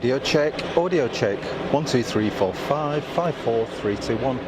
Audio check, audio check. 1 2 3 4 5 5 4 3 2 1.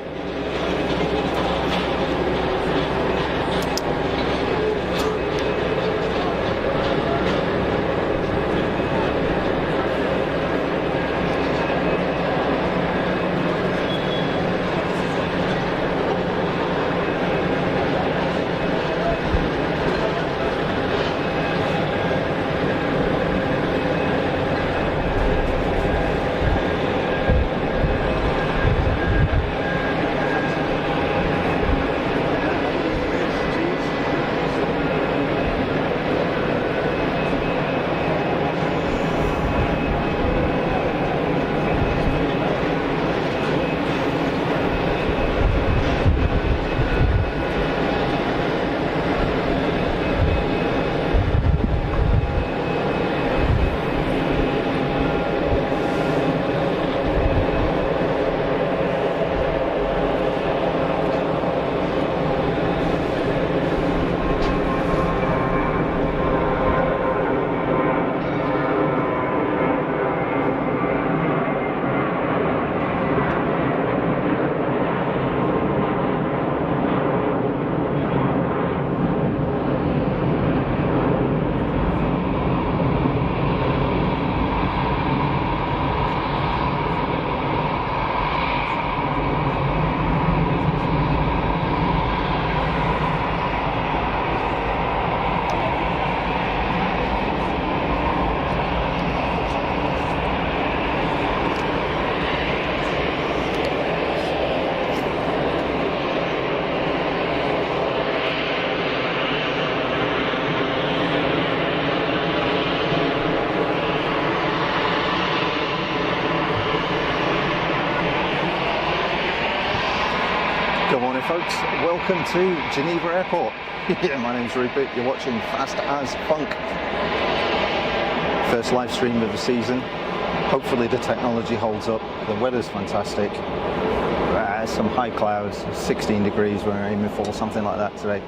Good morning, folks. Welcome to Geneva Airport. Yeah, my name's Rupert. You're watching Fast as Funk. First live stream of the season. Hopefully the technology holds up. The weather's fantastic. Some high clouds, 16 degrees we're aiming for, something like that today.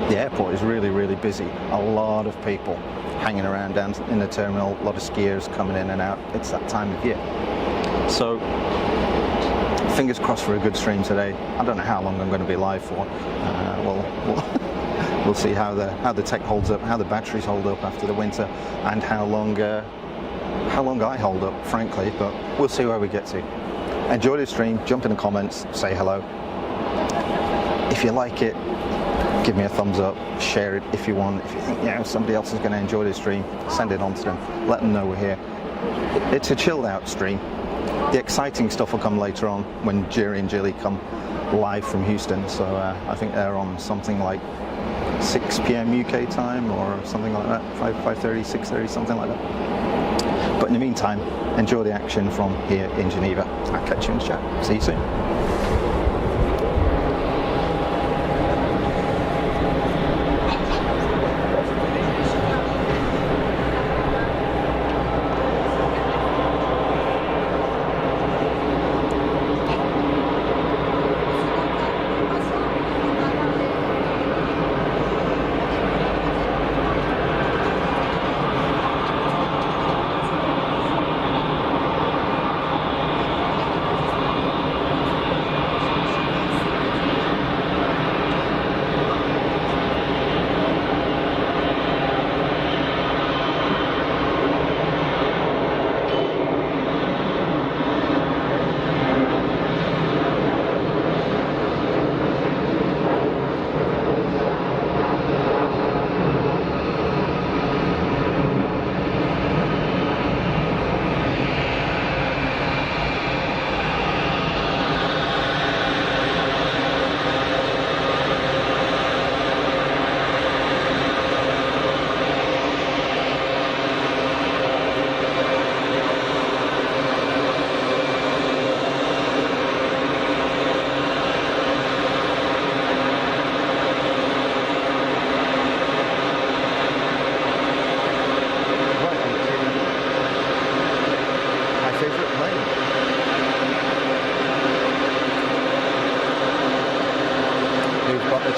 The airport is really, really busy. A lot of people hanging around down in the terminal. A lot of skiers coming in and out. It's that time of year. So, fingers crossed for a good stream today. I don't know how long I'm going to be live for. We'll see how the tech holds up, how the batteries hold up after the winter, and how long I hold up, frankly. But we'll see where we get to. Enjoy the stream. Jump in the comments. Say hello. If you like it, give me a thumbs up. Share it if you want. If you think somebody else is going to enjoy the stream, send it on to them. Let them know we're here. It's a chilled out stream. The exciting stuff will come later on when Jerry and Jilly come live from Houston. So I think they're on something like 6 p.m. UK time or something like that, 5:30, 6:30, something like that. But in the meantime, enjoy the action from here in Geneva. I'll catch you in the chat. See you soon.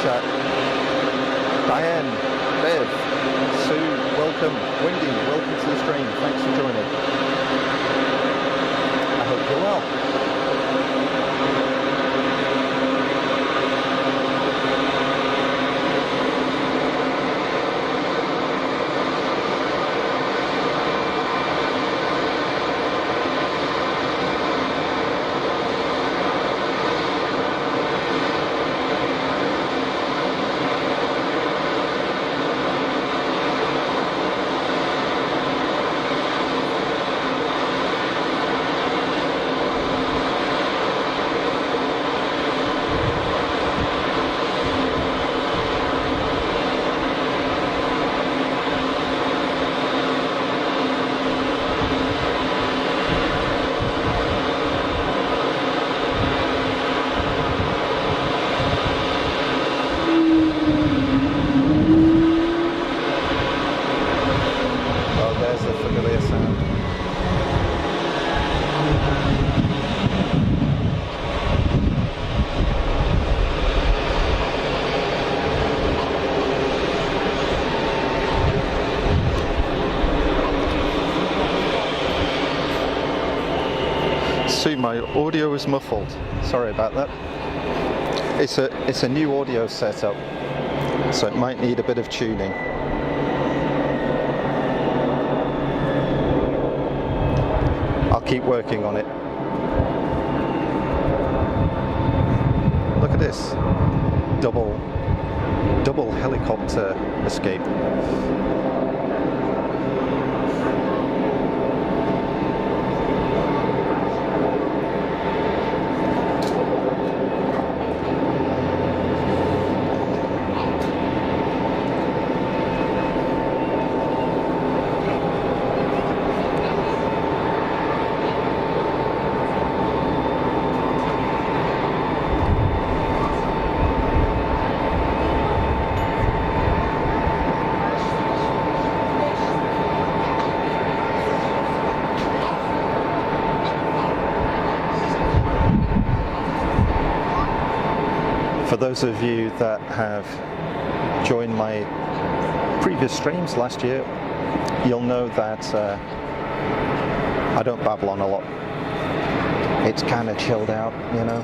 Chat. Diane, Bev, Sue, welcome. Wendy, welcome to the stream. Thanks for joining. I hope you're well. My audio is muffled. Sorry about that. It's a new audio setup, so it might need a bit of tuning. I'll keep working on it. Look at this. Double helicopter escape. For those of you that have joined my previous streams last year, you'll know that I don't babble on a lot. It's kind of chilled out, you know.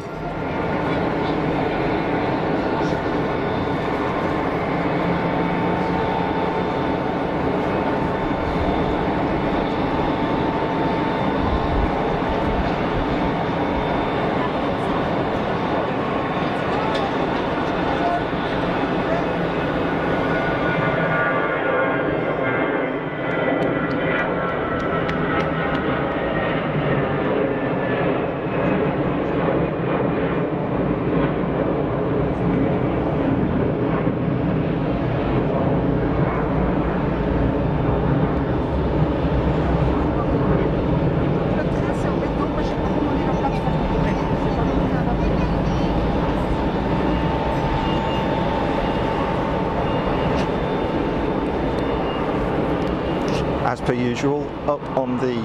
As per usual, up on the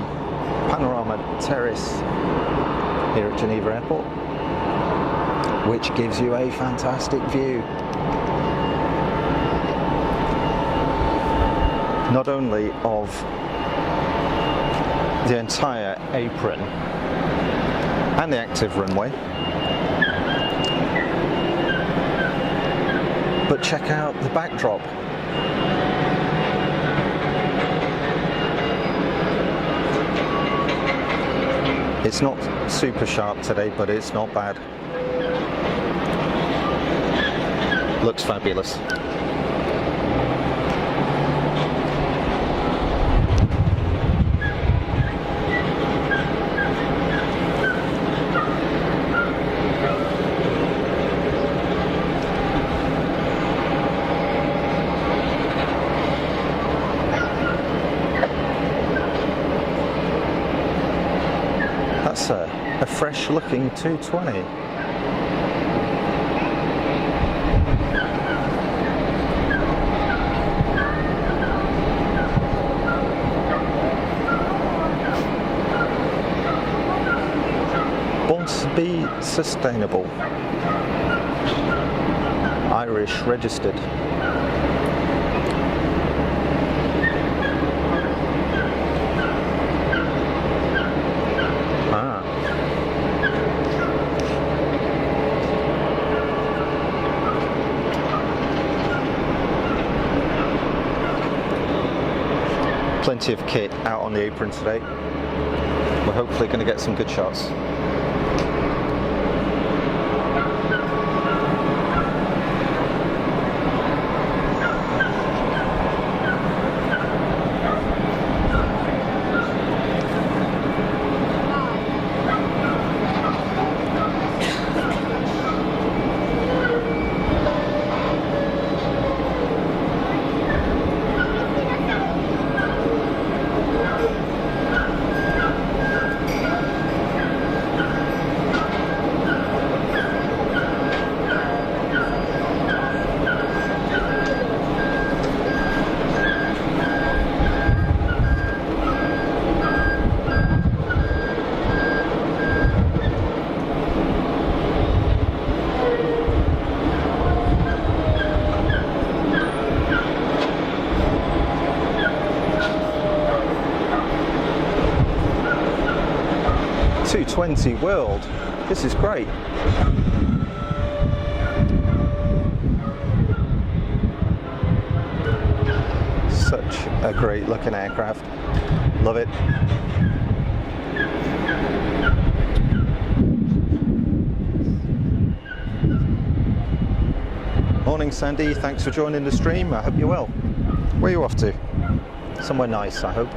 panorama terrace here at Geneva Airport, which gives you a fantastic view. Not only of the entire apron and the active runway, but check out the backdrop. It's not super sharp today, but it's not bad. Looks fabulous. A fresh looking 220. Wants to be sustainable. Irish registered. Plenty of kit out on the apron today. We're hopefully going to get some good shots. .220 world. This is great. Such a great looking aircraft. Love it. Morning Sandy, thanks for joining the stream. I hope you're well. Where are you off to? Somewhere nice, I hope.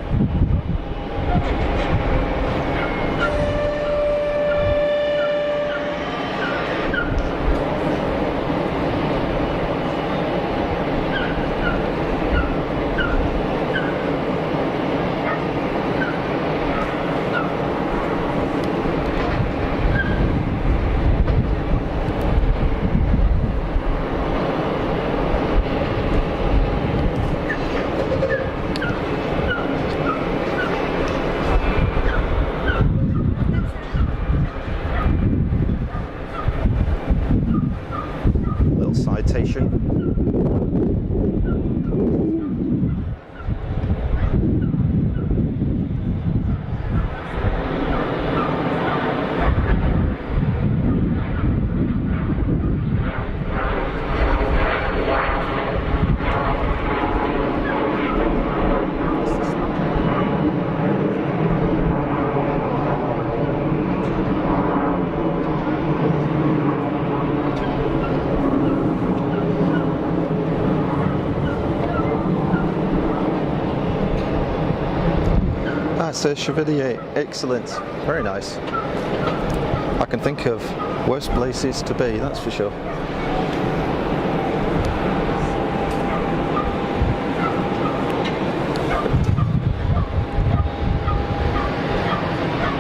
That's a Chevalier, excellent, very nice. I can think of worse places to be, that's for sure.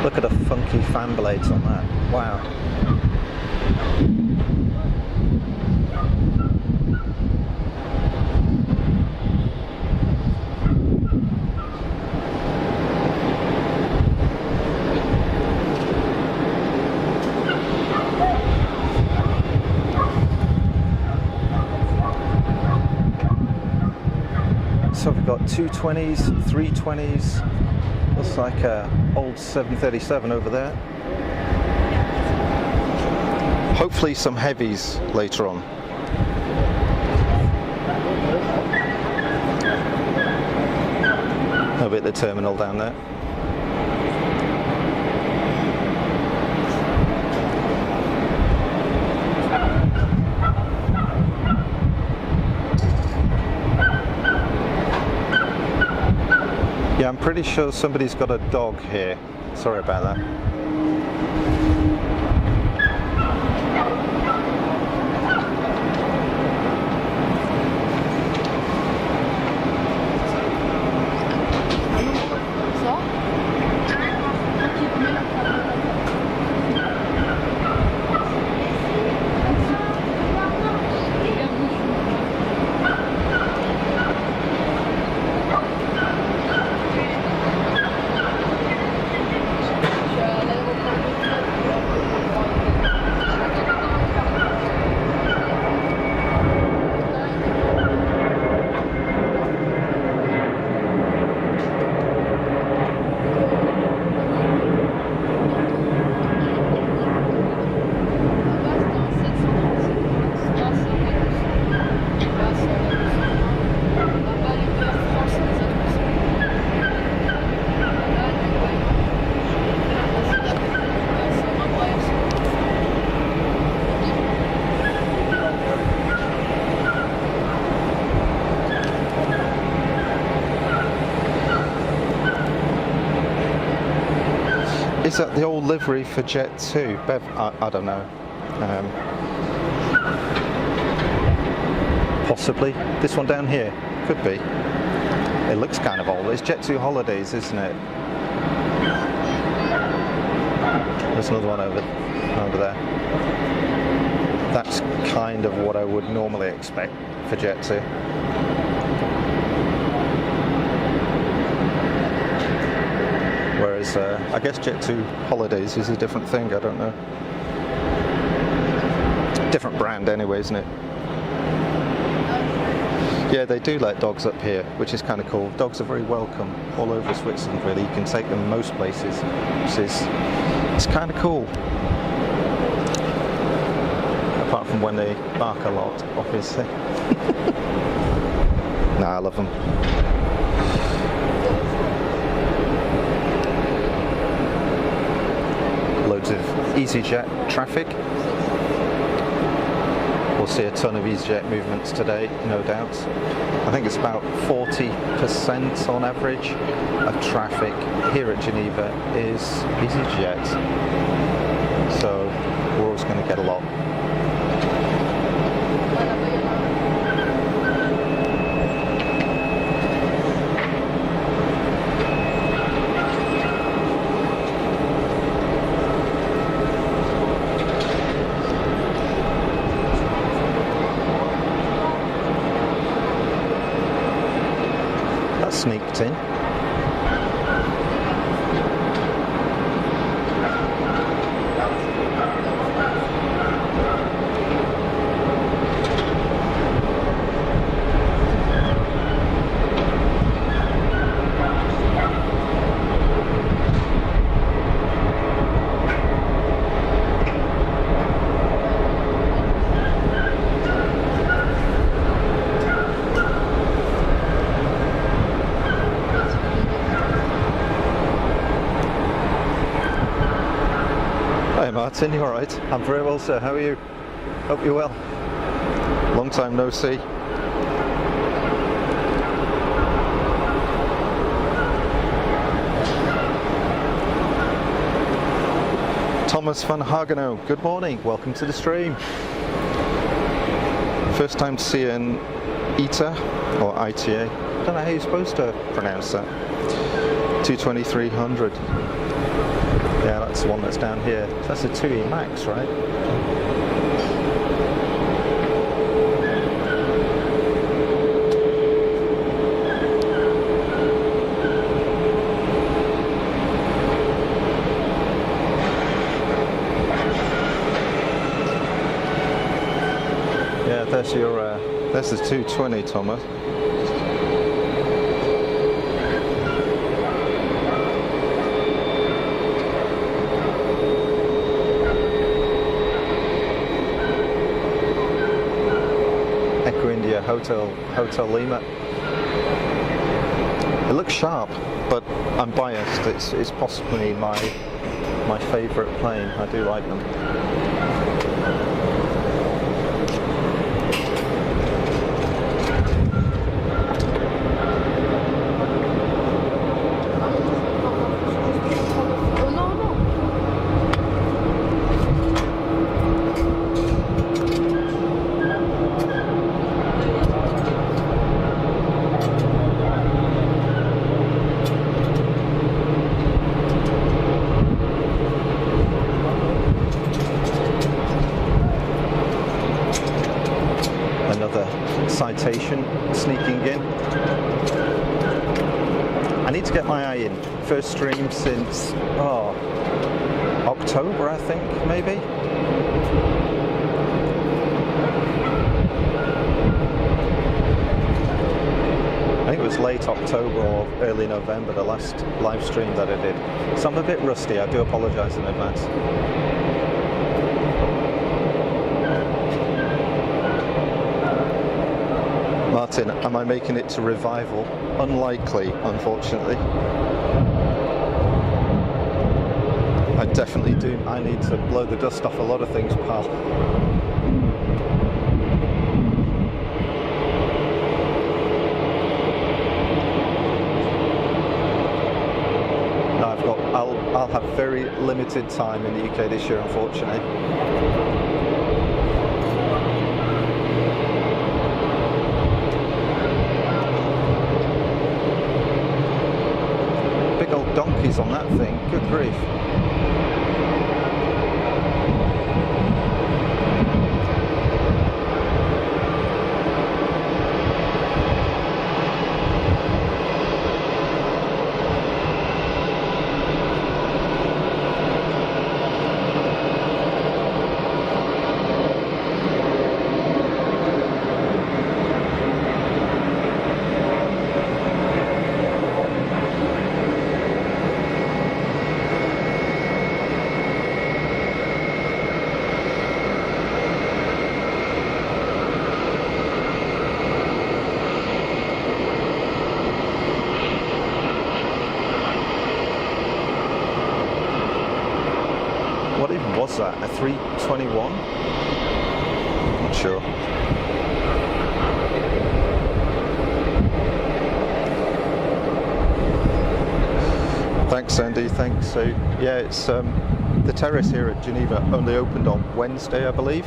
Look at the funky fan blades on that, wow. So we've got 220s, 320s, looks like an old 737 over there. Hopefully some heavies later on. A bit of the terminal down there. Yeah, I'm pretty sure somebody's got a dog here. Sorry about that. Is that the old livery for Jet 2? Bev, I don't know. Possibly. This one down here? Could be. It looks kind of old. It's Jet 2 Holidays, isn't it? There's another one over there. That's kind of what I would normally expect for Jet 2. Whereas I guess Jet 2 Holidays is a different thing, I don't know. Different brand anyway, isn't it? Yeah, they do let dogs up here, which is kind of cool. Dogs are very welcome all over Switzerland, really. You can take them most places, it's kind of cool. Apart from when they bark a lot, obviously. Nah, I love them. Loads of EasyJet traffic. We'll see a ton of EasyJet movements today, no doubt. I think it's about 40% on average of traffic here at Geneva is EasyJet. So we're always going to get a lot. Sneaked in. Hi Martin, you alright? I'm very well, sir. How are you? Hope you're well. Long time no see. Thomas van Hageno, good morning. Welcome to the stream. First time to see an ITA or ITA. I don't know how you're supposed to pronounce that. 22300. Yeah, that's the one that's down here. That's a 2E Max, right? Yeah, there's your, there's the 220, Thomas. Hotel Lima. It looks sharp, but I'm biased. It's possibly my favourite plane. I do like them. Citation sneaking in. I need to get my eye in. First stream since October, I think, maybe. I think it was late October or early November, the last live stream that I did. So I'm a bit rusty, I do apologise in advance. Martin, am I making it to revival? Unlikely, unfortunately. I definitely do. I need to blow the dust off a lot of things, pal. No, I'll have very limited time in the UK this year, unfortunately. Big old donkeys on that thing, good grief. What even was that? A 321? Not sure. Thanks, Sandy. Thanks. So yeah, it's the terrace here at Geneva only opened on Wednesday, I believe.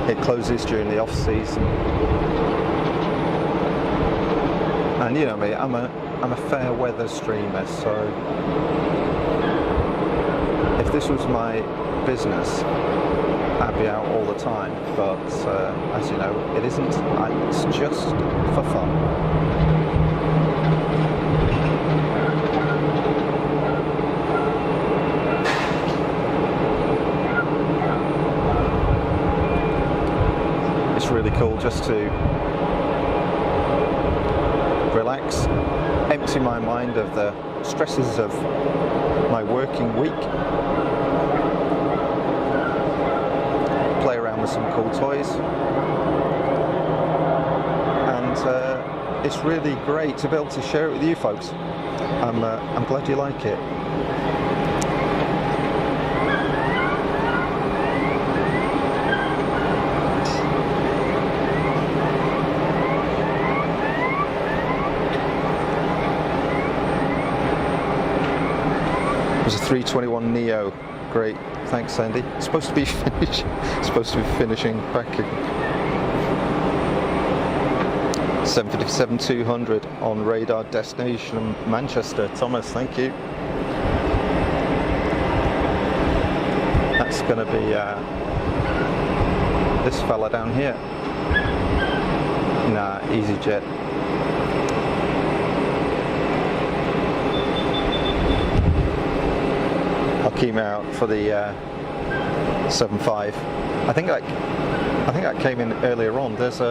It closes during the off season. And you know me, I'm a fair weather streamer, so if this was my business, I'd be out all the time, but as you know, it isn't. It's just for fun. It's really cool just to relax, empty my mind of the stresses of my working week, play around with some cool toys, and it's really great to be able to share it with you folks. I'm glad you like it. It was a 321 Neo. Great, thanks, Sandy. It's supposed to be finishing back in 757-200 on radar destination Manchester. Thomas, thank you. That's going to be this fella down here. Nah, EasyJet. I'll keep him out for the 75. I think that came in earlier on. There's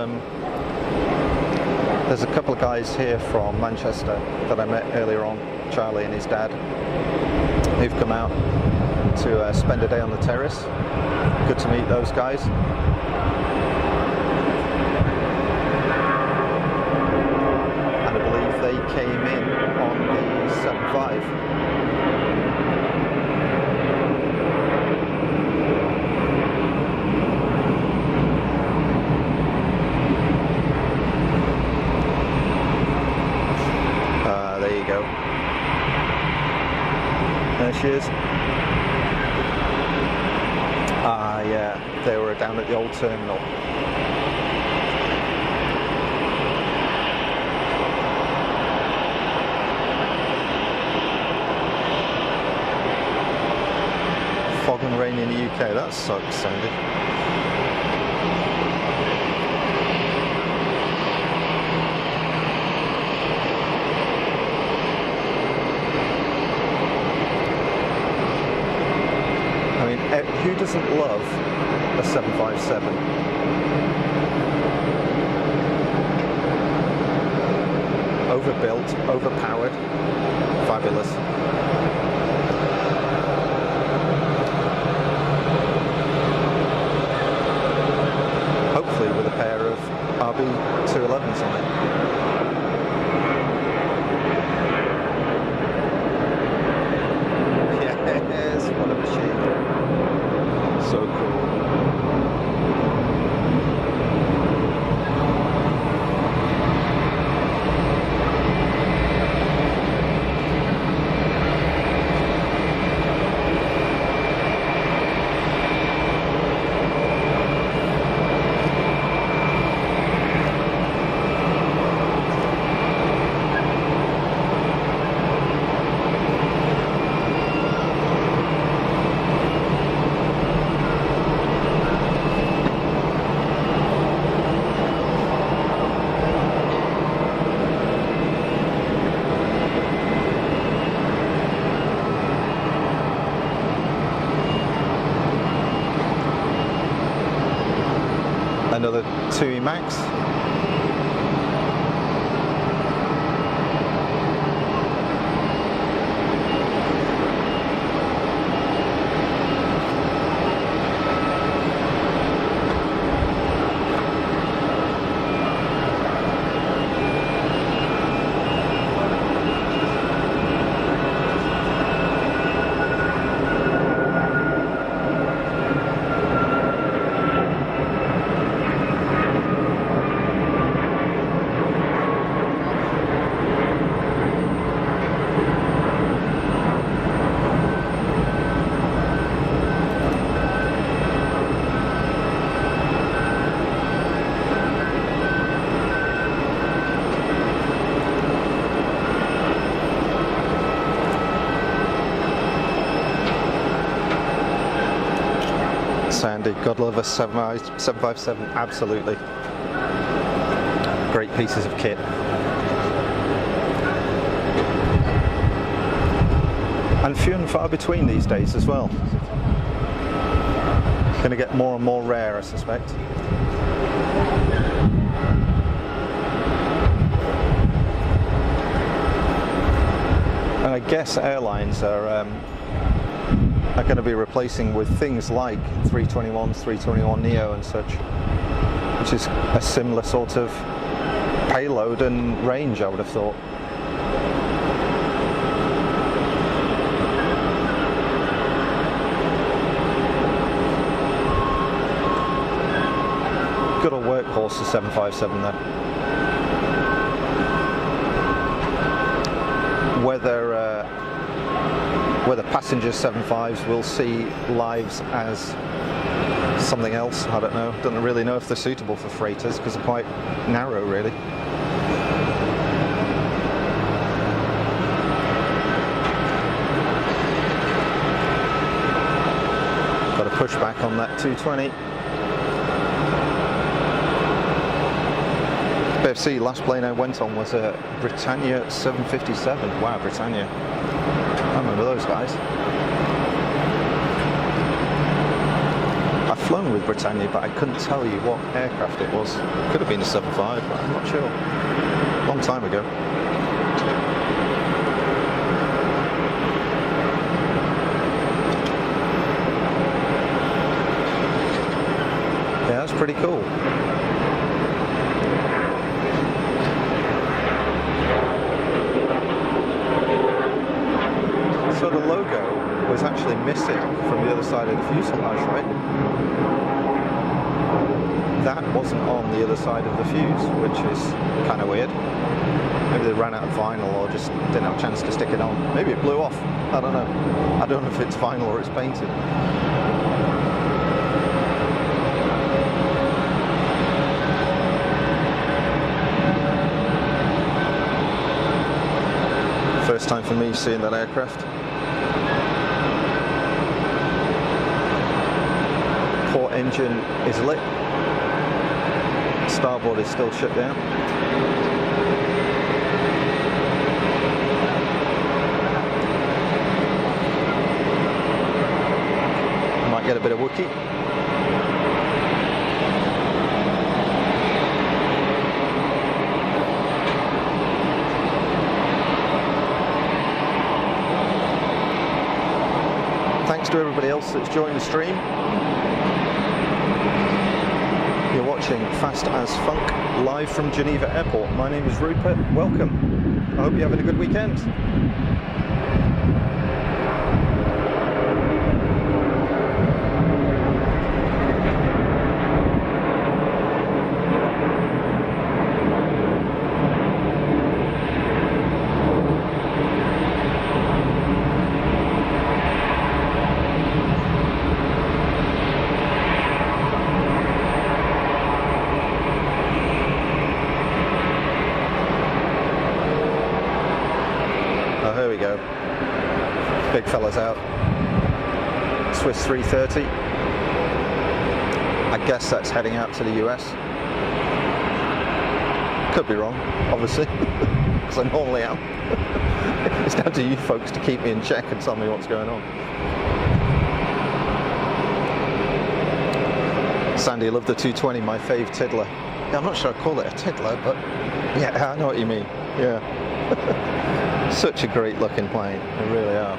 a couple of guys here from Manchester that I met earlier on, Charlie and his dad, who've come out to spend a day on the terrace. Good to meet those guys. And I believe they came in on the 75. There she is. Ah, yeah, they were down at the old terminal. Fog and rain in the UK, that sucks, Sandy. Who doesn't love a 757? Overbuilt, overpowered, fabulous. Hopefully with a pair of RB211s on it. Yes, what a machine. So cool. TUI Max. Sandy, God love us, 757, absolutely. Great pieces of kit. And few and far between these days as well. Going to get more and more rare, I suspect. And I guess airlines are going to be replacing with things like 321s, 321neo and such, which is a similar sort of payload and range, I would have thought. Good old workhorse, the 757 though. Whether passenger 75s will see lives as something else, I don't know. Don't really know if they're suitable for freighters because they're quite narrow, really. Got to push back on that 220. BFC, last plane I went on was a Britannia 757. Wow, Britannia. I remember those guys. I've flown with Britannia, but I couldn't tell you what aircraft it was. Could have been a 75, but I'm not sure. Long time ago. Yeah, that's pretty cool. So the logo was actually missing from the other side of the fuselage, right? That wasn't on the other side of the fuse, which is kind of weird. Maybe they ran out of vinyl or just didn't have a chance to stick it on. Maybe it blew off. I don't know. I don't know if it's vinyl or it's painted. First time for me seeing that aircraft. Port engine is lit. Starboard is still shut down. Might get a bit of Wookiee. Thanks to everybody else that's joined the stream. You're watching Fast as Funk live from Geneva Airport. My name is Rupert. Welcome. I hope you're having a good weekend. There we go. Big fella's out. Swiss 330. I guess that's heading out to the US. Could be wrong, obviously, because I normally am. It's down to you folks to keep me in check and tell me what's going on. Sandy, I love the 220, my fave tiddler. I'm not sure I'd call it a tiddler, but yeah, I know what you mean. Yeah. Such a great looking plane, they really are.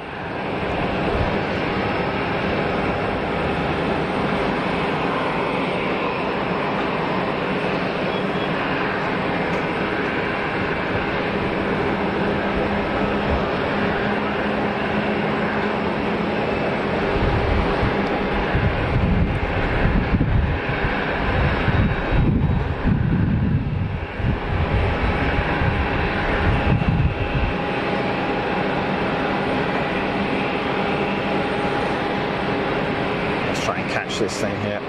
This thing here.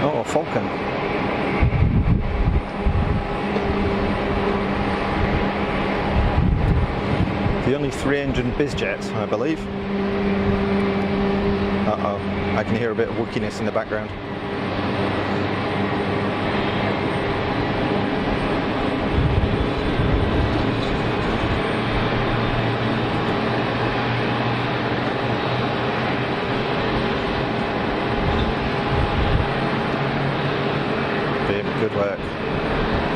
Oh, a Falcon. The only 3-engine bizjet, I believe. Uh-oh, I can hear a bit of wookiness in the background. Good work.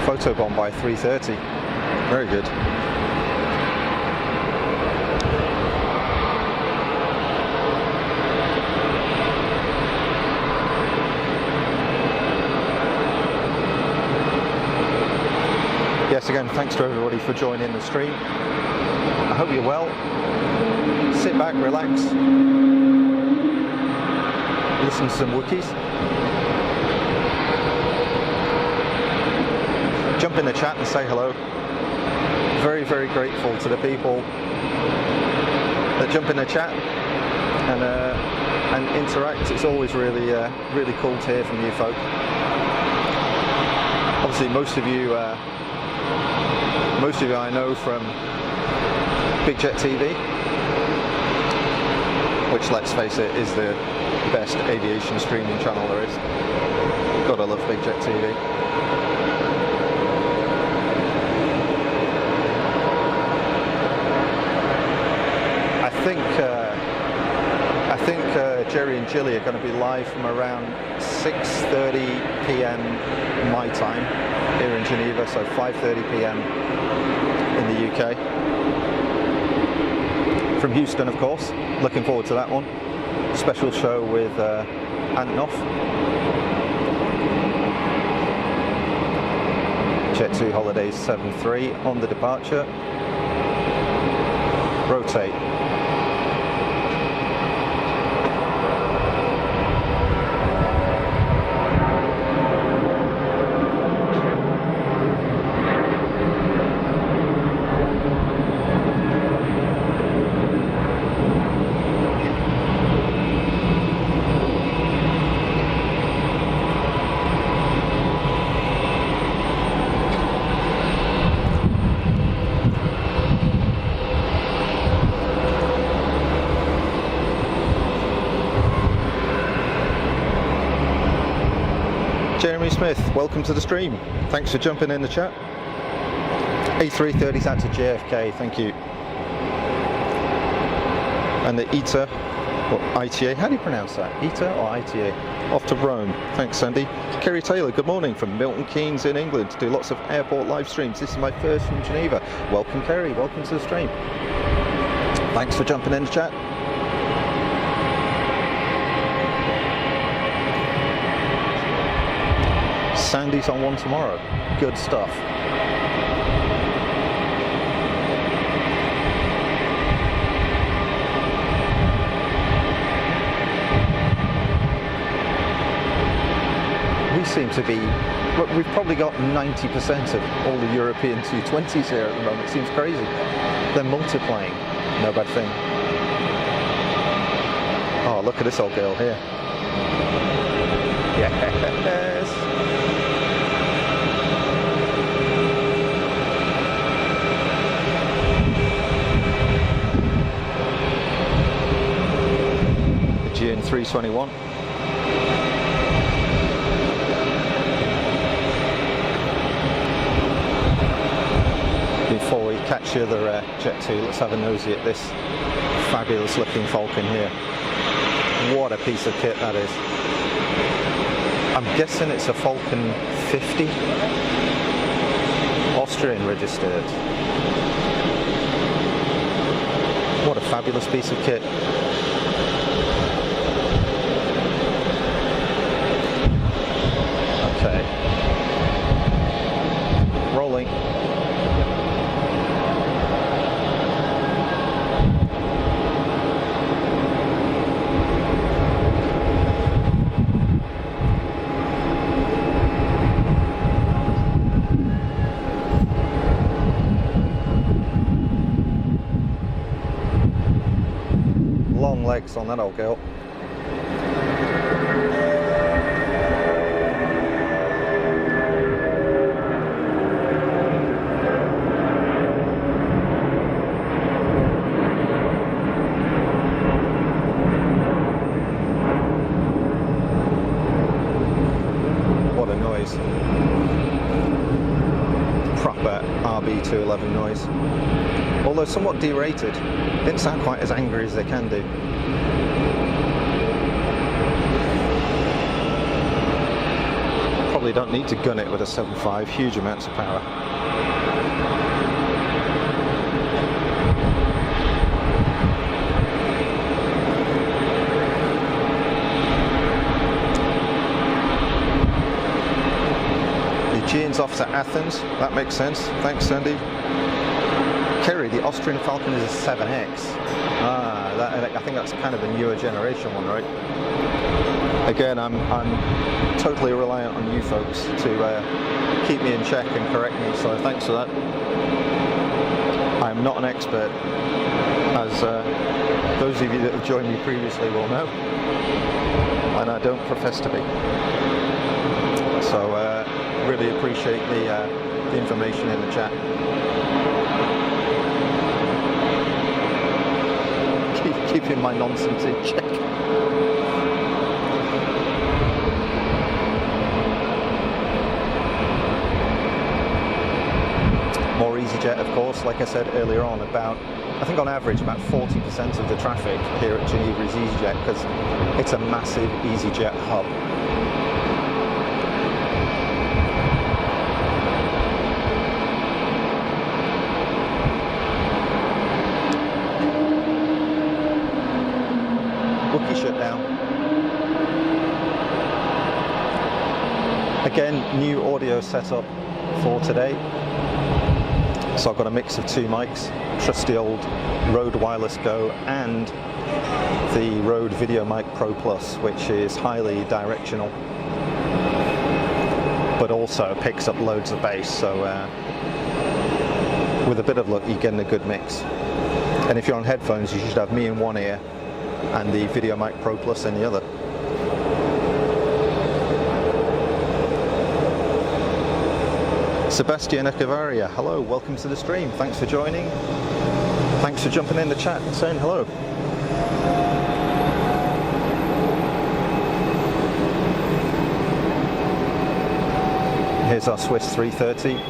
Photobomb by 3:30. Very good. Yes, again, thanks to everybody for joining the stream. I hope you're well. Sit back, relax, listen to some Wookiees. Jump in the chat and say hello. Very, very grateful to the people that jump in the chat and interact. It's always really, really cool to hear from you folk. Obviously, most of you I know from Big Jet TV, which, let's face it, is the best aviation streaming channel there is. Gotta love Big Jet TV. I think Jerry and Jilly are going to be live from around 6:30 p.m. my time here in Geneva, so 5:30 p.m. in the UK. From Houston, of course. Looking forward to that one. Special show with Antonov. Jet 2 Holidays 7-3 on the departure. Rotate. Jeremy Smith, welcome to the stream. Thanks for jumping in the chat. A330's out to JFK, thank you. And the ITA, or ITA, how do you pronounce that? ITA or ITA? Off to Rome. Thanks, Sandy. Kerry Taylor, good morning from Milton Keynes in England. Do lots of airport live streams. This is my first from Geneva. Welcome, Kerry. Welcome to the stream. Thanks for jumping in the chat. Sandy's on one tomorrow. Good stuff. We seem to be, we've probably got 90% of all the European 220s here at the moment. It seems crazy. They're multiplying. No bad thing. Oh, look at this old girl here. Yes. The GN 321. Before we catch the other Jet 2, let's have a nosy at this fabulous looking Falcon here. What a piece of kit that is. I'm guessing it's a Falcon 50, Austrian registered. What a fabulous piece of kit. Okay. Rolling. Long legs on that old girl. What a noise. Proper RB211 noise. Although somewhat derated, didn't sound quite as angry as they can do. Probably don't need to gun it with a 7.5, huge amounts of power. Eugene's off to Athens, that makes sense. Thanks, Sandy. Kerry, the Austrian Falcon is a 7X. I think that's kind of a newer generation one, right? Again, I'm totally reliant on you folks to keep me in check and correct me, so thanks for that. I'm not an expert, as those of you that have joined me previously will know, and I don't profess to be. So really appreciate the information in the chat. Keeping my nonsense in check. More EasyJet, of course, like I said earlier on, I think on average about 40% of the traffic here at Geneva is EasyJet because it's a massive EasyJet hub. Shutdown. Again, new audio setup for today. So I've got a mix of two mics, trusty old Rode Wireless Go and the Rode Video Mic Pro Plus, which is highly directional, but also picks up loads of bass. So with a bit of luck, you're getting a good mix. And if you're on headphones, you should have me in one ear and the Video Mic Pro Plus in the other. Sebastian Echevarria, hello, welcome to the stream. Thanks for joining. Thanks for jumping in the chat and saying hello. Here's our Swiss 330.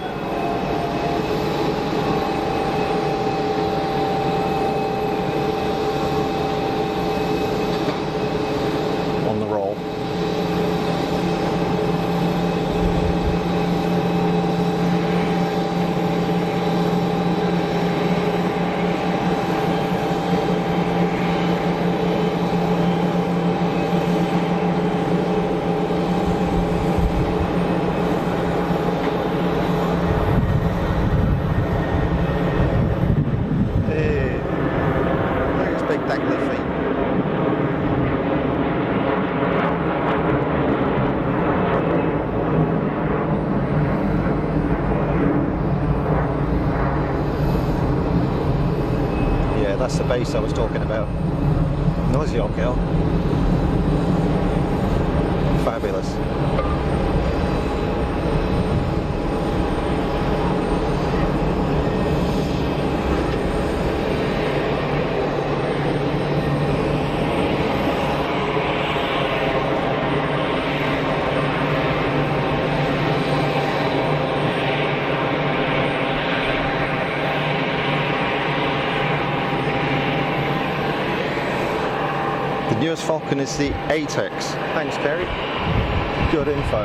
That's the bass I was talking about. Noisy old girl. Fabulous. Newest Falcon is the 8X. Thanks, Kerry. Good info.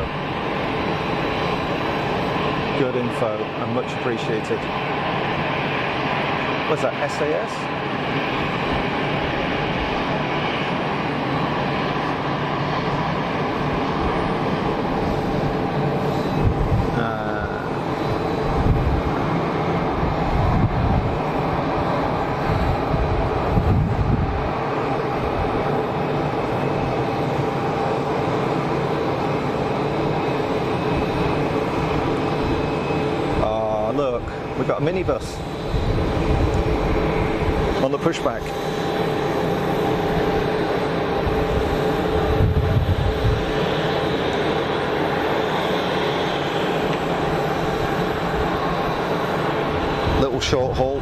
Good info, and much appreciated. What's that, SAS? Look, we've got a minibus on the pushback. Little short haul,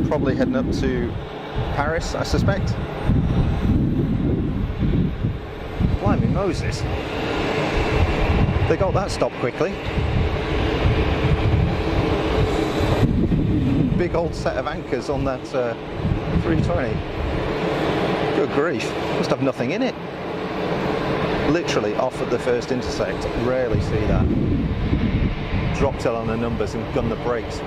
probably heading up to Paris, I suspect. Blimey Moses, they got that stopped quickly. Big old set of anchors on that 320. Good grief, must have nothing in it. Literally off at the first intersect, rarely see that. Dropped it on the numbers and gun the brakes.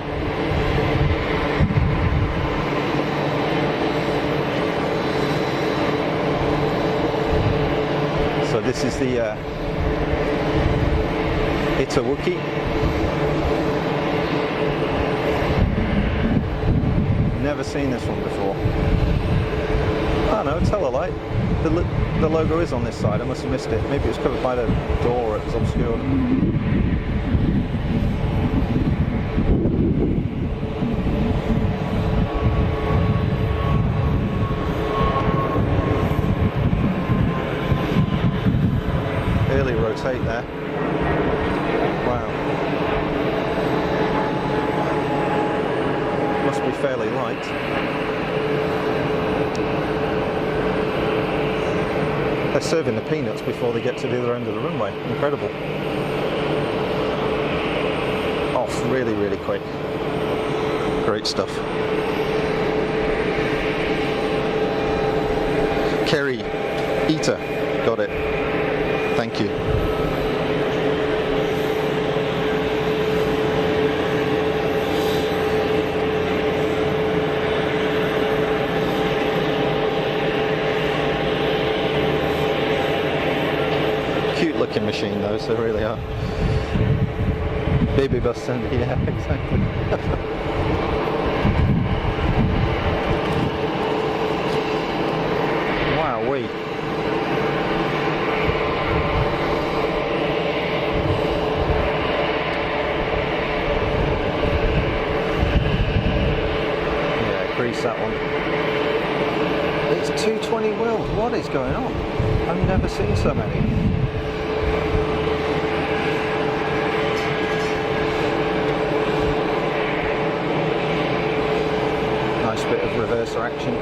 So this is the Itawuki. Never seen this one before. Oh no, tell a lie. The logo is on this side. I must have missed it. Maybe it was covered by the door. It was obscured. Early rotate there. Wow. Must be fairly light. They're serving the peanuts before they get to the other end of the runway. Incredible. Off really, really quick. Great stuff. Kerry, Ita, got it. Thank you. Looking machine those, they really are. Baby bus center, yeah, exactly. Wowee. Yeah, grease that one. It's 220 wheels, what is going on? I've never seen so many. Bit of reverser action.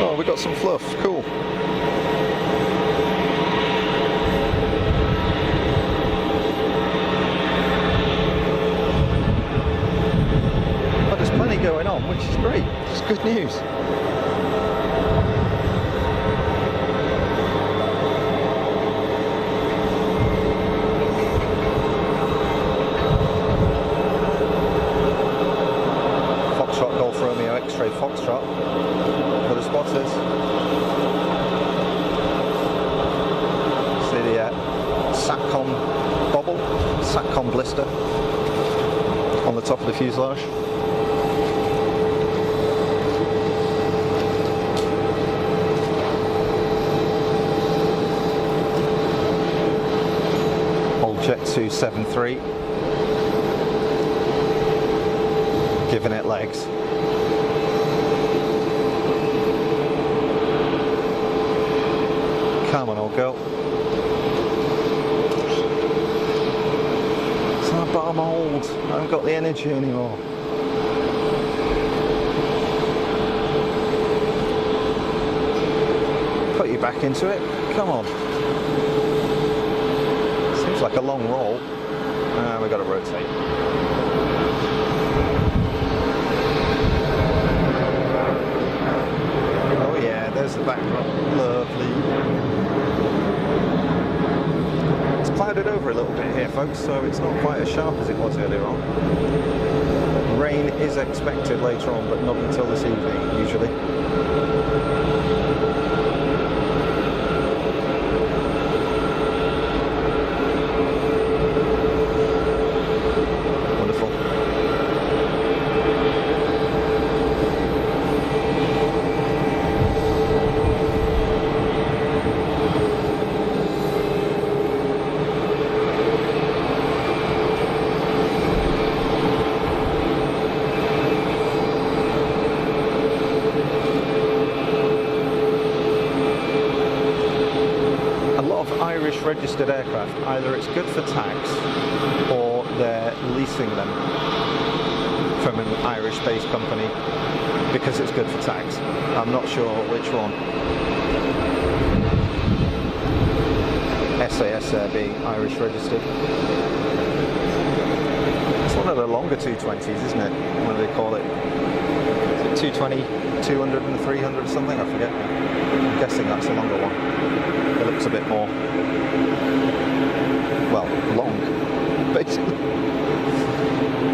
Oh, we got some fluff, cool. Oh, there's plenty going on, which is great. It's good news. X-ray Foxtrot for the spotters. See the SATCOM bobble, SATCOM blister on the top of the fuselage. Old Jet 273 giving it legs. Come on, old girl. It's not bottom hold. I haven't got the energy anymore. Put you back into it. Come on. Seems like a long roll. We've got to rotate. Oh yeah, there's the backdrop. Lovely. It's clouded over a little bit here, folks, so it's not quite as sharp as it was earlier on. Rain is expected later on, but not until this evening, usually. Registered aircraft, either it's good for tax or they're leasing them from an Irish-based company because it's good for tax. I'm not sure which one. SAS there being Irish registered. It's one of the longer 220s, isn't it? What do they call it? Is it 220, 200 and 300 something? I forget. I'm guessing that's a longer one. It looks a bit more, well, long, basically.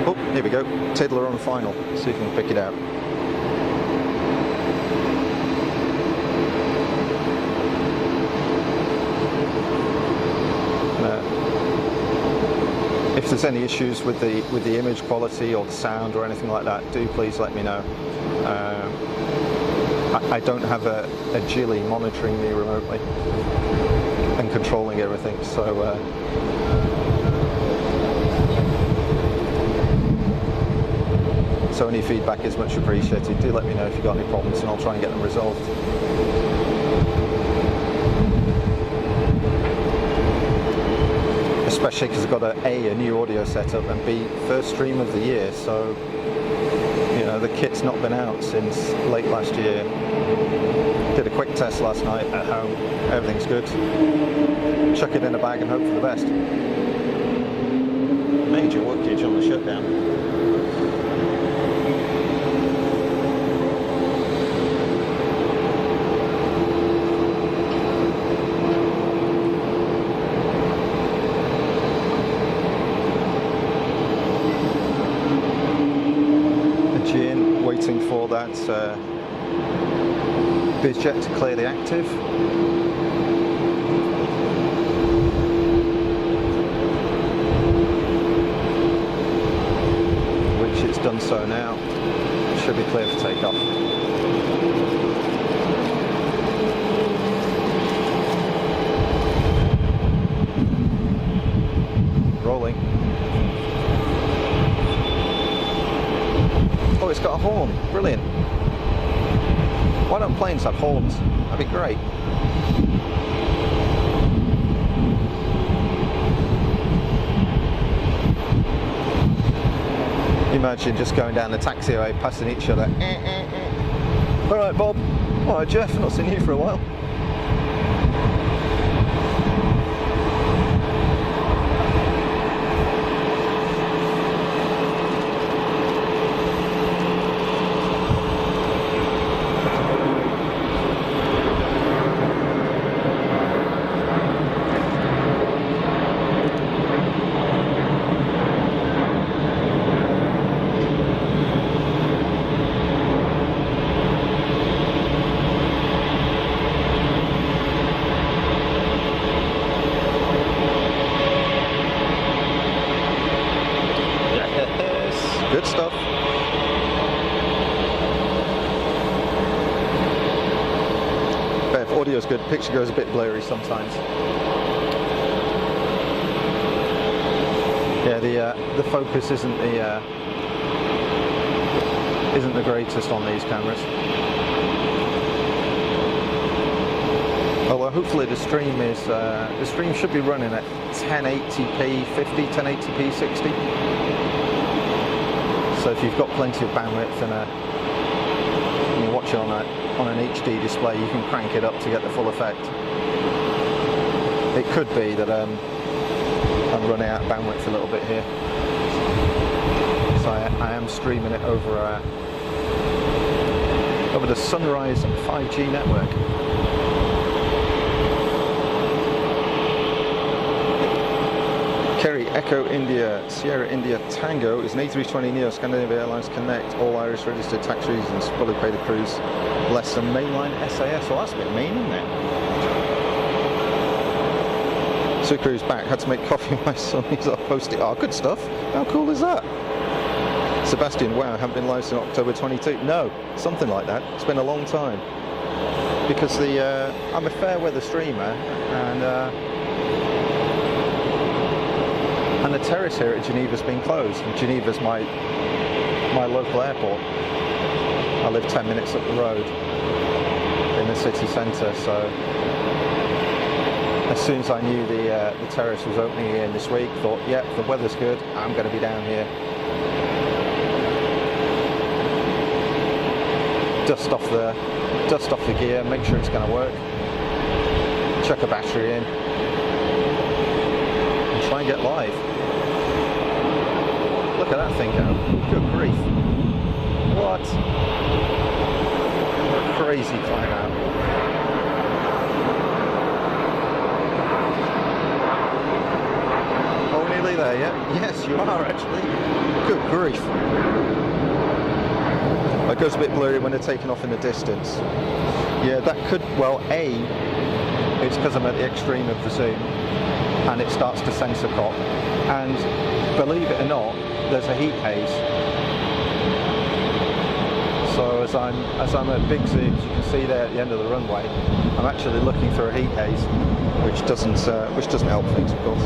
Oh, here we go. Tiddler on final. See if we can pick it out. If there's any issues with the image quality or the sound or anything like that, do please let me know. I don't have a Gilly monitoring me remotely and controlling everything, so any feedback is much appreciated. Do let me know if you've got any problems and I'll try and get them resolved. Especially because I've got a new audio setup and B, first stream of the year, so you know the kit's not been out since late last year. Did a quick test last night at home, everything's good. Chuck it in a bag and hope for the best. Major workage on the shutdown. Waiting for that bizjet to clear the active. Which it's done so now. Should be clear for takeoff. Rolling. Oh, it's got a horn. Brilliant. Why don't planes have horns? That'd be great. Imagine just going down the taxiway, passing each other. All right, Bob. All right, Jeff. Not seen you for a while. Good stuff. But if audio's good, picture goes a bit blurry sometimes. Yeah, the focus isn't the greatest on these cameras. Although hopefully the stream should be running at 1080p 50, 1080p 60. So if you've got plenty of bandwidth and you're watching on an HD display, you can crank it up to get the full effect. It could be that I'm running out of bandwidth a little bit here. So I am streaming it over the Sunrise 5G network. Kerry Echo India Sierra India Tango is an A320neo Scandinavia Airlines Connect, all Irish registered, tax reasons, fully paid a cruise, less than mainline SAS. Well, that's a bit mean, isn't it? Sucru's back, had to make coffee with my son, he's off post-it. Oh, good stuff. How cool is that? Sebastian, wow, I haven't been live since October 22. No, something like that. It's been a long time. Because I'm a fair weather streamer, and the terrace here at Geneva's been closed. And Geneva's my local airport. I live 10 minutes up the road in the city centre, so as soon as I knew the terrace was opening again this week, thought, yeah, the weather's good, I'm going to be down here. Dust off the gear, make sure it's going to work, chuck a battery in, and try and get live. Look at that thing go. Good grief. What? Crazy climb out. Oh, we're nearly there, yeah? Yes, you are actually. Good grief. It goes a bit blurry when they're taking off in the distance. Yeah, that could, well, it's because I'm at the extreme of the zoom and it starts to sensor crop. And believe it or not, there's a heat haze. So as I'm at big zooms, you can see there at the end of the runway, I'm actually looking through a heat haze, which doesn't help things, of course.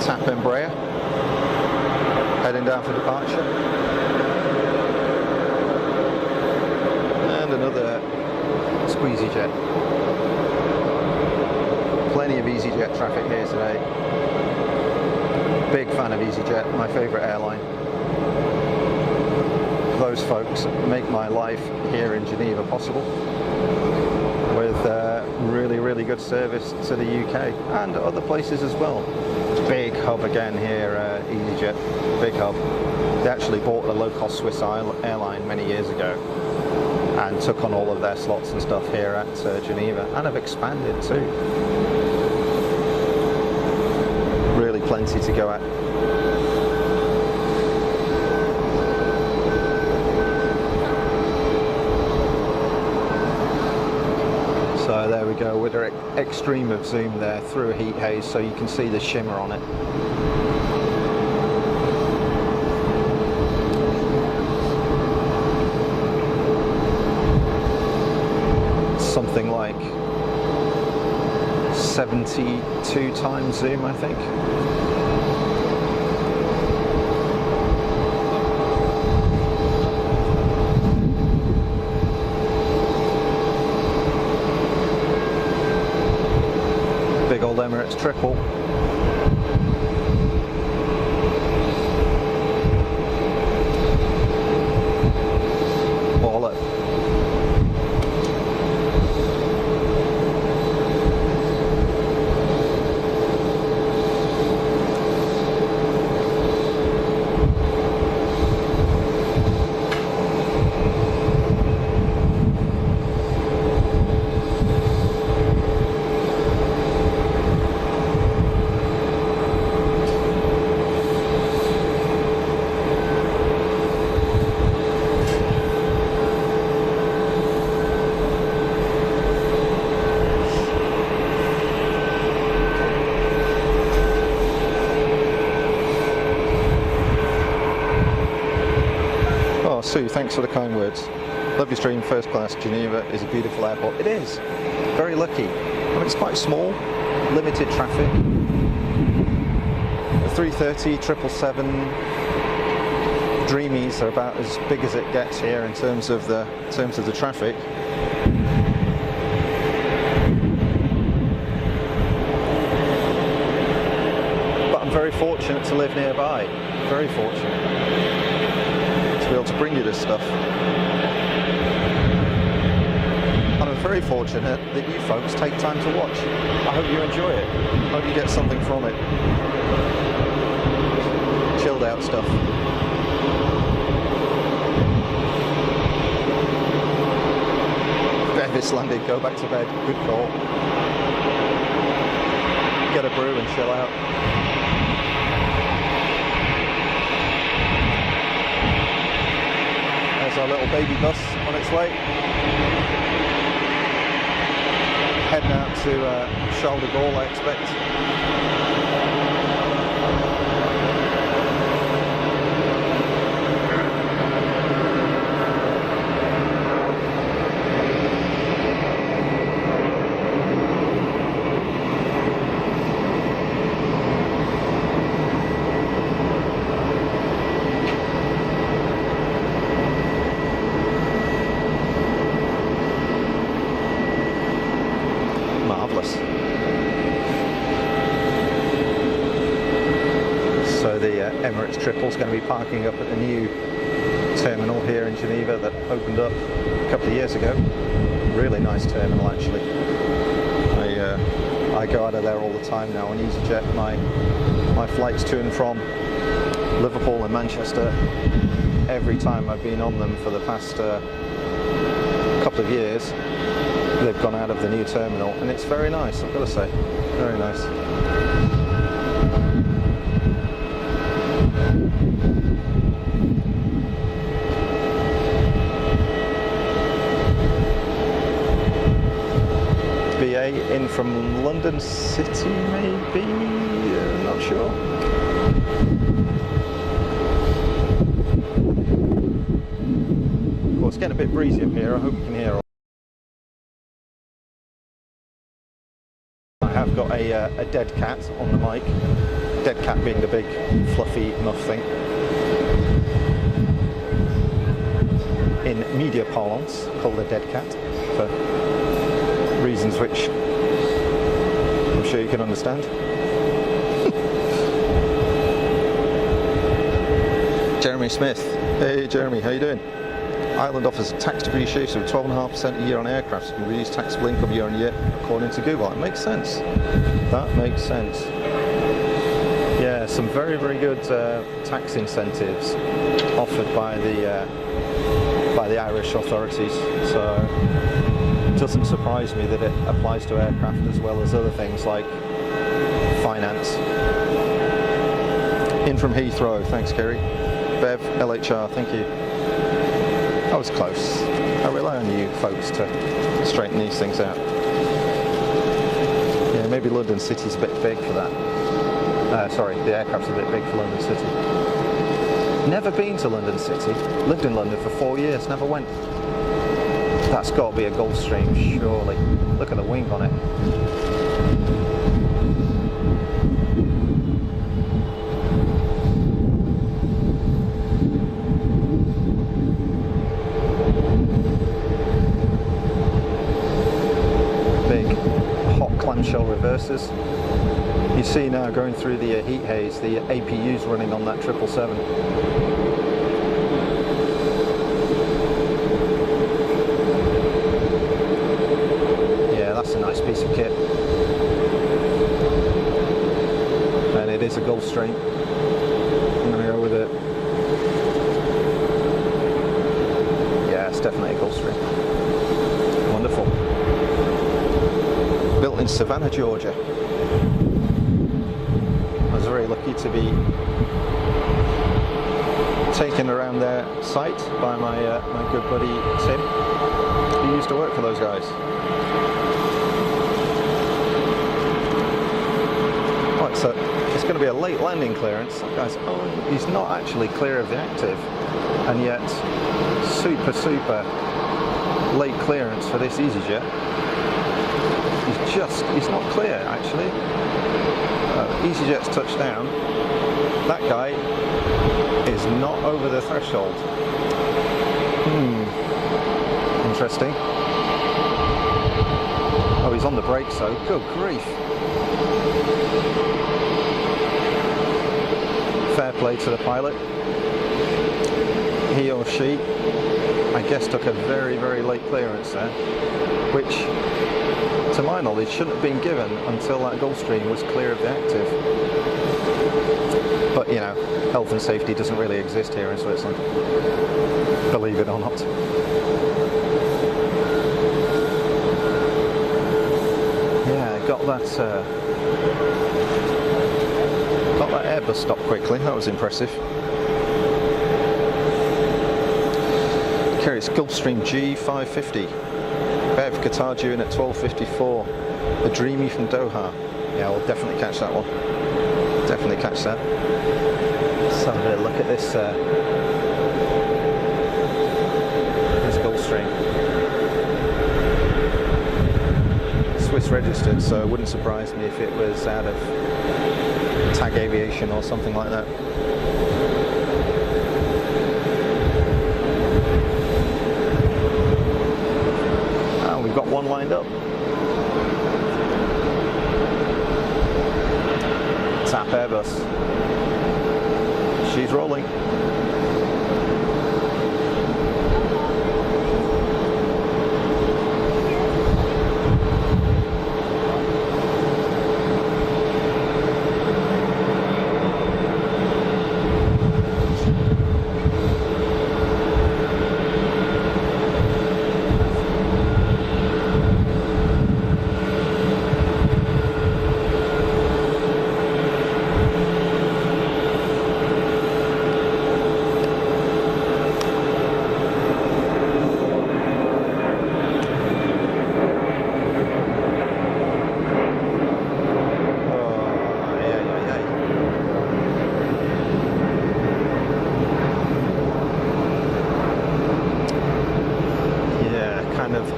Tap Embraer, heading down for departure, and another squeezy jet. Plenty of EasyJet traffic here today. Big fan of EasyJet, my favourite airline. Those folks make my life here in Geneva possible, with really, really good service to the UK and other places as well. Big hub again here, EasyJet, big hub. They actually bought a low-cost Swiss airline many years ago and took on all of their slots and stuff here at Geneva, and have expanded too. Really plenty to go at. So there we go, with our extreme of zoom there through a heat haze, so you can see the shimmer on it. Something like 72 times zoom, I think. Big old Emirates triple. Ball it. Sue, thanks for the kind words. Love your stream, first class. Geneva is a beautiful airport. It is. Very lucky. I mean, it's quite small, limited traffic. The 330, 777, Dreamies are about as big as it gets here in terms of the traffic. But I'm very fortunate to live nearby. Very fortunate. to be able to bring you this stuff. And I'm very fortunate that you folks take time to watch. I hope you enjoy it. I hope you get something from it. Chilled out stuff. Bevis landed, go back to bed. Good call. Get a brew and chill out. There's our little baby bus on its way. Heading out to Charles de Gaulle, I expect. Emirates Triple's going to be parking up at the new terminal here in Geneva that opened up a couple of years ago. Really nice terminal, actually. I go out of there all the time now on EasyJet. My flights to and from Liverpool and Manchester, every time I've been on them for the past couple of years, they've gone out of the new terminal, and it's very nice, I've got to say. Very nice. BA in from London City, maybe? Not sure. Well, it's getting a bit breezy up here. I hope you can hear. I have got a dead cat on the mic. Dead cat being the big fluffy muff thing. In media parlance, called a dead cat for reasons which I'm sure you can understand. Jeremy Smith. Hey Jeremy, how you doing? Ireland offers a tax depreciation of 12.5% a year on aircraft, so can reduce taxable income year on year according to Google. It makes sense. That makes sense. Yeah, some very, very good tax incentives offered by the Irish authorities. So it doesn't surprise me that it applies to aircraft as well as other things like finance. In from Heathrow, thanks Kerry. Bev, LHR, thank you. I was close. I rely on you folks to straighten these things out. Yeah, maybe London City's a bit big for that. Sorry, the aircraft's a bit big for London City. Never been to London City. Lived in London for 4 years, never went. That's got to be a Gulfstream, surely. Look at the wing on it. Big, hot clamshell reversers. You see now going through the heat haze, the APU's running on that 777. That's a nice piece of kit, and it is a Gulfstream. I'm going to go with it. Yeah, it's definitely a Gulfstream. Wonderful. Built in Savannah, Georgia. I was very lucky to be taken around their site by my good buddy Tim, who used to work for those guys. So it's going to be a late landing clearance. That guy's he's not actually clear of the active, and yet super late clearance for this EasyJet. He's not clear actually. EasyJet's touched down. That guy is not over the threshold. Interesting. Oh, he's on the brakes though. Good grief. Fair play to the pilot. he or she, I guess, took a very, very late clearance there, which, to my knowledge, shouldn't have been given until that Gulfstream was clear of the active. But, you know, health and safety doesn't really exist here in Switzerland, believe it or not. Yeah, got that Airbus stop quickly, that was impressive. Okay, it's Gulfstream G550. Bev Qatar due in at 12:54. The Dreamy from Doha. Yeah, we'll definitely catch that one. Definitely catch that. Let's have a bit of a look at this Gulfstream. Swiss registered, so it wouldn't surprise me if it was out of Tag Aviation or something like that. We've got one lined up. Tap Airbus. She's rolling.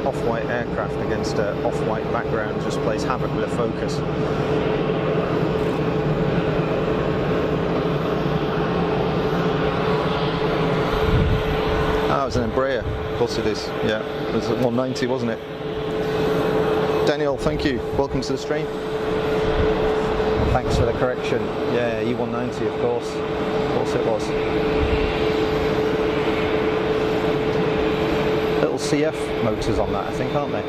Off-white aircraft against an off-white background just plays havoc with the focus. Ah, it was an Embraer. Of course it is. Yeah, it was at 190, wasn't it? Daniel, thank you. Welcome to the stream. Thanks for the correction. Yeah, E190, of course. Of course it was. Little CF motors on that, I think, aren't they?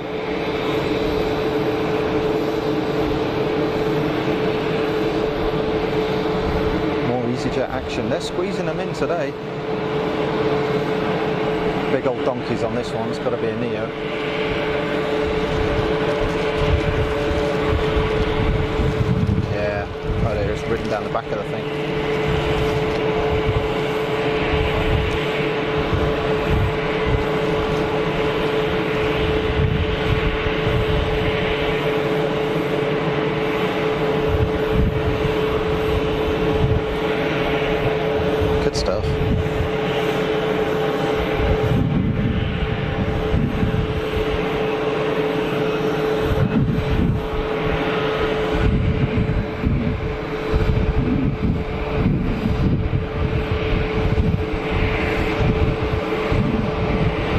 More EasyJet action. They're squeezing them in today. Big old donkeys on this one. It's got to be a Neo. Yeah. Oh, there, it's written down the back of the thing. Stuff.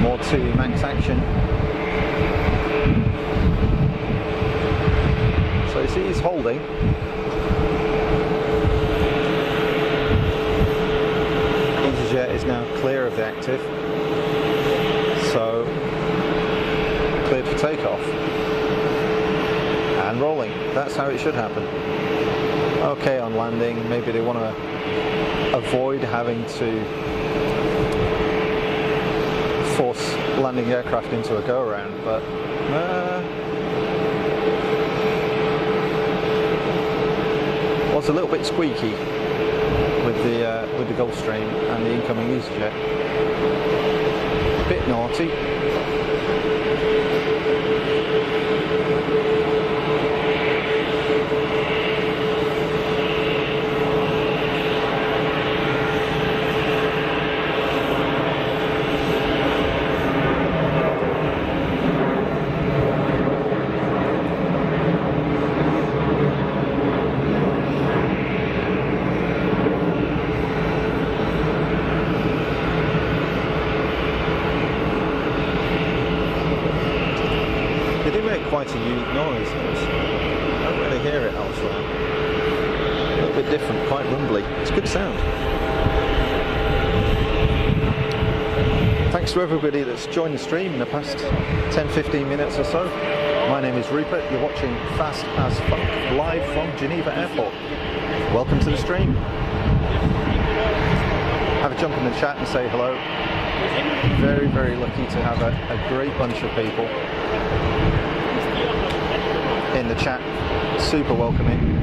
More 2 max action. So you see he's holding. EasyJet is now clear of the active, so cleared for takeoff and rolling. That's how it should happen. Okay, on landing, maybe they want to avoid having to force landing aircraft into a go-around, but was a little bit squeaky with the Gulfstream and the incoming EasyJet. A bit naughty. Quite a unique noise. I don't really hear it elsewhere. A little bit different, quite rumbly. It's good sound. Thanks to everybody that's joined the stream in the past 10-15 minutes or so. My name is Rupert, you're watching Fast as Funk live from Geneva Airport. Welcome to the stream. Have a jump in the chat and say hello. Very, very lucky to have a great bunch of people in the chat. Super welcoming.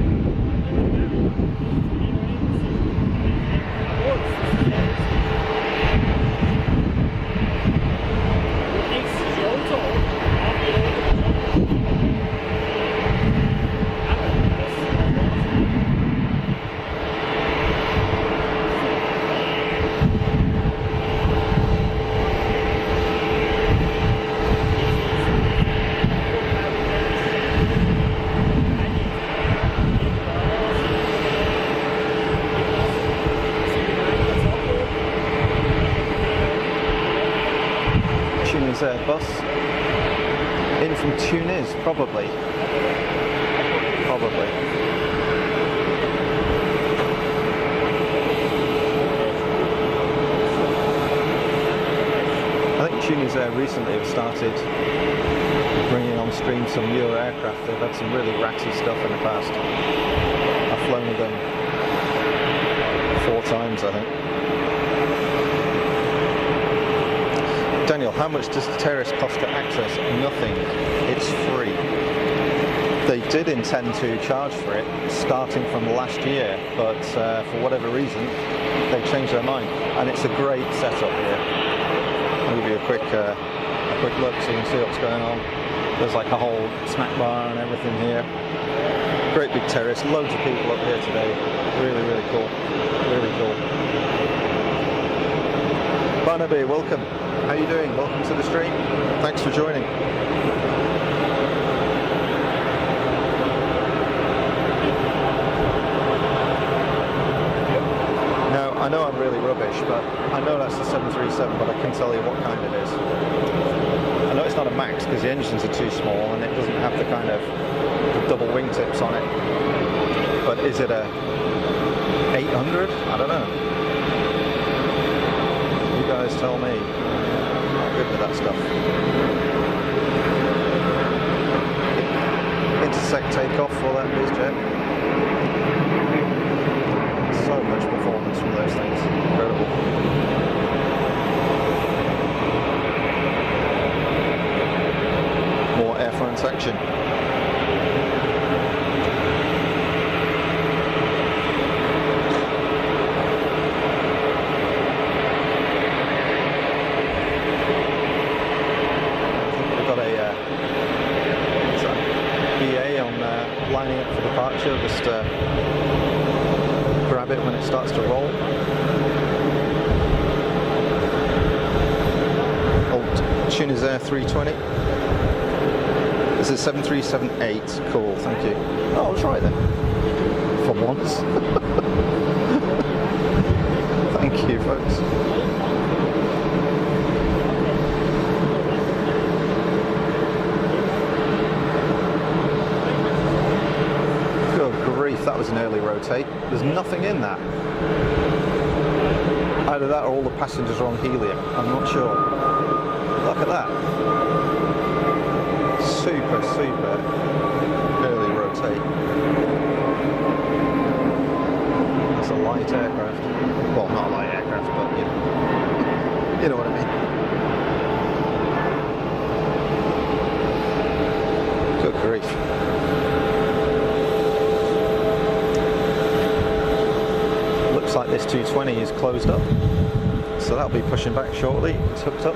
Bus in from Tunis, probably. I think Tunis recently have started bringing on stream some newer aircraft. They've had some really ratty stuff in the past. I've flown with them 4 times, I think. Daniel, how much does the terrace cost to access? Nothing. It's free. They did intend to charge for it starting from last year, but for whatever reason, they changed their mind. And it's a great setup here. I'll give you a quick look so you can see what's going on. There's like a whole snack bar and everything here. Great big terrace. Loads of people up here today. Really, really cool. Really cool. Barnaby, welcome. How are you doing? Welcome to the stream. Thanks for joining. Now, I know I'm really rubbish, but I know that's the 737, but I can tell you what kind it is. I know it's not a MAX because the engines are too small and it doesn't have the kind of the double wingtips on it. But is it a 800? I don't know. You guys tell me. Good with that stuff. Intersect takeoff for that BizJet. So much performance from those things. Incredible. More air front action. Lining up for departure, just grab it when it starts to roll. Old Tunis Air 320. This is 7378. Cool, thank you. Oh, I'll try then. For once. Thank you, folks. That was an early rotate. There's nothing in that. Either that or all the passengers are on helium. I'm not sure. Look at that. Super, super early rotate. It's a light aircraft. Well, not a light aircraft, but you know what I mean. Good grief. Like this 220 is closed up, so that'll be pushing back shortly. It's hooked up.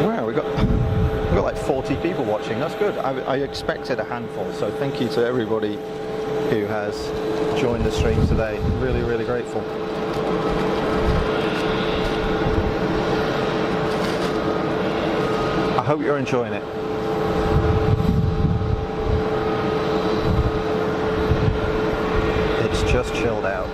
Wow, we got like 40 people watching. That's good. I expected a handful, so thank you to everybody who has joined the stream today. Really, really grateful. I hope you're enjoying it. It's just chilled out.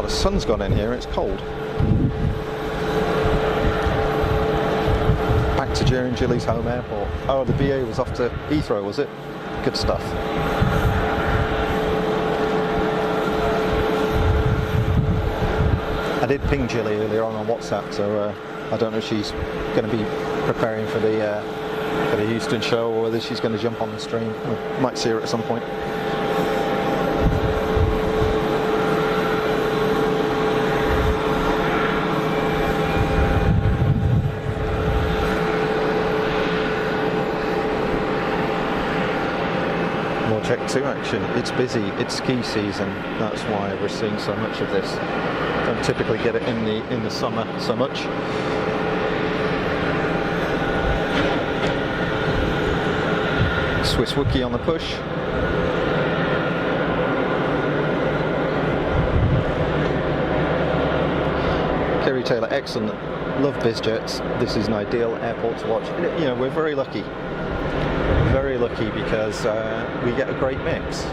the sun's gone in here, it's cold. Back to Jerry and Gilly's home airport. Oh, the BA was off to Heathrow, was it? Good stuff. I did ping Gilly earlier on WhatsApp, so I don't know if she's going to be preparing for the Houston show or whether she's going to jump on the stream. We might see her at some point. Check 2 action. It's busy. It's ski season. That's why we're seeing so much of this. Don't typically get it in the summer so much. Swiss Wookie on the push. Kerry Taylor, excellent. Love BizJets. This is an ideal airport to watch. You know, we're very lucky. Very lucky because we get a great mix.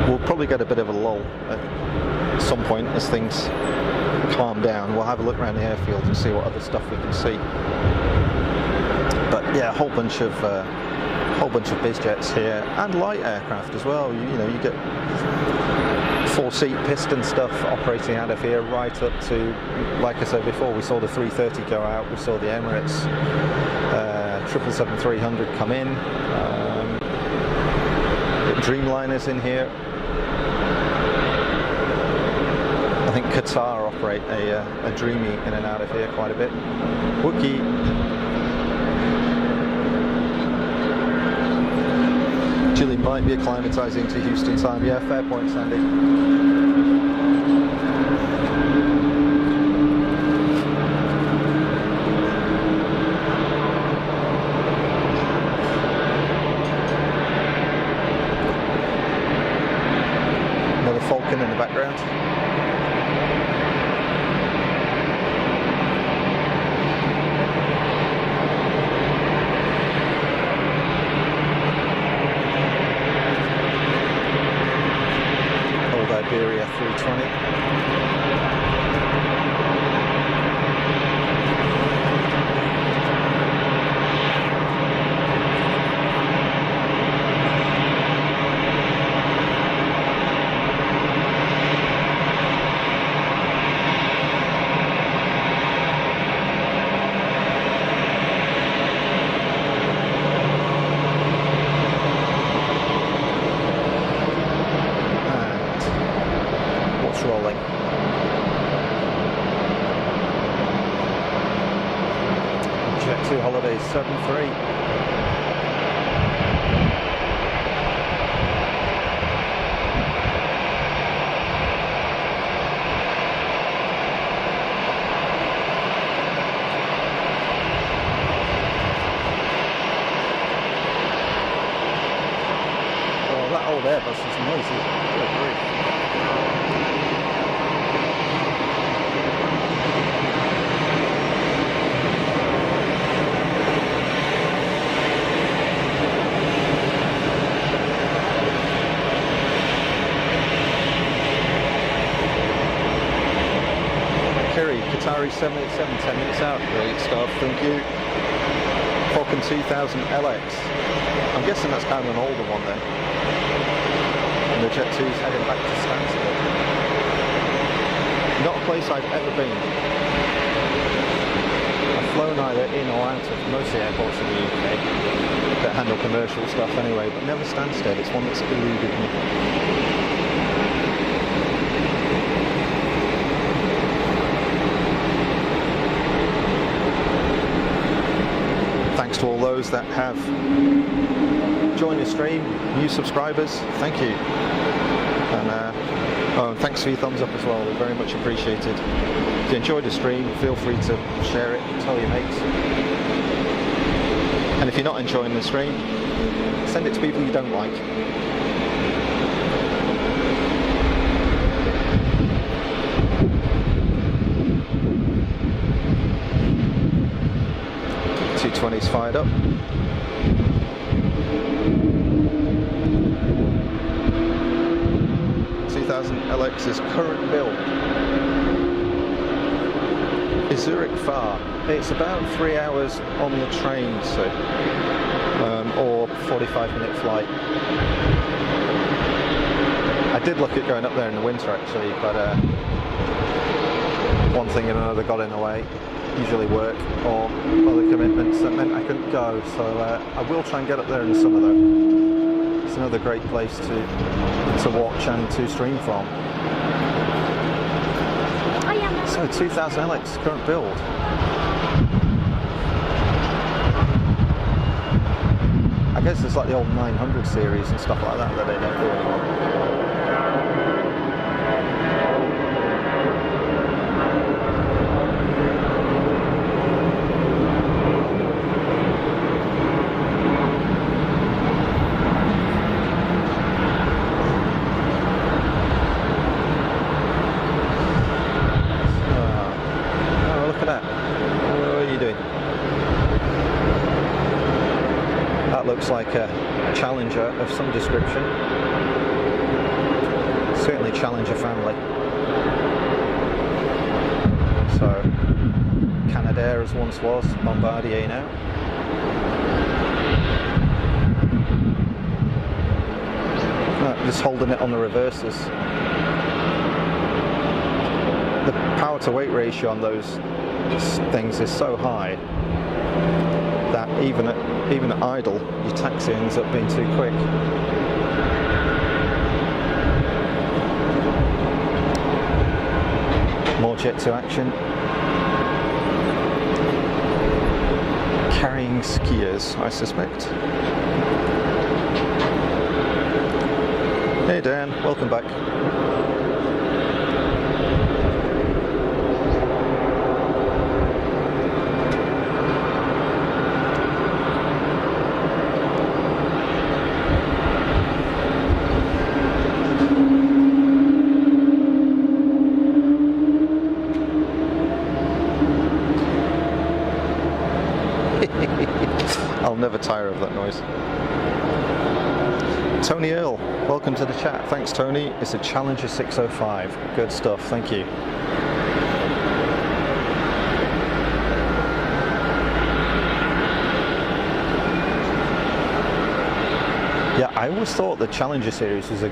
We'll probably get a bit of a lull at some point as things calm down. We'll have a look around the airfield and see what other stuff we can see. But yeah, a whole bunch of BizJets here and light aircraft as well. You know, you get 4-seat piston stuff operating out of here right up to, like I said before, we saw the 330 go out. We saw the Emirates 777-300 come in. Dreamliners in here. I think Qatar operate a Dreamy in and out of here quite a bit. Wookie. Chile might be acclimatising to Houston time. Yeah, fair point, Sandy. In the background. Old Iberia 320. Rolling. Jet 2 Holidays 73. Oh, that old Airbus is noisy. Good grief. Qatari 787, 10 minutes out. Great stuff, thank you. Falcon 2000 LX. I'm guessing that's kind of an older one then. And the Jet 2's heading back to Stansted. Not a place I've ever been. I've flown either in or out of most of the airports in the UK that handle commercial stuff anyway, but never Stansted. It's one that's eluded me. Thanks to all those that have joined the stream, new subscribers, thank you. And thanks for your thumbs up as well, they're very much appreciated. If you enjoyed the stream, feel free to share it, tell your mates. And if you're not enjoying the stream, send it to people you don't like. .220's fired up. Alex's current build. Is Zurich far? It's about 3 hours on the train, so, or 45-minute flight. I did look at going up there in the winter actually, but one thing and another got in the way. Usually work or other commitments that meant I couldn't go, so I will try and get up there in the summer though. It's another great place to watch and to stream from. So 2000 LX current build. I guess it's like the old 900 series and stuff like that they don't do anymore. Looks like a Challenger of some description. Certainly Challenger family. So Canadair as once was, Bombardier now. Just holding it on the reverses. The power to weight ratio on those things is so high that even at idle, your taxi ends up being too quick. More Jet 2 action. Carrying skiers, I suspect. Hey Dan, welcome back. Never tire of that noise. Tony Earl, welcome to the chat. Thanks Tony. It's a Challenger 605. Good stuff, thank you. Yeah, I always thought the Challenger series was a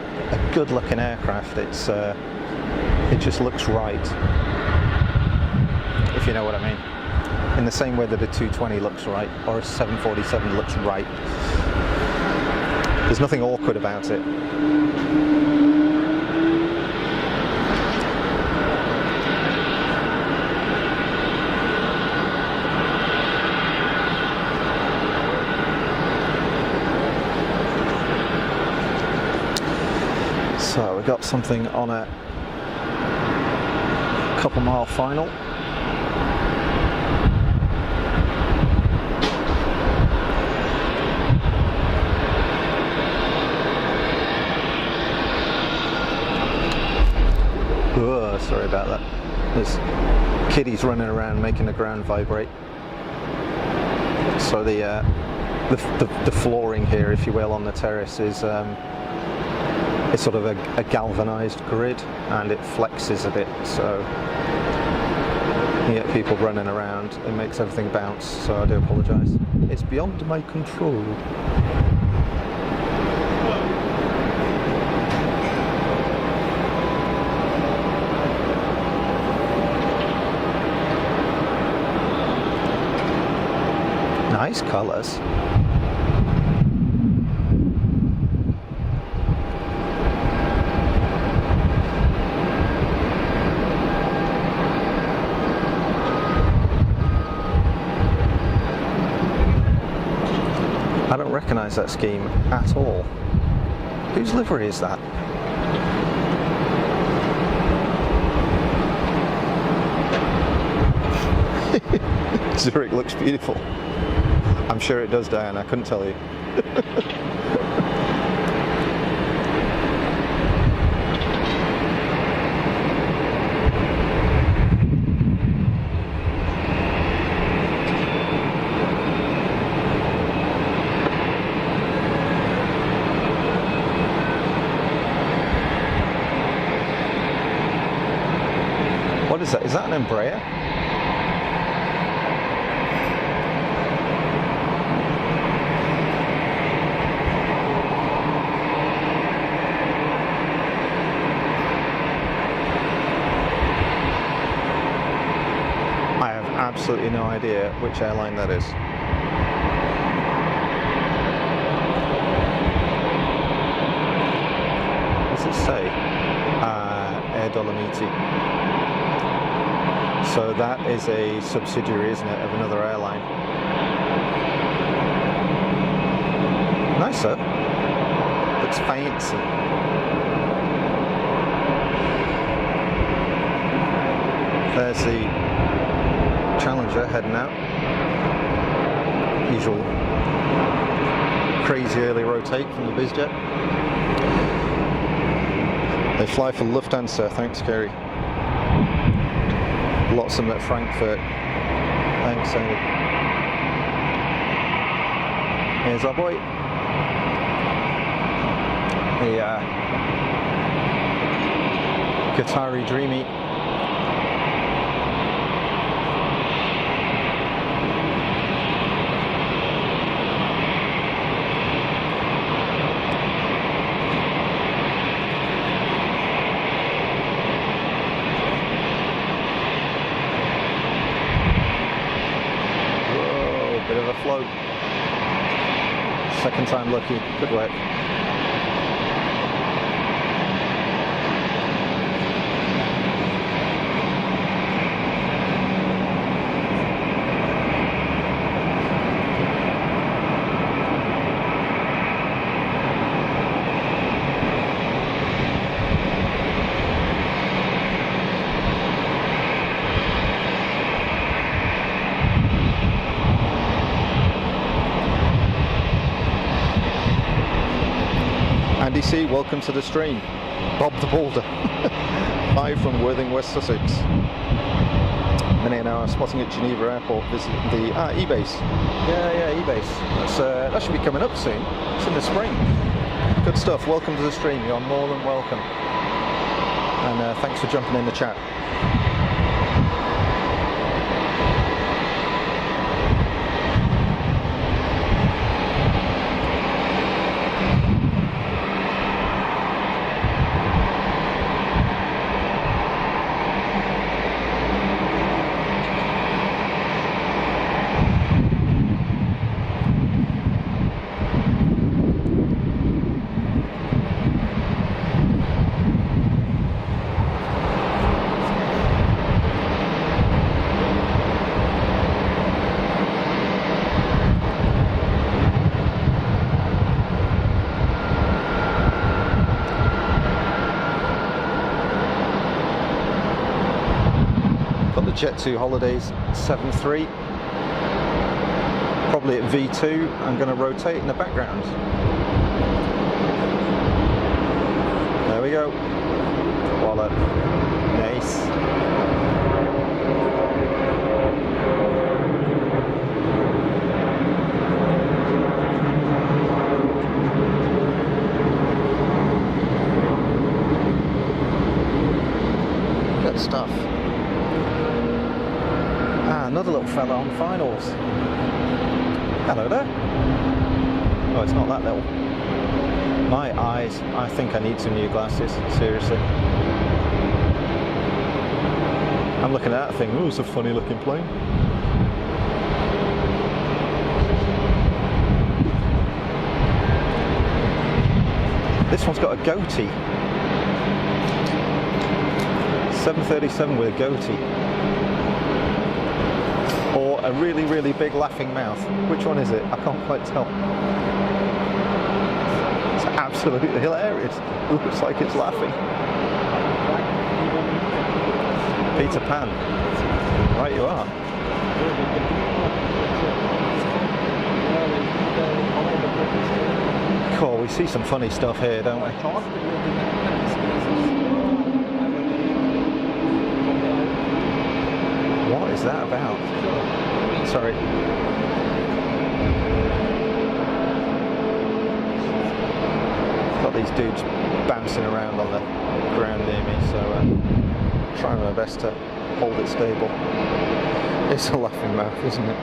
good looking aircraft. It just looks right, if you know what I mean. In the same way that a 220 looks right, or a 747 looks right. There's nothing awkward about it. So we got something on a couple mile final. Sorry about that. There's kiddies running around making the ground vibrate. So the flooring here, if you will, on the terrace is it's sort of a galvanized grid, and it flexes a bit, so you get people running around. It makes everything bounce, so I do apologise. It's beyond my control. Nice colours. I don't recognise that scheme at all. Whose livery is that? Zurich looks beautiful. I'm sure it does, Diane, I couldn't tell you. What is that? Is that an Embraer? I have absolutely no idea which airline that is. What does it say? Air Dolomiti. So that is a subsidiary, isn't it, of another airline. Nice, though. Looks fancy. There's the Challenger heading out. Usual crazy early rotate from the BizJet. They fly for Lufthansa, thanks Kerry. Lots of them at Frankfurt. Thanks, Andy. Here's our boy. The Qatari Dreamy. Bit of a float. Second time lucky. Good work. Andy C, welcome to the stream. Bob the Boulder, live from Worthing, West Sussex. Minnie and I are spotting at Geneva Airport, visiting the E-base. Yeah, E-base. That should be coming up soon. It's in the spring. Good stuff. Welcome to the stream. You're more than welcome. And thanks for jumping in the chat. Jet2 Holidays 7.3, probably at V2. I'm going to rotate in the background. There we go. Wallop. Nice. Good stuff. Another little fella on finals. Hello there. Oh, it's not that little. My eyes, I think I need some new glasses, seriously. I'm looking at that thing, ooh, it's a funny looking plane. This one's got a goatee. 737 with a goatee. Or a really, really big laughing mouth. Which one is it? I can't quite tell. It's absolutely hilarious. It looks like it's laughing. Peter Pan. Right you are. Cool, we see some funny stuff here, don't we? What is that about? Sorry. Got these dudes bouncing around on the ground near me, so trying my best to hold it stable. It's a laughing mouth, isn't it?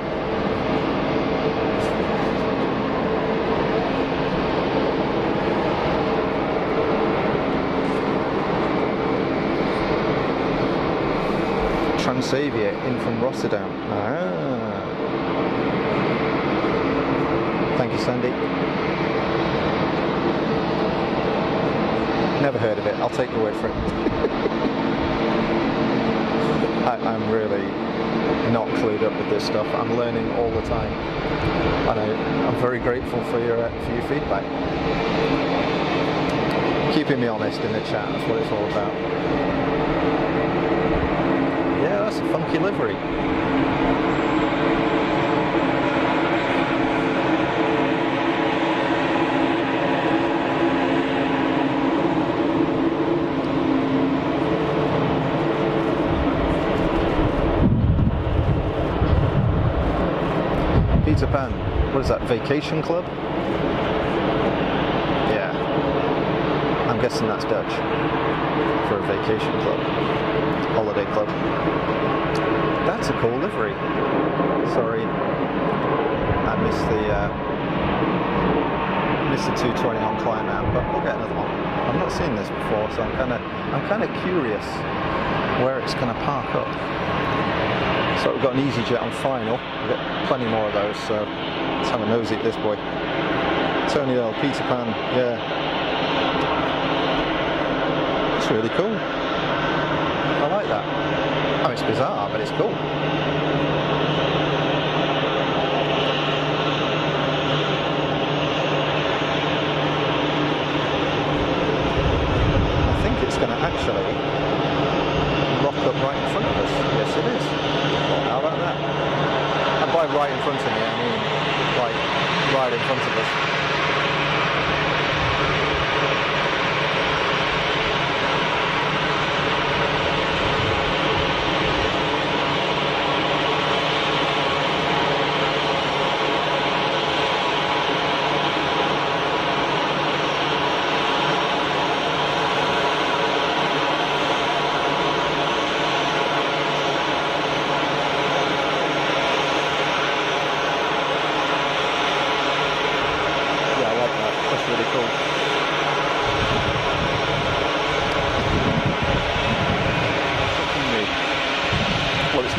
Transavia in from Rotterdam. Ah. Thank you, Sandy. Never heard of it. I'll take your word for it. I'm really not clued up with this stuff. I'm learning all the time, and I'm very grateful for your feedback. Keeping me honest in the chat. That's what it's all about. Yeah, that's a funky livery. Peter Pan, what is that, Vacation Club? Yeah, I'm guessing that's Dutch for a vacation club, holiday club. That's a cool livery. Sorry, I missed the 220 on climb out, but we'll get another one. I've not seen this before, so I'm kind of curious where it's going to park up. So we've got an EasyJet on final. We've got plenty more of those, so let's have a nosy at this boy. Tony L, Peter Pan, yeah. It's really cool. I like that. I mean, it's bizarre, but it's cool. I think it's going to actually rock up right in front of us. Yes, it is. How about that? And by right in front of me, I mean like right in front of us.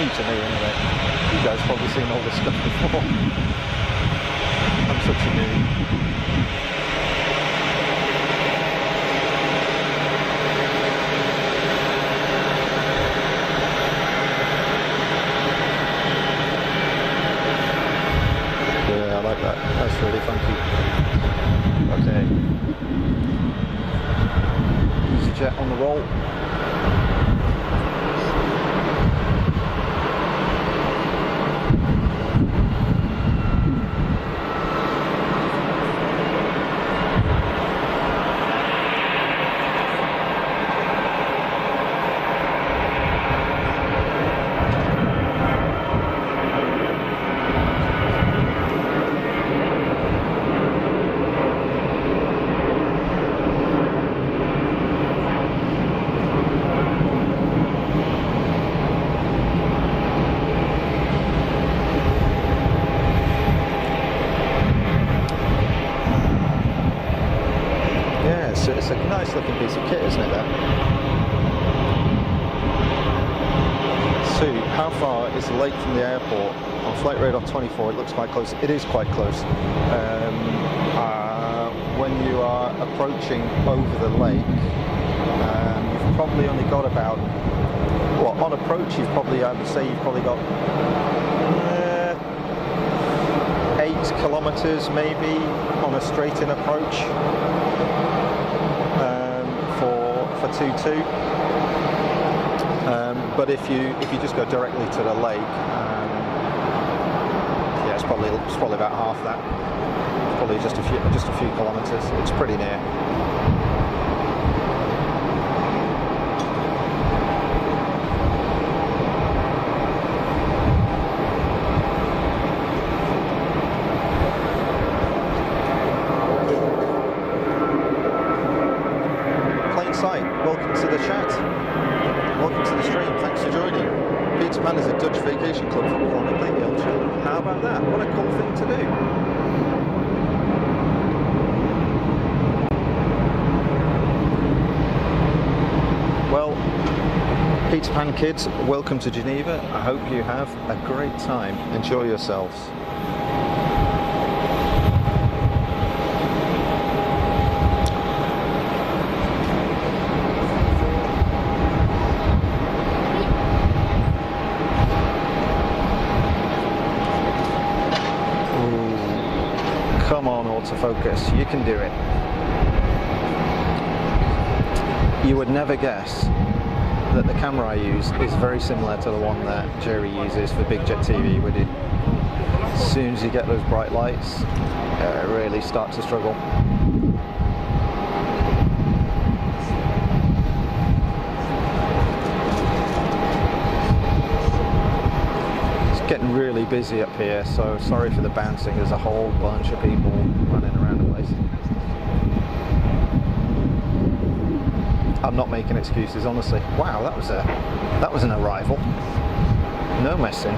To me anyway. You guys have probably seen all this stuff before. I'm such a noob. Yeah, I like that. That's really funky. Okay. EasyJet on the roll. It's a nice looking piece of kit, isn't it, there? So, how far is the lake from the airport? On flight radar 24, it looks quite close. It is quite close. When you are approaching over the lake, you've probably only got about, well, on approach, I would say you've probably got 8 kilometers maybe on a straight-in approach. For 2-2, but if you just go directly to the lake, yeah, it's probably about half that. It's probably just a few kilometers. It's pretty near. Right, welcome to the chat. Welcome to the stream. Thanks for joining. Peter Pan is a Dutch vacation club for chronically ill children. How about that? What a cool thing to do. Well, Peter Pan kids, welcome to Geneva. I hope you have a great time. Enjoy yourselves. Come on, autofocus, you can do it. You would never guess that the camera I use is very similar to the one that Jerry uses for Big Jet TV, would you? As soon as you get those bright lights, really start to struggle. Getting really busy up here, so sorry for the bouncing. There's a whole bunch of people running around the place. I'm not making excuses, honestly. Wow, that was an arrival. No messing.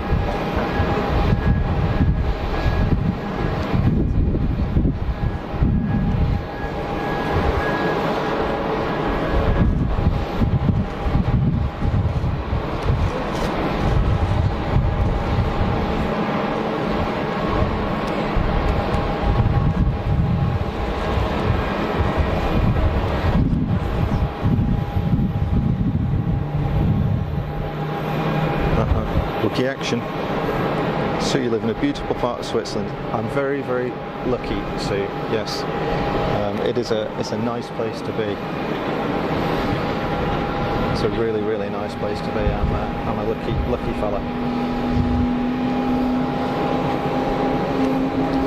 Action. Sue, you live in a beautiful part of Switzerland. I'm very, very lucky, Sue. Yes, it's a nice place to be. It's a really, really nice place to be. I'm a lucky fella.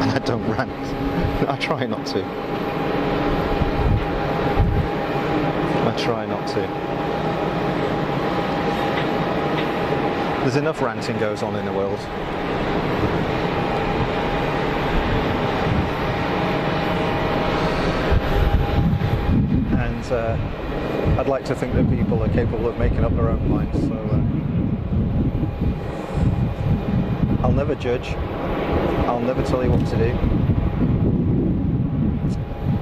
And I don't rant. I try not to. I try not to. There's enough ranting goes on in the world. And I'd like to think that people are capable of making up their own minds, so I'll never judge. I'll never tell you what to do.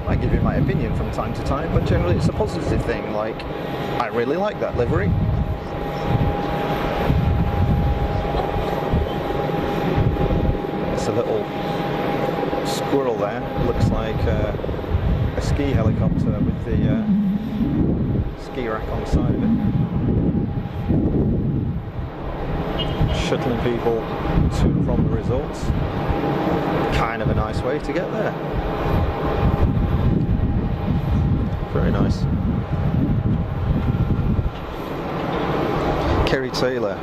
I give you my opinion from time to time, but generally it's a positive thing, like, I really like that livery. A little squirrel there, looks like a ski helicopter with the ski rack on the side of it. Shuttling people to and from the resorts. Kind of a nice way to get there. Very nice. Kerry Taylor.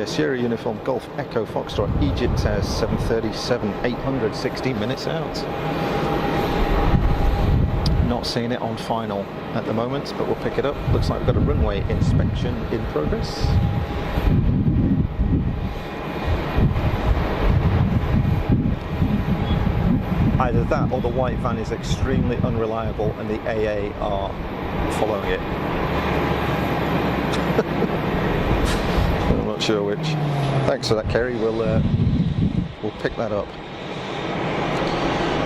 Sierra Uniform Golf Echo Foxtrot Egypt has 7:37, 816 minutes out. Not seeing it on final at the moment, but we'll pick it up. Looks like we've got a runway inspection in progress. Either that or the white van is extremely unreliable and the AA are following it. Not sure which. Thanks for that, Kerry. We'll pick that up.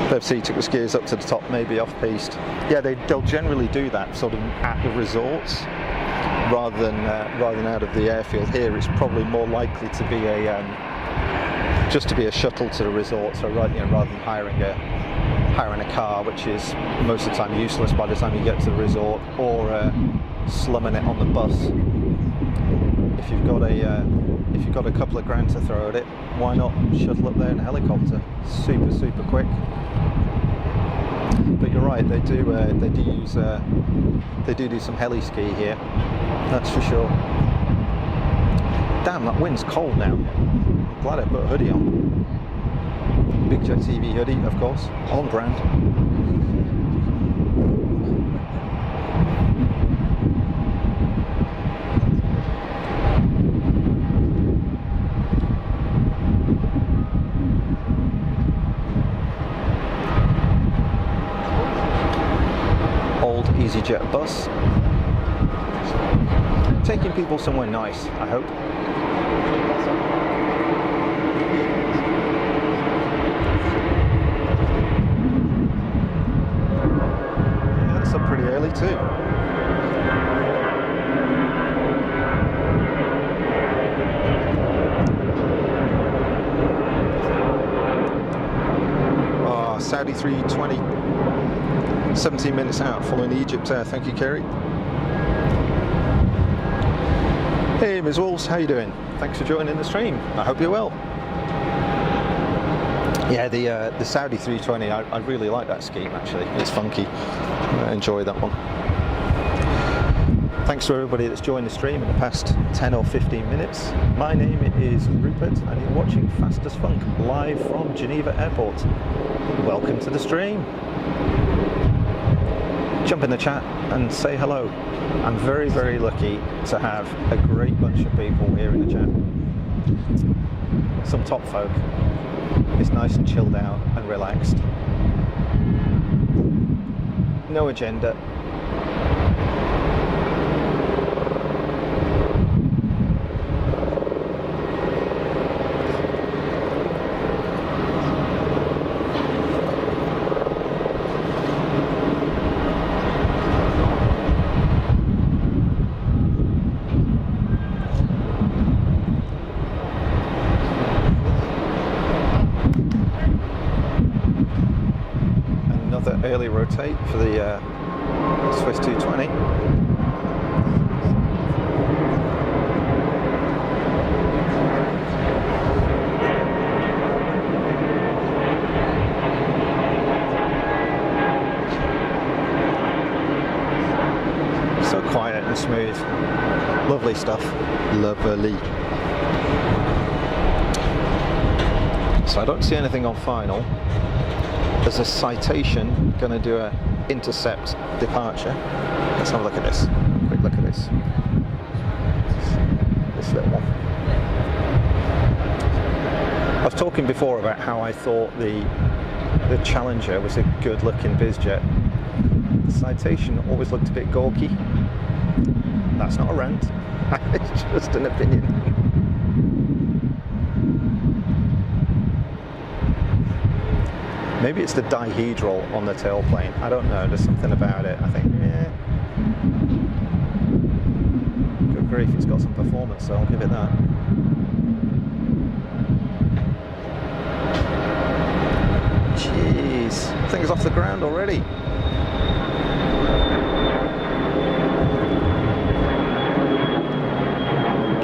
FC took the skiers up to the top, maybe off-piste. Yeah, they'll generally do that sort of at the resorts rather than out of the airfield. Here, it's probably more likely to be just to be a shuttle to the resort. So rather than hiring a car, which is most of the time useless by the time you get to the resort, or slumming it on the bus. If you've got a couple of grand to throw at it, why not shuttle up there in a helicopter? Super, super quick. But you're right, they do some heli ski here. That's for sure. Damn, that wind's cold now. I'm glad I put a hoodie on. Big Jet TV hoodie, of course, on brand. EasyJet bus. Taking people somewhere nice, I hope. Yeah, that's up pretty early too. Saudi 320, 17 minutes out, following Egypt Air. Thank you, Kerry. Hey, Ms. Wolves, how you doing? Thanks for joining the stream. I hope you're well. Yeah, the Saudi 320, I really like that scheme actually. It's funky. I enjoy that one. Thanks to everybody that's joined the stream in the past 10 or 15 minutes. My name is Rupert and you're watching Fast as Funk live from Geneva Airport. Welcome to the stream. Jump in the chat and say hello. I'm very, very lucky to have a great bunch of people here in the chat. Some top folk. It's nice and chilled out and relaxed. No agenda. Early rotate for the Swiss 220. So quiet and smooth. Lovely stuff. Lovely. So I don't see anything on final. There's a citation, going to do a intercept departure. Let's have a look at this. Quick look at this. This little one. I was talking before about how I thought the Challenger was a good-looking bizjet. The citation always looked a bit gawky. That's not a rant. It's just an opinion. Maybe it's the dihedral on the tailplane. I don't know. There's something about it. I think, yeah. Good grief, it's got some performance, so I'll give it that. Jeez, thing's off the ground already.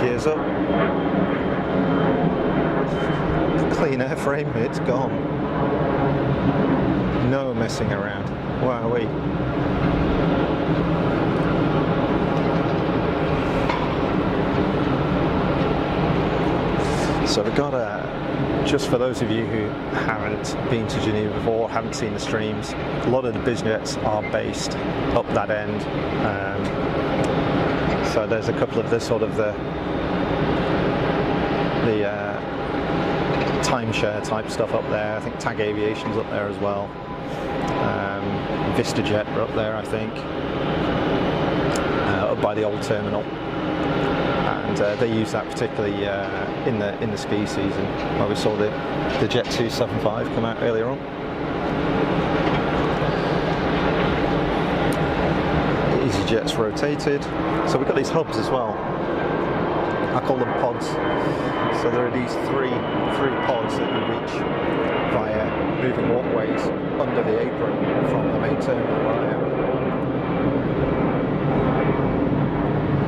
Gears up. Clean airframe, it's gone. No messing around. Wowee. So we've got just for those of you who haven't been to Geneva before, haven't seen the streams, a lot of the bizjets are based up that end. So there's a couple of the sort of the timeshare type stuff up there. I think Tag Aviation's up there as well. VistaJet are up there, I think, up by the old terminal, and they use that particularly in the ski season, where we saw the Jet 275 come out earlier on. EasyJet's rotated, so we've got these hubs as well. I call them pods. So there are these three pods that you reach via moving walkways under the apron from the main terminal where I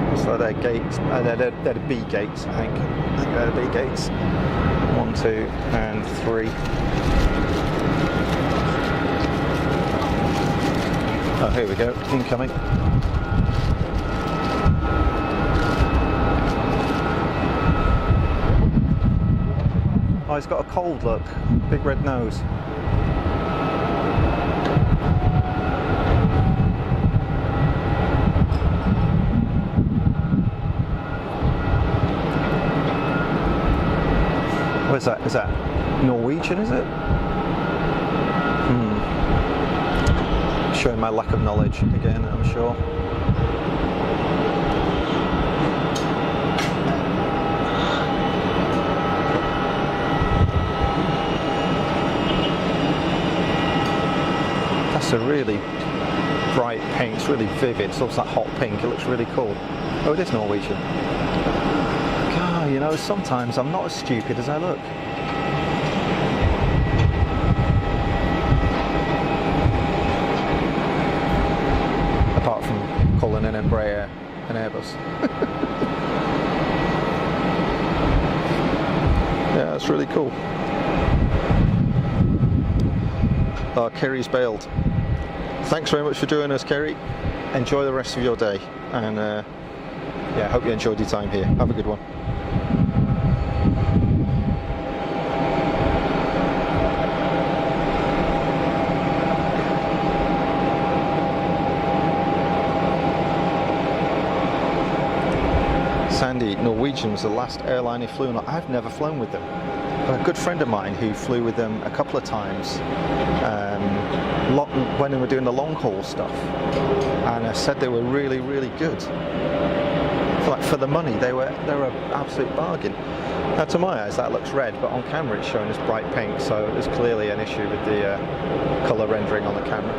am. So they're gates, they're the B gates, I think they're the B gates. 1, 2, and 3. Oh, here we go, incoming. Oh, he's got a cold look. Big red nose. What is that? Is that Norwegian, is it? Showing my lack of knowledge again, I'm sure. That's a really bright pink, it's really vivid, it's almost like hot pink, it looks really cool. Oh, it is Norwegian. God, you know, sometimes I'm not as stupid as I look. Apart from calling an Embraer an Airbus. Yeah, that's really cool. Oh, Kerry's bailed. Thanks very much for joining us, Kerry. Enjoy the rest of your day, and yeah, hope you enjoyed your time here. Have a good one. Sandy, Norwegian was the last airline he flew on. I've never flown with them. A good friend of mine who flew with them a couple of times when they were doing the long haul stuff, and said they were really, really good. For the money, they were an absolute bargain. Now, to my eyes, that looks red, but on camera it's showing as bright pink, so there's clearly an issue with the colour rendering on the camera.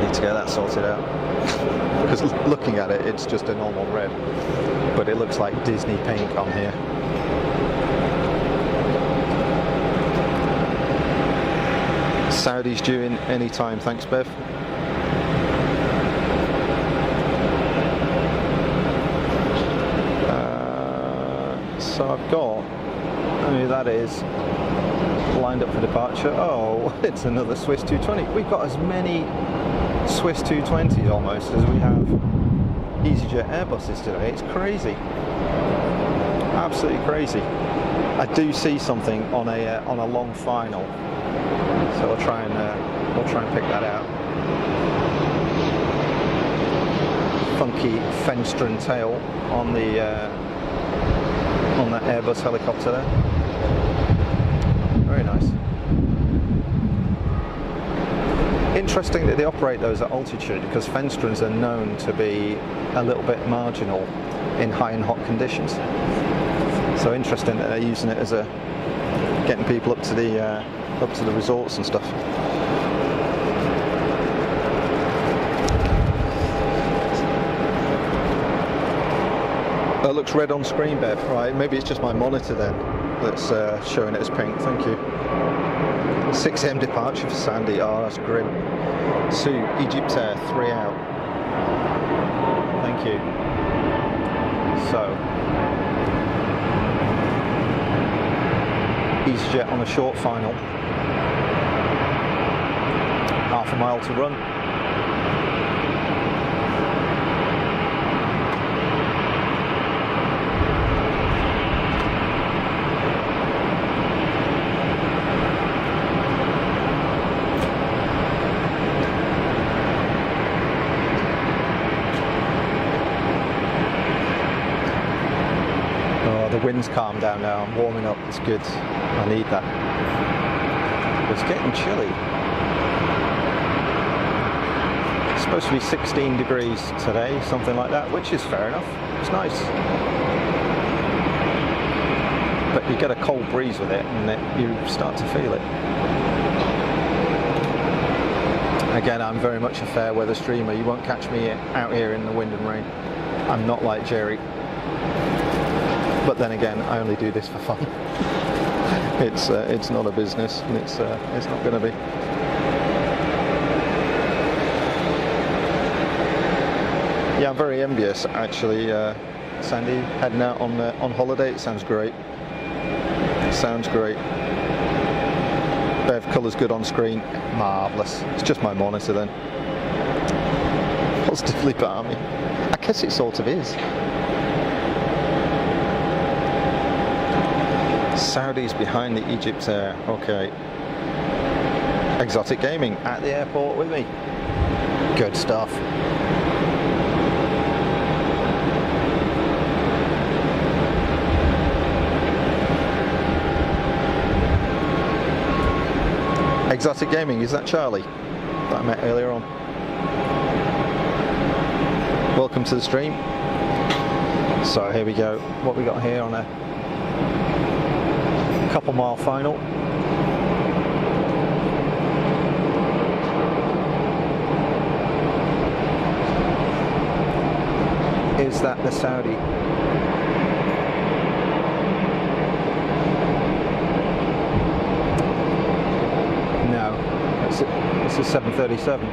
Need to get that sorted out. Because looking at it, it's just a normal red, but it looks like Disney pink on here. Saudi's due in any time, thanks Bev. So I've got, I mean, that is lined up for departure. Oh, it's another Swiss 220. We've got as many Swiss 220s almost as we have EasyJet Airbuses today. It's crazy, absolutely crazy. I do see something on a long final, so we'll try and pick that out. Funky Fenstron tail on that Airbus helicopter there. Very nice. Interesting that they operate those at altitude, because Fenstrons are known to be a little bit marginal in high and hot conditions. So interesting that they're using it as getting people up to the resorts and stuff. It looks red on screen, Bev. Right, maybe it's just my monitor then that's showing it as pink. Thank you. 6 AM departure for Sandy. Oh, that's grim. Sue, Egypt Air, 3 out. Thank you. So, EasyJet on a short final. Half a mile to run. The wind's calmed down now, I'm warming up, it's good, I need that. It's getting chilly. It's supposed to be 16 degrees today, something like that, which is fair enough, it's nice. But you get a cold breeze with it and you start to feel it. Again, I'm very much a fair weather streamer, you won't catch me out here in the wind and rain. I'm not like Jerry. But then again, I only do this for fun. It's not a business, and it's not going to be. Yeah, I'm very envious actually. Sandy, heading out on holiday. It sounds great. It sounds great. Bev, colour's good on screen. Marvellous. It's just my monitor then. Positively balmy. I guess it sort of is. Saudis behind the Egypt Air. Okay. Exotic Gaming at the airport with me. Good stuff. Exotic Gaming, is that Charlie that I met earlier on? Welcome to the stream. So here we go, what we got here on a couple mile final. Is that the Saudi? No, it's a 737.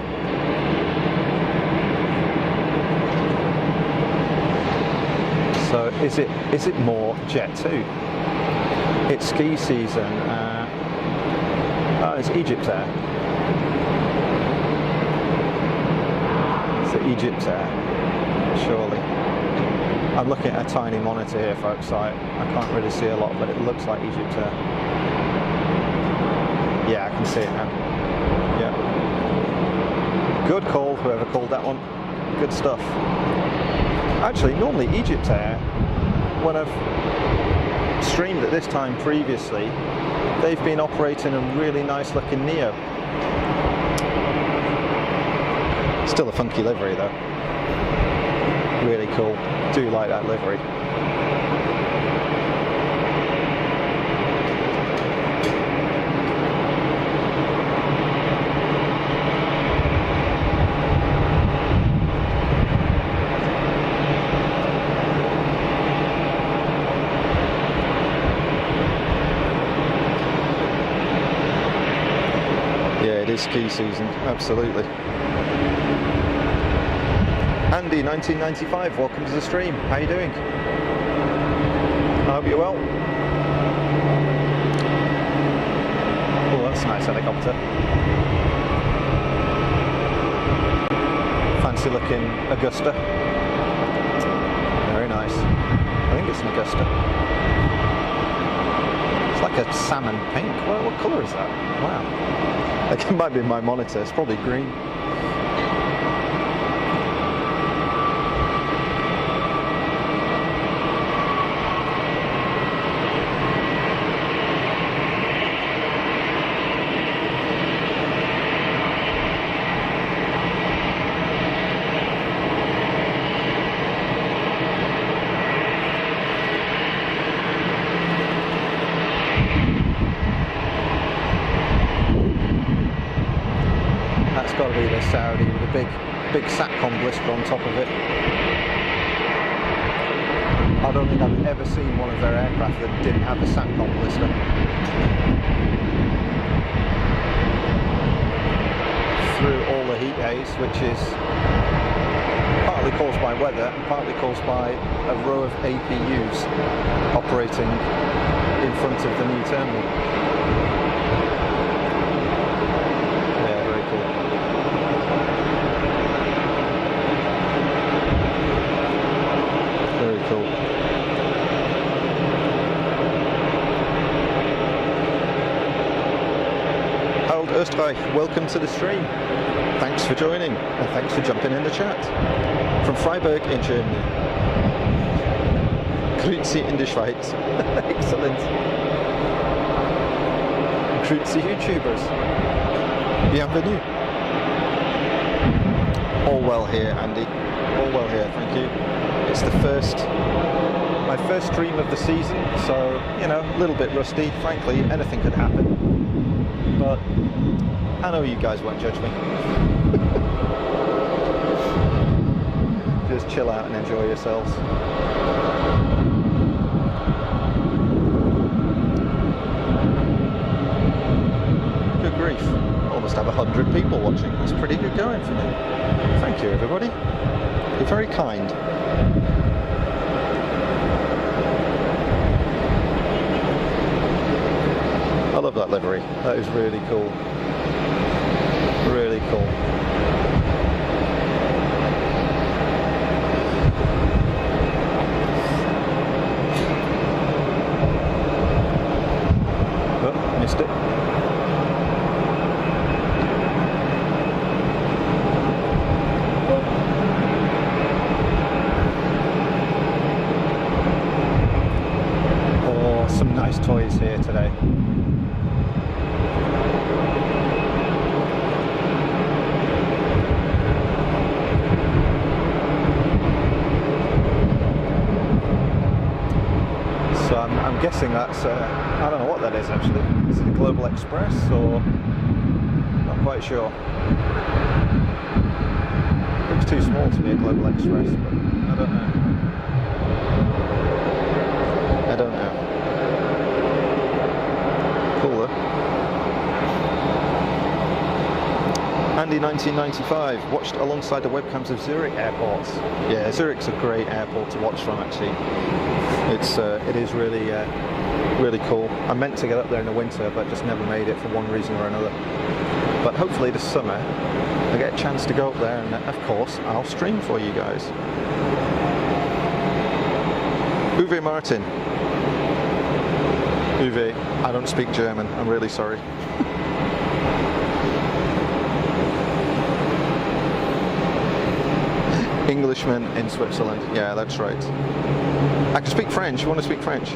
So is it more Jet 2? It's ski season. Oh, it's Egypt Air. It's the Egypt Air, surely. I'm looking at a tiny monitor here, folks, so I can't really see a lot, but it looks like Egypt Air. Yeah, I can see it now. Yeah. Good call, whoever called that one. Good stuff. Actually, normally Egypt Air, when I've streamed at this time previously, they've been operating a really nice looking Neo. Still a funky livery though. Really cool. Do like that livery. Yeah, it is ski season, absolutely. Andy, 1995, welcome to the stream. How you doing? I hope you're well. Oh, that's a nice helicopter. Fancy looking Augusta. Very nice. I think it's an Augusta. It's like a salmon pink. What colour is that? Wow. It might be my monitor. It's probably green. Got to be the Saudi with a big SATCOM blister on top of it. I don't think I've ever seen one of their aircraft that didn't have a SATCOM blister. Through all the heat haze, which is partly caused by weather and partly caused by a row of APUs operating in front of the new terminal. Österreich, welcome to the stream. Thanks for joining and thanks for jumping in the chat. From Freiburg in Germany. Grüezi in der Schweiz. Excellent. Grüezi YouTubers. Bienvenue. All well here, Andy. All well here, thank you. It's my first stream of the season, so, you know, a little bit rusty. Frankly, anything could happen. But I know you guys won't judge me. Just chill out and enjoy yourselves. Good grief. Almost have 100 people watching. That's pretty good going for me. Thank you, everybody. You're very kind. I love that livery. That is really cool. Really cool. Oh, missed it. Oh, some nice toys here today. I'm guessing that's, I don't know what that is actually. Is it a Global Express or, not quite sure. Looks too small to be a Global Express, but I don't know. I don't know. Cool though. Andy 1995, watched alongside the webcams of Zurich airports. Yeah, Zurich's a great airport to watch from actually. It is really really cool. I meant to get up there in the winter but just never made it for one reason or another. But hopefully this summer I get a chance to go up there and of course I'll stream for you guys. Uwe Martin. Uwe, I don't speak German, I'm really sorry. Englishman in Switzerland, yeah, that's right. I can speak French, you want to speak French?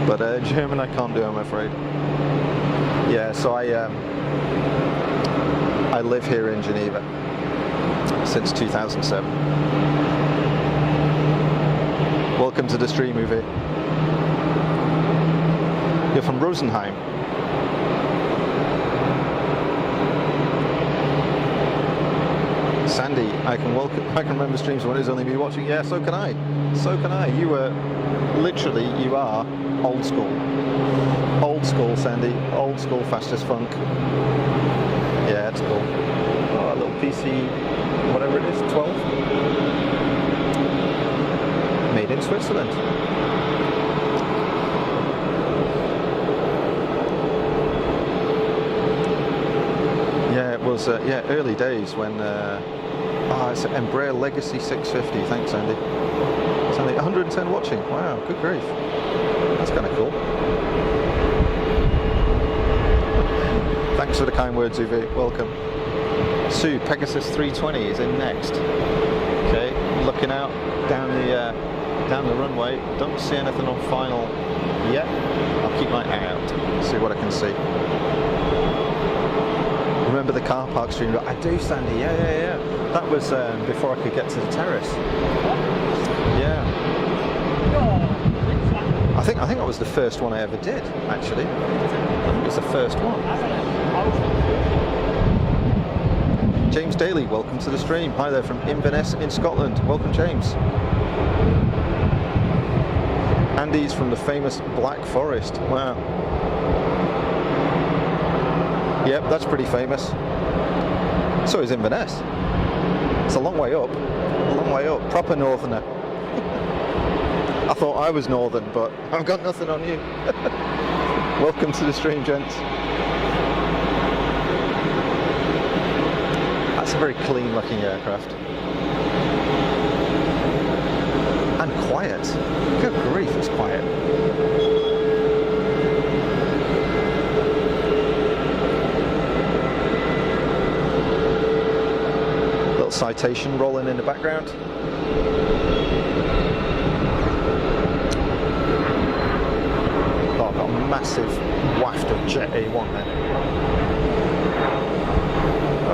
But German I can't do, I'm afraid. Yeah, so I live here in Geneva since 2007. Welcome to the stream, Uwe. You're from Rosenheim. Sandy, I can remember streams when it was only me watching. Yeah, so can I. So can I. You were literally, you are old school. Old school, Sandy. Old school, fast as funk. Yeah, it's cool. Oh, a little PC, whatever it is, 12. Made in Switzerland. Yeah, it was early days when it's an Embraer Legacy 650. Thanks, Andy. It's only 110 watching. Wow, good grief. That's kind of cool. Thanks for the kind words, Uwe. Welcome. Sue, Pegasus 320 is in next. Okay, looking out down the runway. Don't see anything on final yet. I'll keep my eye out. See what I can see. Remember the car park stream? I do, Sandy. Yeah. That was before I could get to the terrace. Yeah. I think that was the first one I ever did. Actually, I think it was the first one. James Daly, welcome to the stream. Hi there from Inverness in Scotland. Welcome, James. Andy's from the famous Black Forest. Wow. Yep, that's pretty famous. So is Inverness. It's a long way up. A long way up. Proper northerner. I thought I was northern, but I've got nothing on you. Welcome to the stream, gents. That's a very clean looking aircraft. And quiet. Good grief, it's quiet. Little Citation rolling in the background. Oh, I've got a massive waft of Jet A1 there.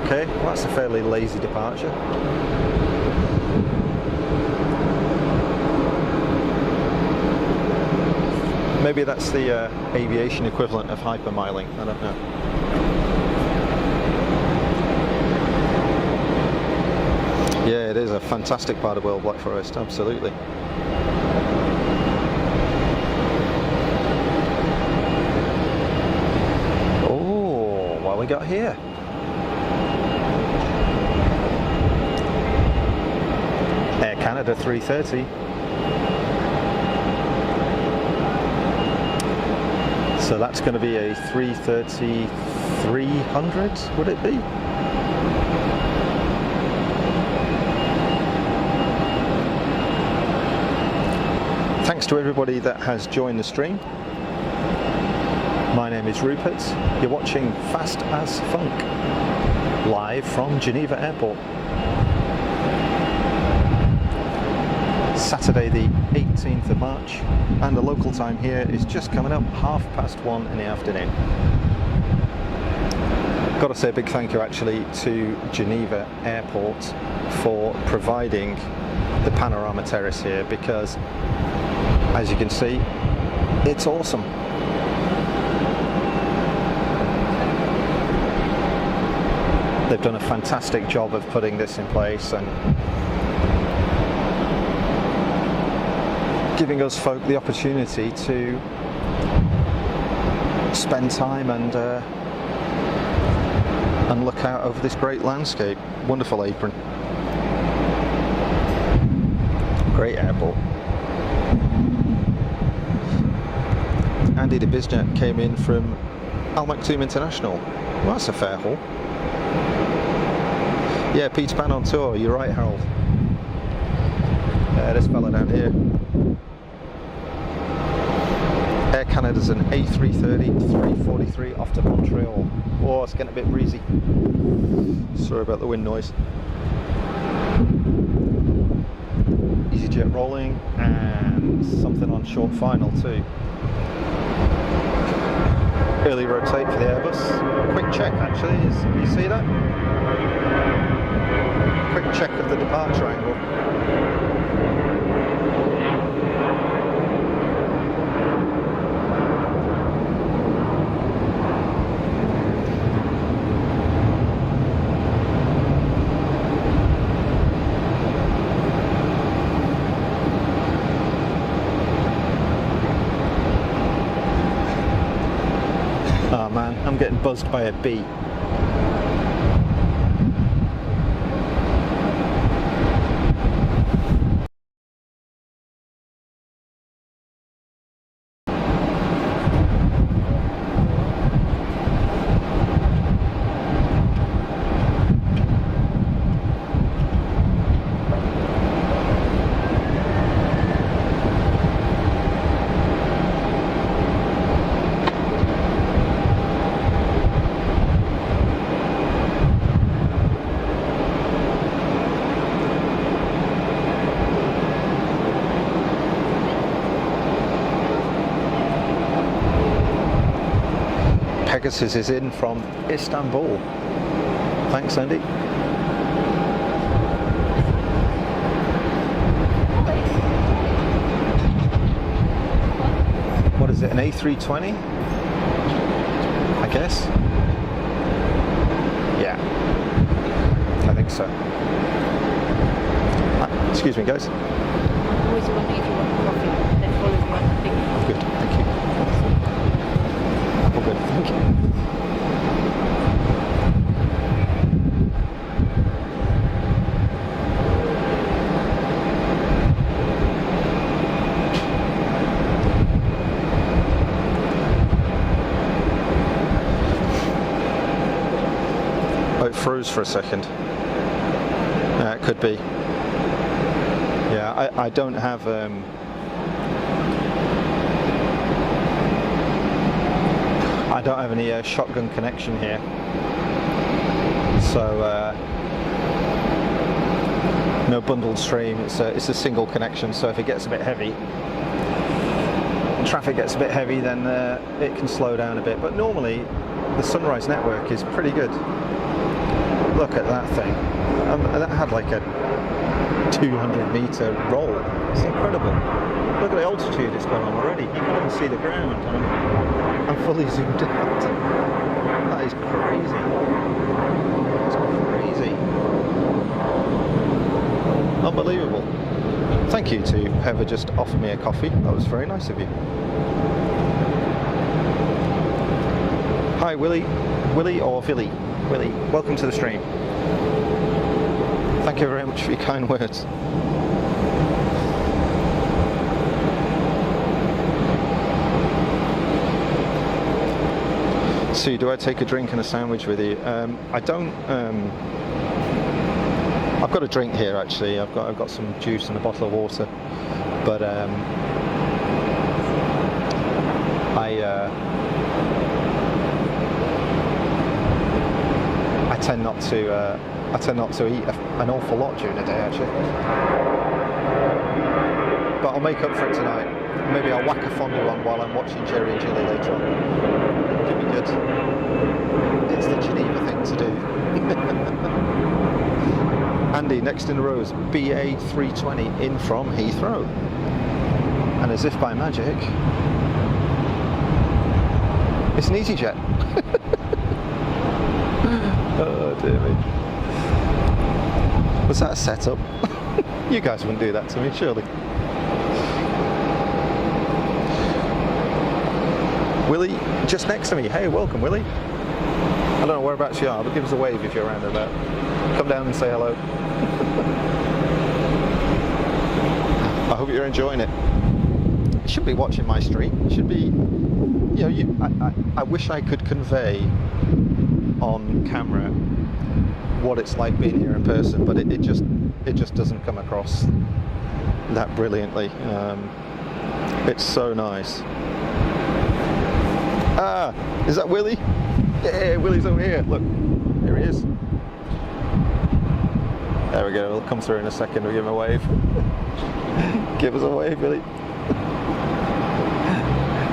Okay, well that's a fairly lazy departure. Maybe that's the aviation equivalent of hypermiling, I don't know. Yeah, it is a fantastic part of the world, Black Forest, absolutely. Oh, what we got here? Air Canada 330. So that's going to be a 330-300, would it be? Thanks to everybody that has joined the stream. My name is Rupert. You're watching Fast as Funk, live from Geneva Airport. Saturday the 18th of March, and the local time here is just coming up 1:30 in the afternoon. Got to say a big thank you actually to Geneva Airport for providing the panorama terrace here, because as you can see It's awesome. They've done a fantastic job of putting this in place and giving us folk the opportunity to spend time and look out over this great landscape. Wonderful apron. Great airport. Andy the Bizjet came in from Al Maktoum International. Well, that's a fair haul. Yeah, Peter Pan on tour. You're right, Harold. Yeah, this fella down here. Air Canada's an A330 343 off to Montreal. Oh, it's getting a bit breezy. Sorry about the wind noise. EasyJet rolling and something on short final too. Early rotate for the Airbus. Quick check actually, you see that? Quick check of the departure angle. Oh man, I'm getting buzzed by a bee. Pegasus is in from Istanbul. Thanks, Andy. What is it, an A320? I guess? Yeah, I think so. Excuse me, guys. Always wonder if you want coffee. That follows one thing. Good, thank you. All good, thank you. Oh, it froze for a second. It could be. Yeah, I don't have I don't have any shotgun connection here, so no bundled stream. It's a single connection. So if it gets a bit heavy, traffic gets a bit heavy, then it can slow down a bit. But normally, the Sunrise network is pretty good. Look at that thing. That had like a 200-meter roll. It's incredible. Look at the altitude it's gone on already. You can't even see the ground. I'm fully zoomed out. That is crazy. It's crazy. Unbelievable. Thank you to whoever just offered me a coffee. That was very nice of you. Hi, Willie. Willie or Villy? Willie, welcome to the stream. Thank you very much for your kind words. Sue, do I take a drink and a sandwich with you? I don't. I've got a drink here actually. I've got some juice and a bottle of water, but I tend not to eat an awful lot during the day actually. But I'll make up for it tonight. Maybe I'll whack a fondue on while I'm watching Jerry and Julie later on. Could be good. It's the Geneva thing to do. Andy, next in the row is BA320 in from Heathrow. And as if by magic, It's an EasyJet. Oh dear me. Was that a setup? You guys wouldn't do that to me, surely. Willie, just next to me. Hey, welcome, Willie. I don't know whereabouts you are, but give us a wave if you're around about. Come down and say hello. I hope you're enjoying it. You should be watching my stream. You should be, you know, I wish I could convey on camera what it's like being here in person, but it just doesn't come across that brilliantly. It's so nice. Ah, is that Willie? Yeah, Willie's over here. Look, here he is. There we go. He'll come through in a second. We'll give him a wave. Give us a wave, Willie.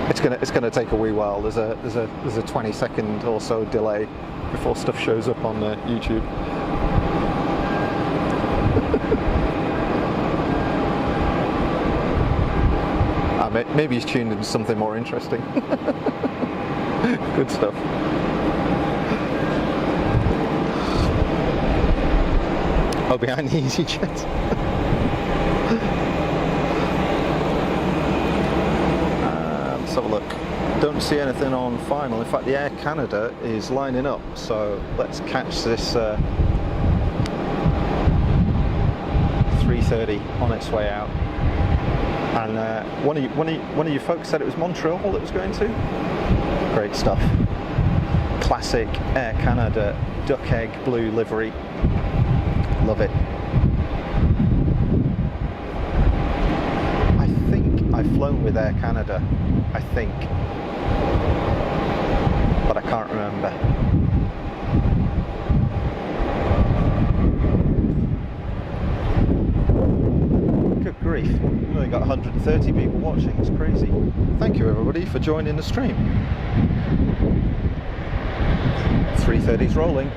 It's gonna take a wee while. There's a 20-second or so delay before stuff shows up on YouTube. Maybe he's tuned into something more interesting. Good stuff. Oh, behind the EasyJet. Let's have a look. Don't see anything on final. In fact, the Air Canada is lining up, so let's catch this 3:30 on its way out. And one of you folks said it was Montreal it was going to. Great stuff. Classic Air Canada duck egg blue livery. Love it. I think I've flown with Air Canada. I think. But I can't remember. Good grief. We've only got 130 people watching. It's crazy. Thank you everybody for joining the stream. 3:30's rolling.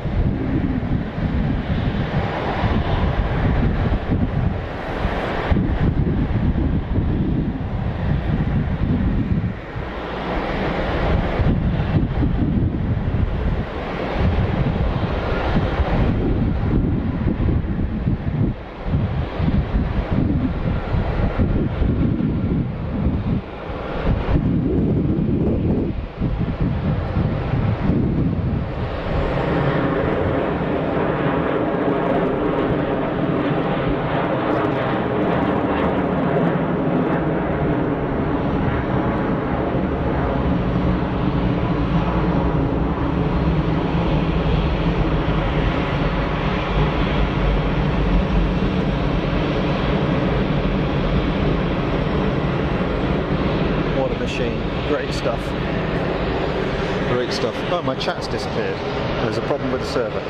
Oh, my chat's disappeared. There's a problem with the server.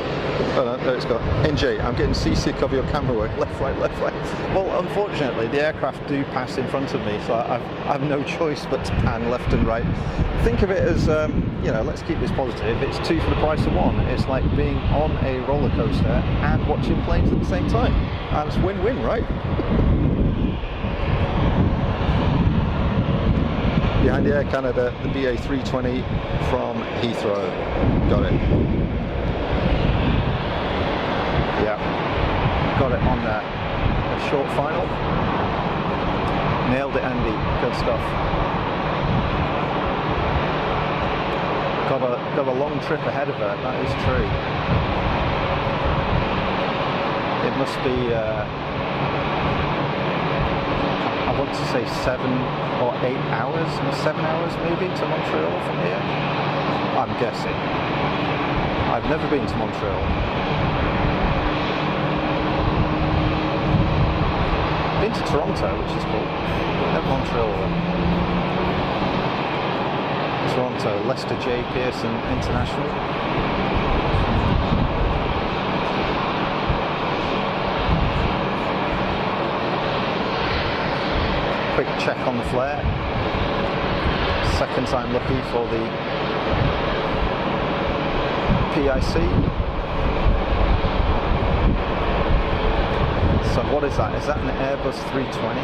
Oh no, there it's got. NJ, I'm getting seasick of your camera work. Left, right, left, right. Well, unfortunately, the aircraft do pass in front of me, so I have no choice but to pan left and right. Think of it as, you know, let's keep this positive. It's two for the price of one. It's like being on a roller coaster and watching planes at the same time. And it's win-win, right? Behind the Air Canada, the BA 320 from Heathrow. Got it. Yeah. Got it on there. A short final. Nailed it, Andy. Good stuff. Got a long trip ahead of her, that is true. It must be, I want to say 7 or 8 hours, 7 hours maybe to Montreal from here. I'm guessing. I've never been to Montreal. Been to Toronto, which is cool. Never Montreal though. Toronto, Lester J. Pearson International. Quick check on the flare. Second time lucky for the PIC. So what is that? Is that an Airbus 320?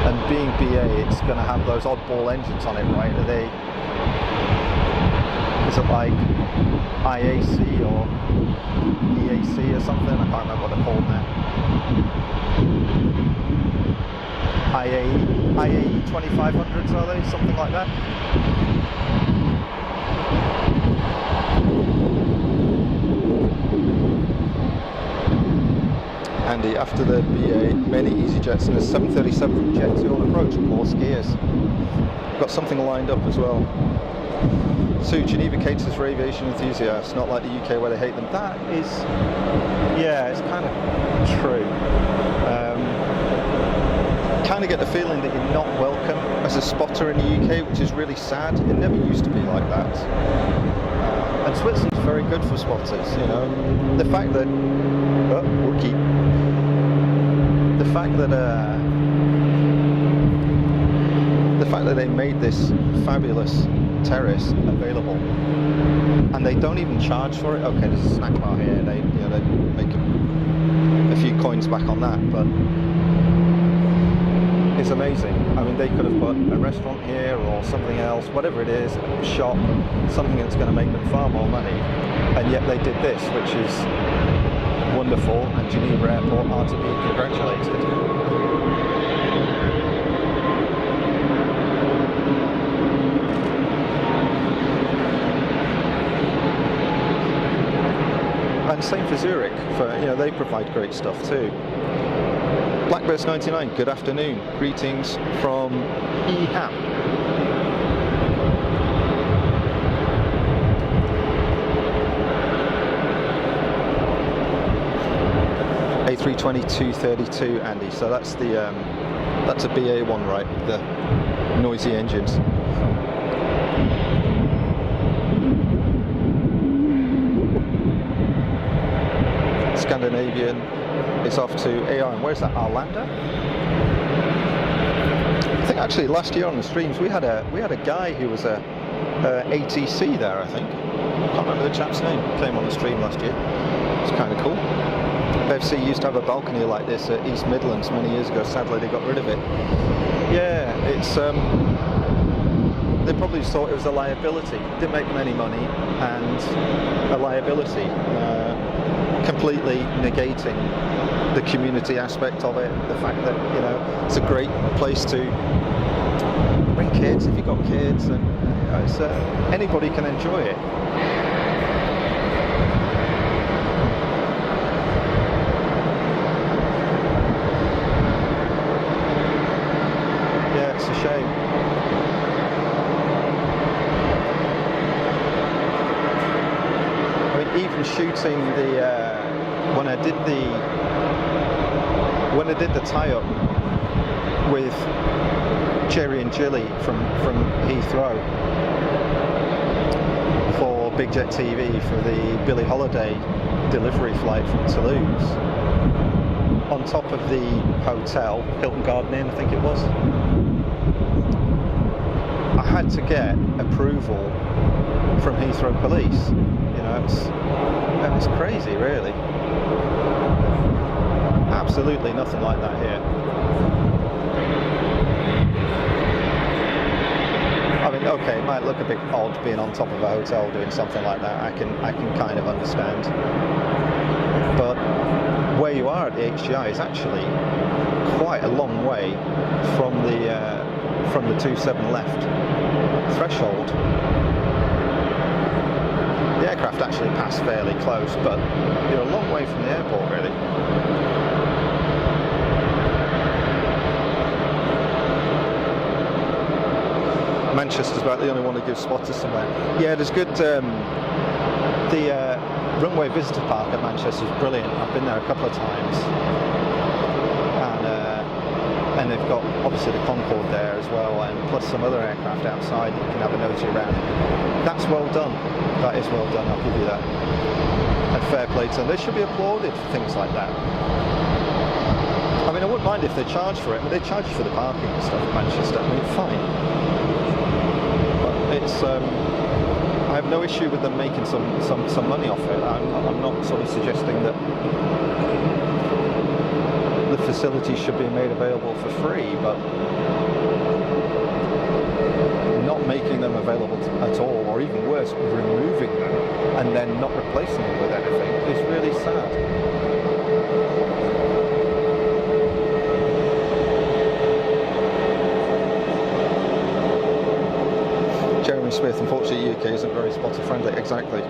And being BA, it's going to have those oddball engines on it, right? Is it like IAC or EAC or something? I can't remember what they're called now. IAE 2500s, are they? Something like that. Andy, after the BA, many EasyJets and a 737 from Jet2 on approach, more skiers. Got something lined up as well. So Geneva caters for aviation enthusiasts, not like the UK where they hate them. That is, yeah, it's kind of true. Kind of get the feeling that you're not welcome as a spotter in the UK, which is really sad. It never used to be like that. And Switzerland's very good for spotters, you know. The fact that, the fact that they made this fabulous terrace available, and they don't even charge for it. Okay, there's a snack bar here. They make a few coins back on that, but it's amazing. I mean, they could have put a restaurant here or something else, whatever it is, a shop, something that's going to make them far more money, and yet they did this, which is wonderful, and Geneva Airport are to be congratulated. And same for Zurich, they provide great stuff too. Blackbirds 99, good afternoon. Greetings from EHAM. A320-232, Andy. So that's the that's a BA one, right? The noisy engines. Scandinavian is off to AI, and where's that? Arlanda? I think actually last year on the streams we had a guy who was a ATC there. I think I can't remember the chap's name. Came on the stream last year. It's kind of cool. FC used to have a balcony like this at East Midlands many years ago. Sadly, they got rid of it. Yeah, it's they probably just thought it was a liability. Didn't make them any money, and a liability. Completely negating the community aspect of it, the fact that it's a great place to bring kids if you've got kids, and anybody can enjoy it. Yeah, it's a shame. I mean, even shooting the when I did the tie-up with Jerry and Jilly from Heathrow for Big Jet TV for the Billie Holiday delivery flight from Toulouse, on top of the hotel, Hilton Garden Inn, I think it was, I had to get approval from Heathrow Police. It's crazy, really. Absolutely nothing like that here. I mean, okay, it might look a bit odd being on top of a hotel doing something like that. I can kind of understand. But where you are at the HGI is actually quite a long way from the 27 left threshold. The aircraft actually passed fairly close, but you're a long way from the airport, really. Manchester's about the only one who gives spotters somewhere. Yeah, there's good. The runway visitor park at Manchester is brilliant. I've been there a couple of times, and they've got obviously the Concorde there as well, and plus some other aircraft outside that you can have a nosy around. That's well done. That is well done. I'll give you that. And fair play to them. They should be applauded for things like that. I mean, I wouldn't mind if they charged for it, but they charge you for the parking and stuff at Manchester. I mean, fine. It's I have no issue with them making some money off it. I'm not sort of suggesting that the facilities should be made available for free, but not making them available at all, or even worse, removing them and then not replacing them with anything is really sad. Jeremy Smith, unfortunately UK isn't very spotter friendly. Exactly.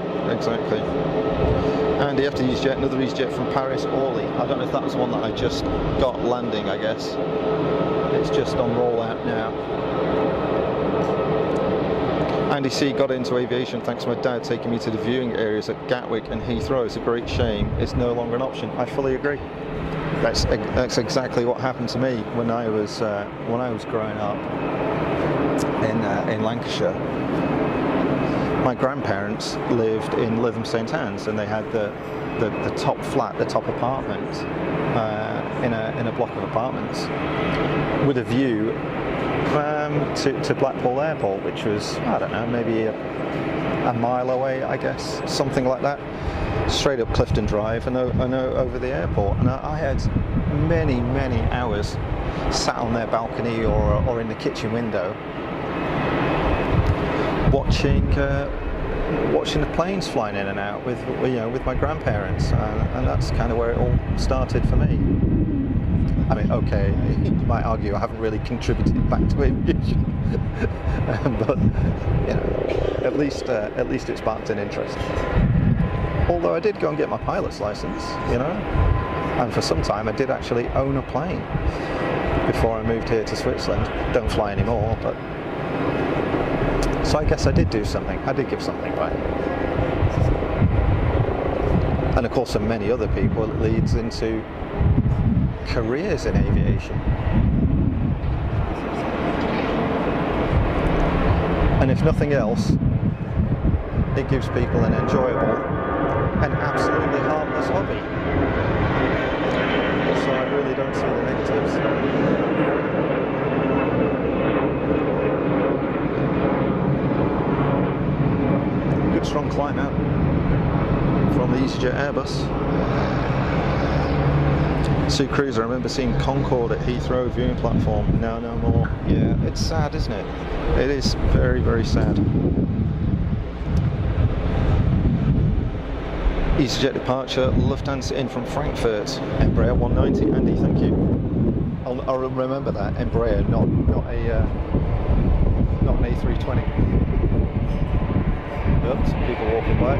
And you have to use another EasyJet from Paris, Orly. I don't know if that was the one that I just got landing, I guess. It's just on rollout now. Andy C got into aviation thanks to my dad taking me to the viewing areas at Gatwick and Heathrow. It's a great shame it's no longer an option. I fully agree. That's exactly what happened to me when I was growing up in Lancashire. My grandparents lived in Lytham St Anne's, and they had the top flat, the top apartment in a block of apartments with a view to Blackpool Airport, which was, I don't know, maybe a mile away, I guess, something like that. Straight up Clifton Drive and over the airport. And I had many hours sat on their balcony or in the kitchen window watching the planes flying in and out with my grandparents, and that's kind of where it all started for me. I mean, okay, you might argue I haven't really contributed back to aviation, but at least it sparked an interest. Although I did go and get my pilot's license, and for some time I did actually own a plane before I moved here to Switzerland. Don't fly anymore, but so I guess I did do something. I did give something back. And of course, for many other people, it leads into careers in aviation. And if nothing else, it gives people an enjoyable and absolutely harmless hobby. So I really don't see the negatives. Good strong climb out from the EasyJet Airbus. Sue Cruiser, I remember seeing Concorde at Heathrow viewing platform. No more. Yeah, it's sad, isn't it? It is very, very sad. EasyJet departure, Lufthansa in from Frankfurt, Embraer 190. Andy, thank you. I'll remember that, Embraer, not an A320. Oh, some people walking by.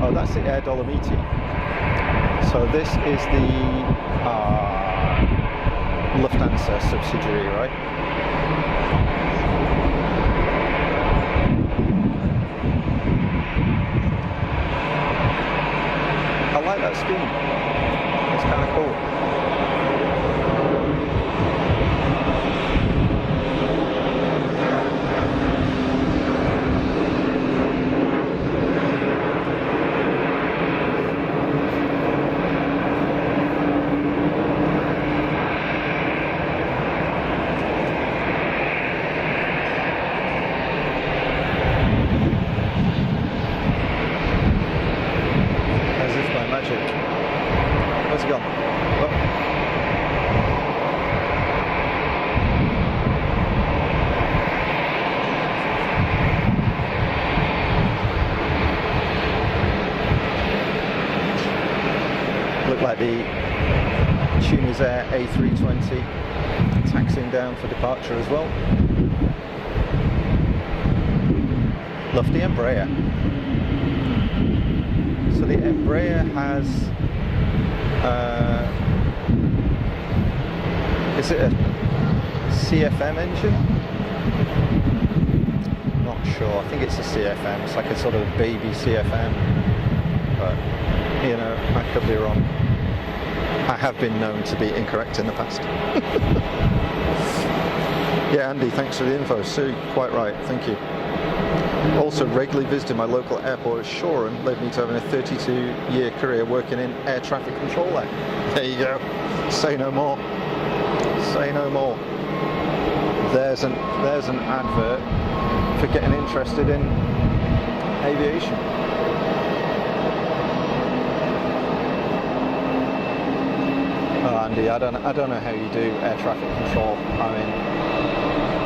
Oh, that's the Air Dolomiti. So this is the Lufthansa subsidiary, right? I like that scheme. It's kind of cool. Where's he gone? Oh. Look like the Tunis Air A320 taxiing down for departure as well. Lofty Embraer. So the Embraer has, is it a CFM engine? Not sure, I think it's a CFM, it's like a sort of baby CFM, but I could be wrong. I have been known to be incorrect in the past. Yeah, Andy, thanks for the info. Sue, quite right, thank you. Also regularly visited my local airport at Shoreham, led me to having a 32-year career working in air traffic control there. There you go. Say no more. Say no more. There's an advert for getting interested in aviation. Andy, I don't know how you do air traffic control. I mean,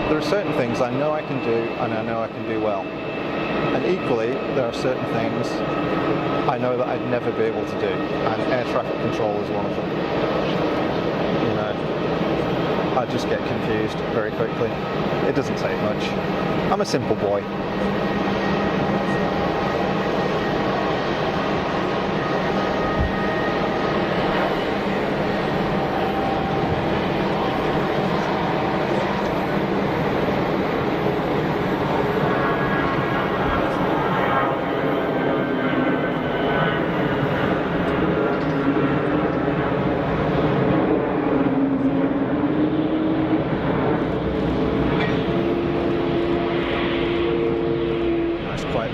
there are certain things I know I can do and I know I can do well. And equally, there are certain things I know that I'd never be able to do, and air traffic control is one of them. You know, I just get confused very quickly. It doesn't take much. I'm a simple boy.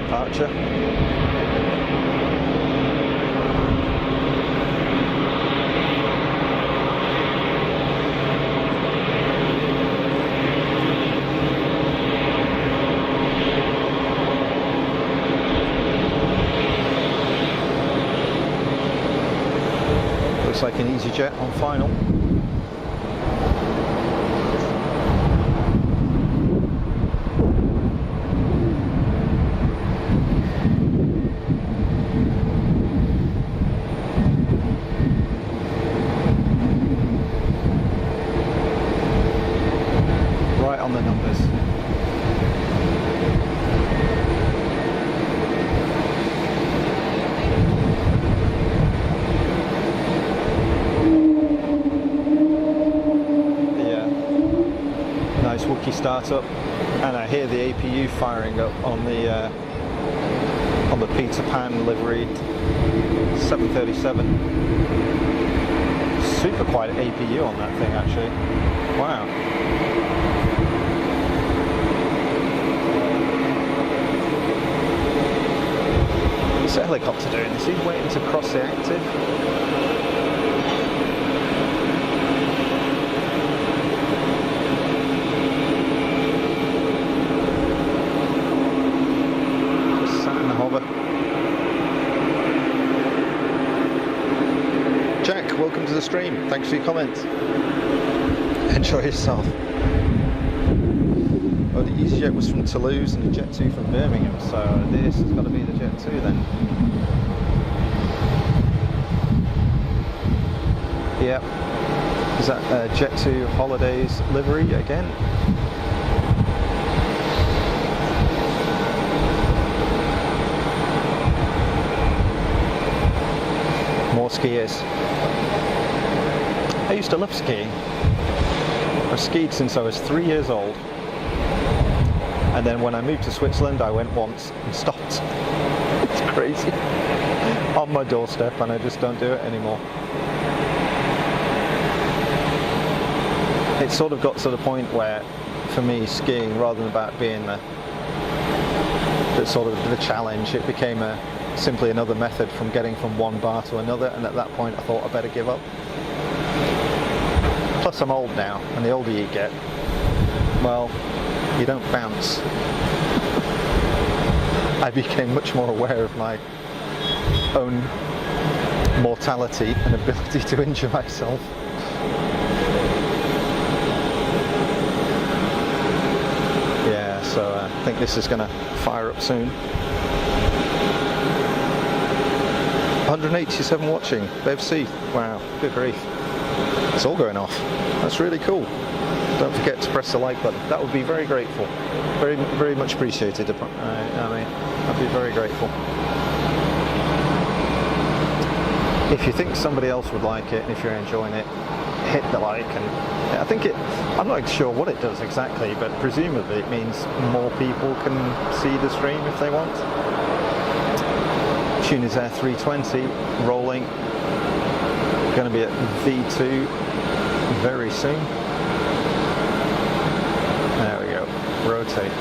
Departure. Looks like an EasyJet on final. On the numbers. Yeah, nice Wookiee startup, and I hear the APU firing up on the Peter Pan liveried 737. Super quiet APU on that thing actually. Wow. What's the helicopter doing? Is he waiting to cross the active? Just sat in the hover. Jack, welcome to the stream. Thanks for your comments. Enjoy yourself. Oh, the EasyJet was from Toulouse and the Jet 2 from Birmingham, so this has got to be the Jet 2 then. Yep. Is that Jet 2 Holidays livery again? More skiers. I used to love skiing. I've skied since I was 3 years old. And then when I moved to Switzerland, I went once and stopped. It's crazy. On my doorstep, and I just don't do it anymore. It sort of got to the point where, for me, skiing, rather than about being the sort of the challenge, it became simply another method from getting from one bar to another, and at that point I thought I better give up. Plus I'm old now, and the older you get, well, you don't bounce. I became much more aware of my own mortality and ability to injure myself. Yeah, so I think this is going to fire up soon. 187 watching, Bev C. Wow, good grief. It's all going off. That's really cool. Don't forget to press the like button. That would be very grateful. Very, very much appreciated. I mean, I'd be very grateful. If you think somebody else would like it, and if you're enjoying it, hit the like. And I think I'm not sure what it does exactly, but presumably it means more people can see the stream if they want. Tune is Air 320 rolling. Going to be at V2 very soon. There we go. Rotate.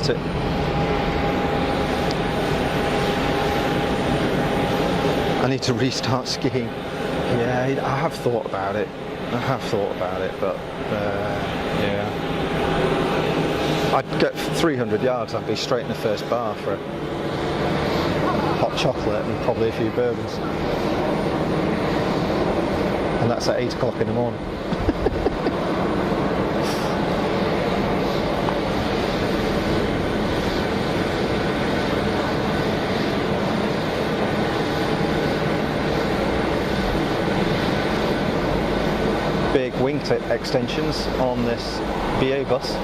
it. I need to restart skiing. Yeah, I have thought about it. But yeah. I'd get 300 yards, I'd be straight in the first bar for a hot chocolate and probably a few bourbons. And that's at 8 o'clock in the morning. Big wingtip extensions on this BA bus.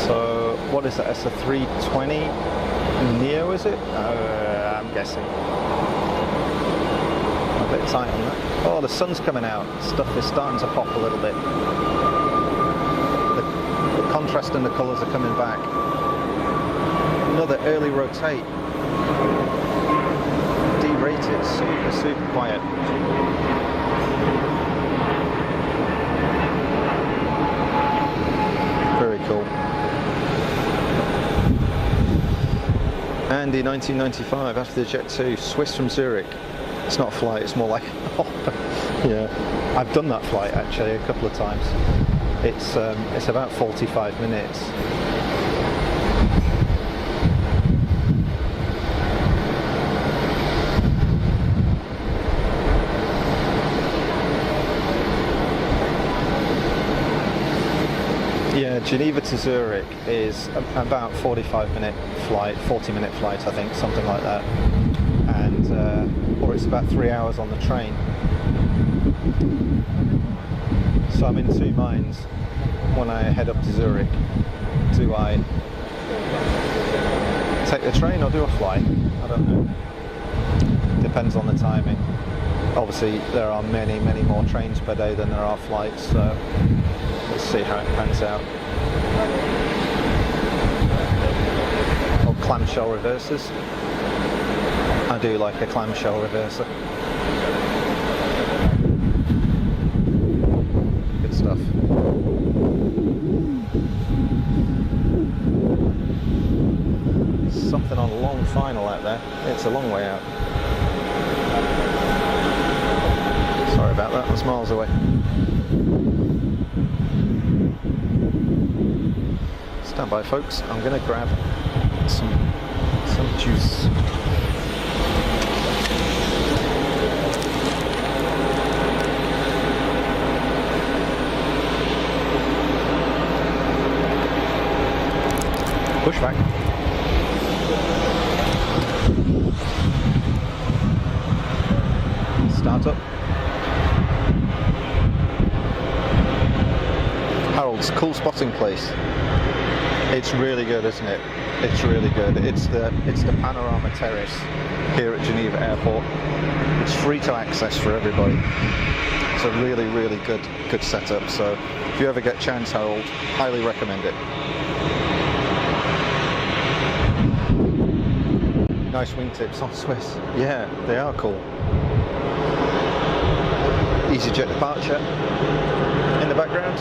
So what is that? It's a 320 Neo, is it? I'm guessing. A bit tight on that. Oh, the sun's coming out. Stuff is starting to pop a little bit. The contrast and the colours are coming back. Another early rotate. Derated, super quiet. Very cool. Andy 1995 after the Jet 2, Swiss from Zurich. It's not a flight, it's more like yeah. I've done that flight actually a couple of times. It's about 45 minutes. Yeah, Geneva to Zurich is about 45-minute flight, 40-minute flight, I think, something like that. And or it's about 3 hours on the train. So I'm in two minds when I head up to Zurich. Do I take the train or do a flight? I don't know. Depends on the timing. Obviously, there are many more trains per day than there are flights, so let's see how it pans out. Or clamshell reversers. I do like a clamshell reverser. Good stuff. Something on a long final out there. It's a long way out. Sorry about that, that's miles away. Stand by, folks. I'm going to grab some juice. Push back. Start up. Harold's cool spotting place. It's really good, isn't it? It's really good. It's the panorama terrace here at Geneva Airport. It's free to access for everybody. It's a really good setup. So if you ever get a chance, Harold, highly recommend it. Nice wingtips on Swiss. Yeah, they are cool. EasyJet departure in the background.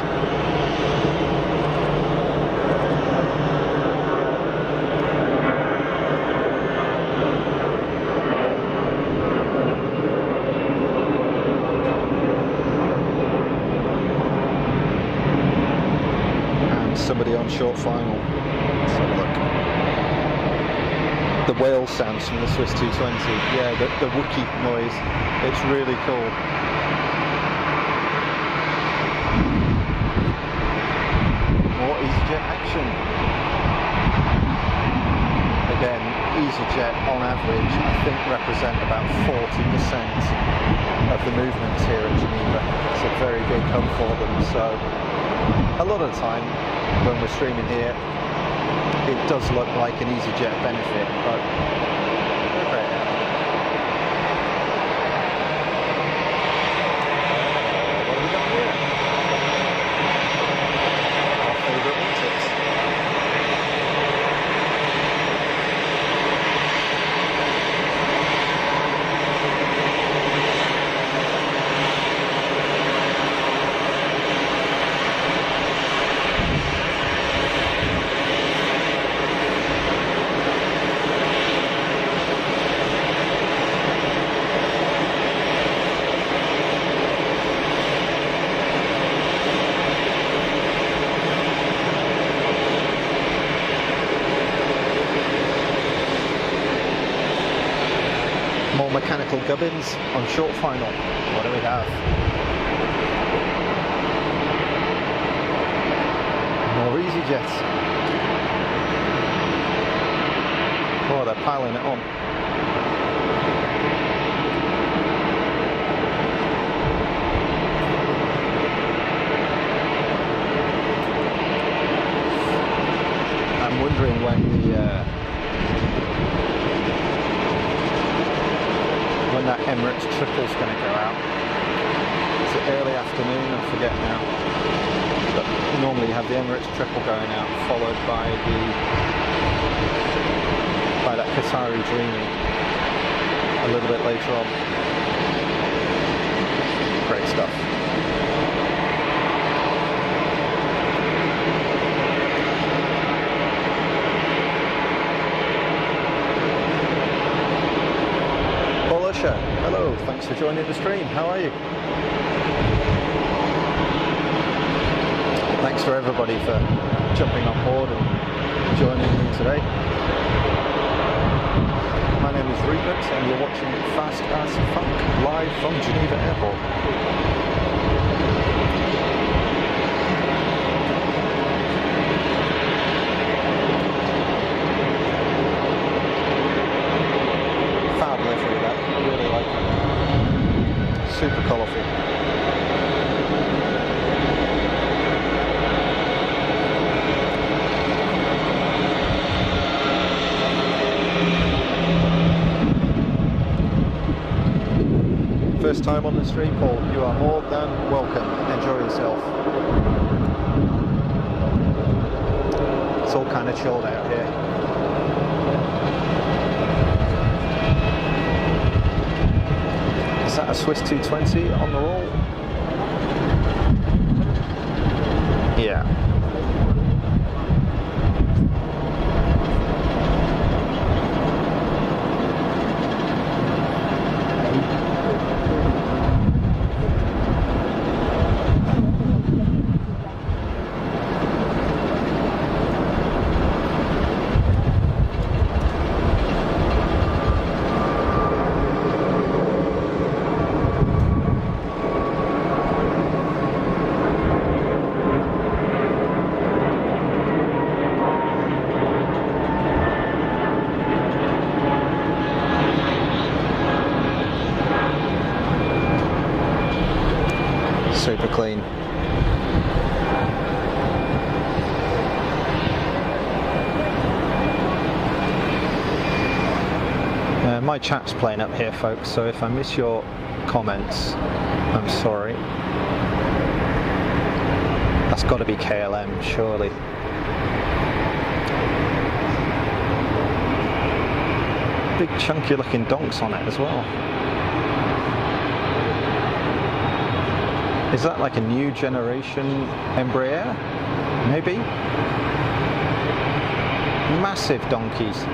And somebody on short final. Let's have a look. The whale sounds from the Swiss 220. Yeah, the Wookiee noise. It's really cool. More EasyJet action. Again, EasyJet on average, I think, represent about 40% of the movements here at Geneva. It's a very big hub for them. So a lot of the time when we're streaming here, it does look like an EasyJet benefit, but they're great. What have we got here? Our favourite wingtips. More mechanical gubbins on short final. What do we have? More EasyJets. Oh, they're piling it on. I'm wondering when that Emirates triple's going to go out. Is it early afternoon? I forget now. But normally you have the Emirates triple going out, followed by that Qatari Dreamy a little bit later on. Great stuff. Hello, thanks for joining the stream. How are you? Thanks for everybody for jumping on board and joining me today. My name is Rupert and you're watching Fast as Funk live from Geneva Airport. Super colourful. First time on the stream, Paul. You are more than welcome. Enjoy yourself. It's all kind of chilled out here. Is that a Swiss 220 on the roll? Yeah. Super clean. My chat's playing up here, folks, so if I miss your comments, I'm sorry. That's got to be KLM, surely. Big chunky looking donks on it as well. Is that like a new generation Embraer? Maybe? Massive donkeys.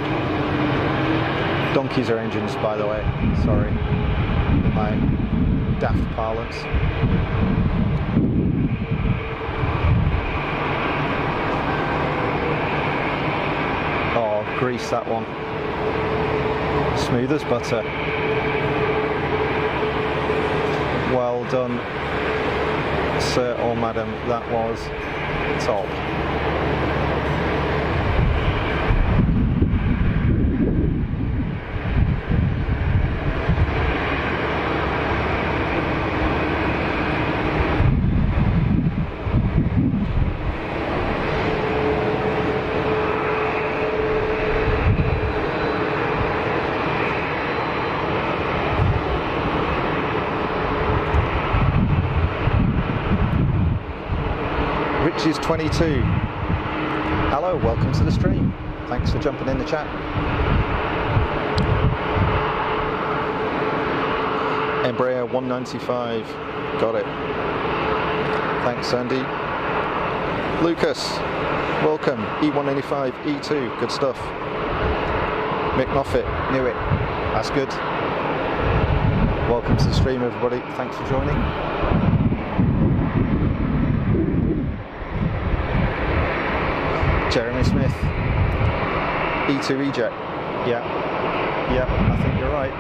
Donkeys are engines, by the way. Sorry. My daft parlance. Oh, grease that one. Smooth as butter. Well done, sir or madam, that was top. Is 22. Hello, welcome to the stream. Thanks for jumping in the chat. Embraer 195. Got it. Thanks, Sandy. Lucas, welcome. E185, E2. Good stuff. Mick Moffat, knew it. That's good. Welcome to the stream, everybody. Thanks for joining. Jeremy Smith, E2 eject. Yeah, I think you're right.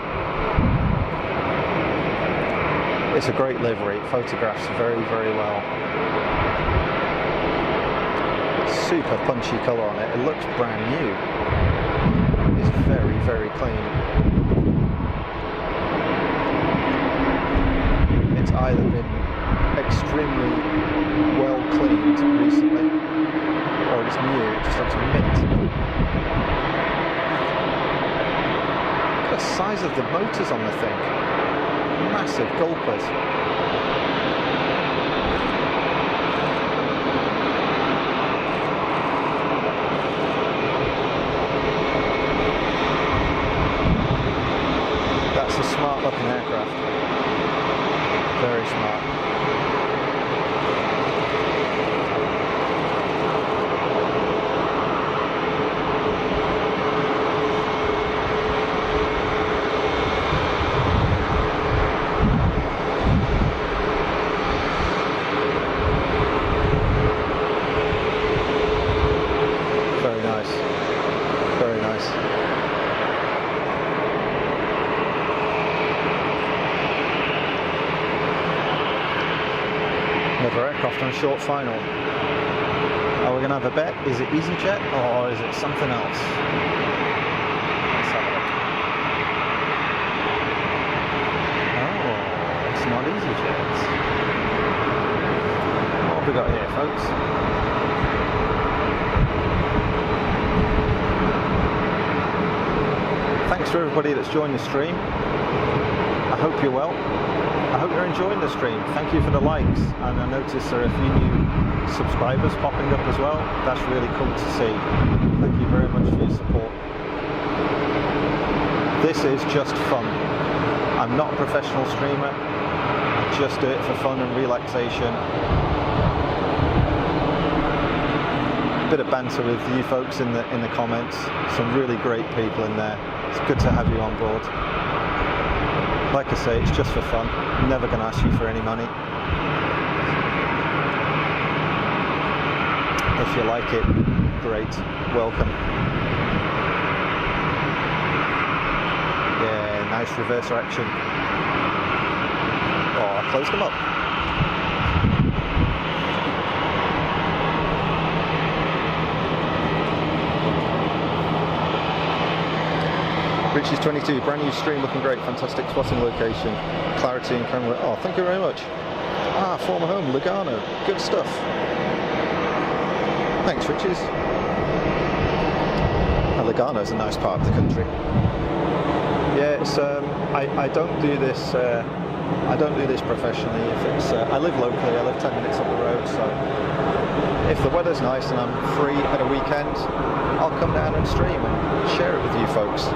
It's a great livery, it photographs very, very well. Super punchy colour on it, it looks brand new. It's very, very clean. It's either been extremely well cleaned recently, or it's new, it just looks mint. Look at the size of the motors on the thing. Massive gulpers. That's a smart looking aircraft. Very smart. Very nice. Very nice. Another aircraft on short final. Are we going to have a bet? Is it EasyJet or is it something else? Let's have a look. Oh, it's not EasyJet. What have we got here, folks? Thanks to everybody that's joined the stream. I hope you're well. I hope you're enjoying the stream. Thank you for the likes, and I noticed there are a few new subscribers popping up as well. That's really cool to see. Thank you very much for your support. This is just fun. I'm not a professional streamer. I just do it for fun and relaxation. A bit of banter with you folks in the comments. Some really great people in there. It's good to have you on board. Like I say, it's just for fun. I'm never going to ask you for any money. If you like it, great. Welcome. Yeah, nice reverser action. Oh, I closed them up. Richie's 22, brand new stream, looking great, fantastic spotting location, clarity and camera. Oh, thank you very much. Ah, former home, Lugano, good stuff. Thanks, Richies. Lugano's a nice part of the country. Yeah, it's I don't do this. I don't do this professionally. If it's, I live locally. I live 10 minutes up the road, so if the weather's nice and I'm free at a weekend, I'll come down and stream and share it with you folks.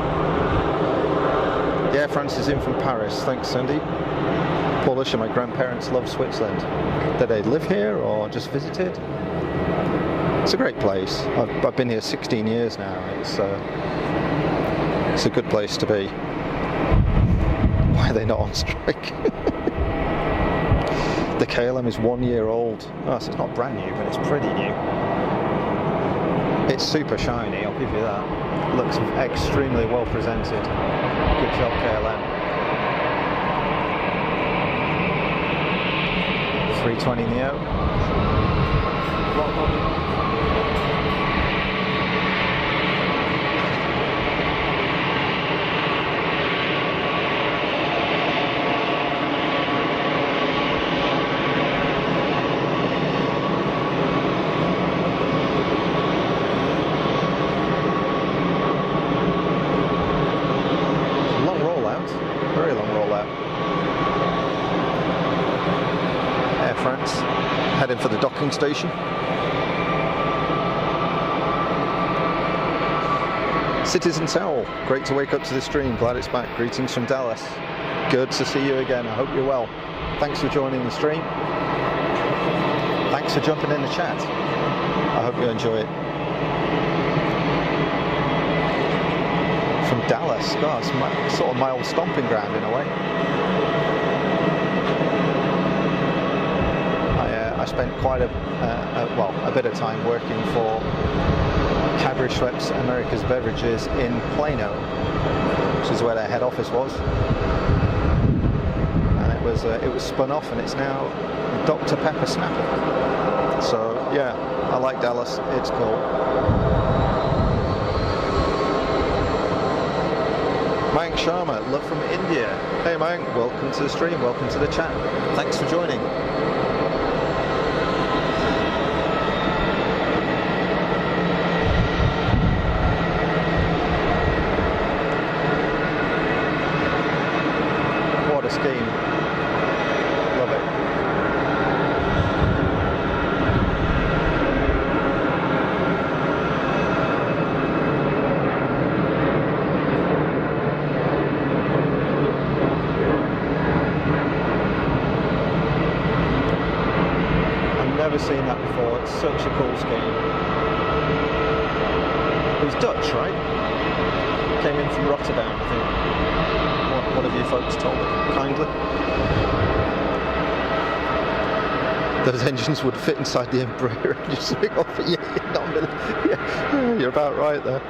Yeah, Francis in from Paris. Thanks, Cindy. Polish and my grandparents love Switzerland. Did they live here or just visited? It's a great place. I've been here 16 years now. It's a good place to be. Why are they not on strike? The KLM is 1 year old. Oh, so it's not brand new, but it's pretty new. It's super shiny, I'll give you that. Looks extremely well presented. Good job, KLM. 320 Neo. Heading for the docking station. Citizen Towel, great to wake up to the stream, glad it's back. Greetings from Dallas. Good to see you again, I hope you're well. Thanks for joining the stream. Thanks for jumping in the chat. I hope you enjoy it. From Dallas, God, it's sort of my old stomping ground in a way. I spent quite a bit of time working for Cadbury Schweppes America's Beverages in Plano, which is where their head office was. And it it was spun off, and it's now Dr. Pepper Snapple. So yeah, I like Dallas. It's cool. Mayank Sharma, love from India. Hey Mayank, welcome to the stream, welcome to the chat. Thanks for joining. What a scheme. Love it. Never seen that before. It's such a cool scheme. It was Dutch, right? Came in from Rotterdam, I think. What have you folks told me kindly? Those engines would fit inside the Embraer and just swing off at you. Yeah, you're about right there.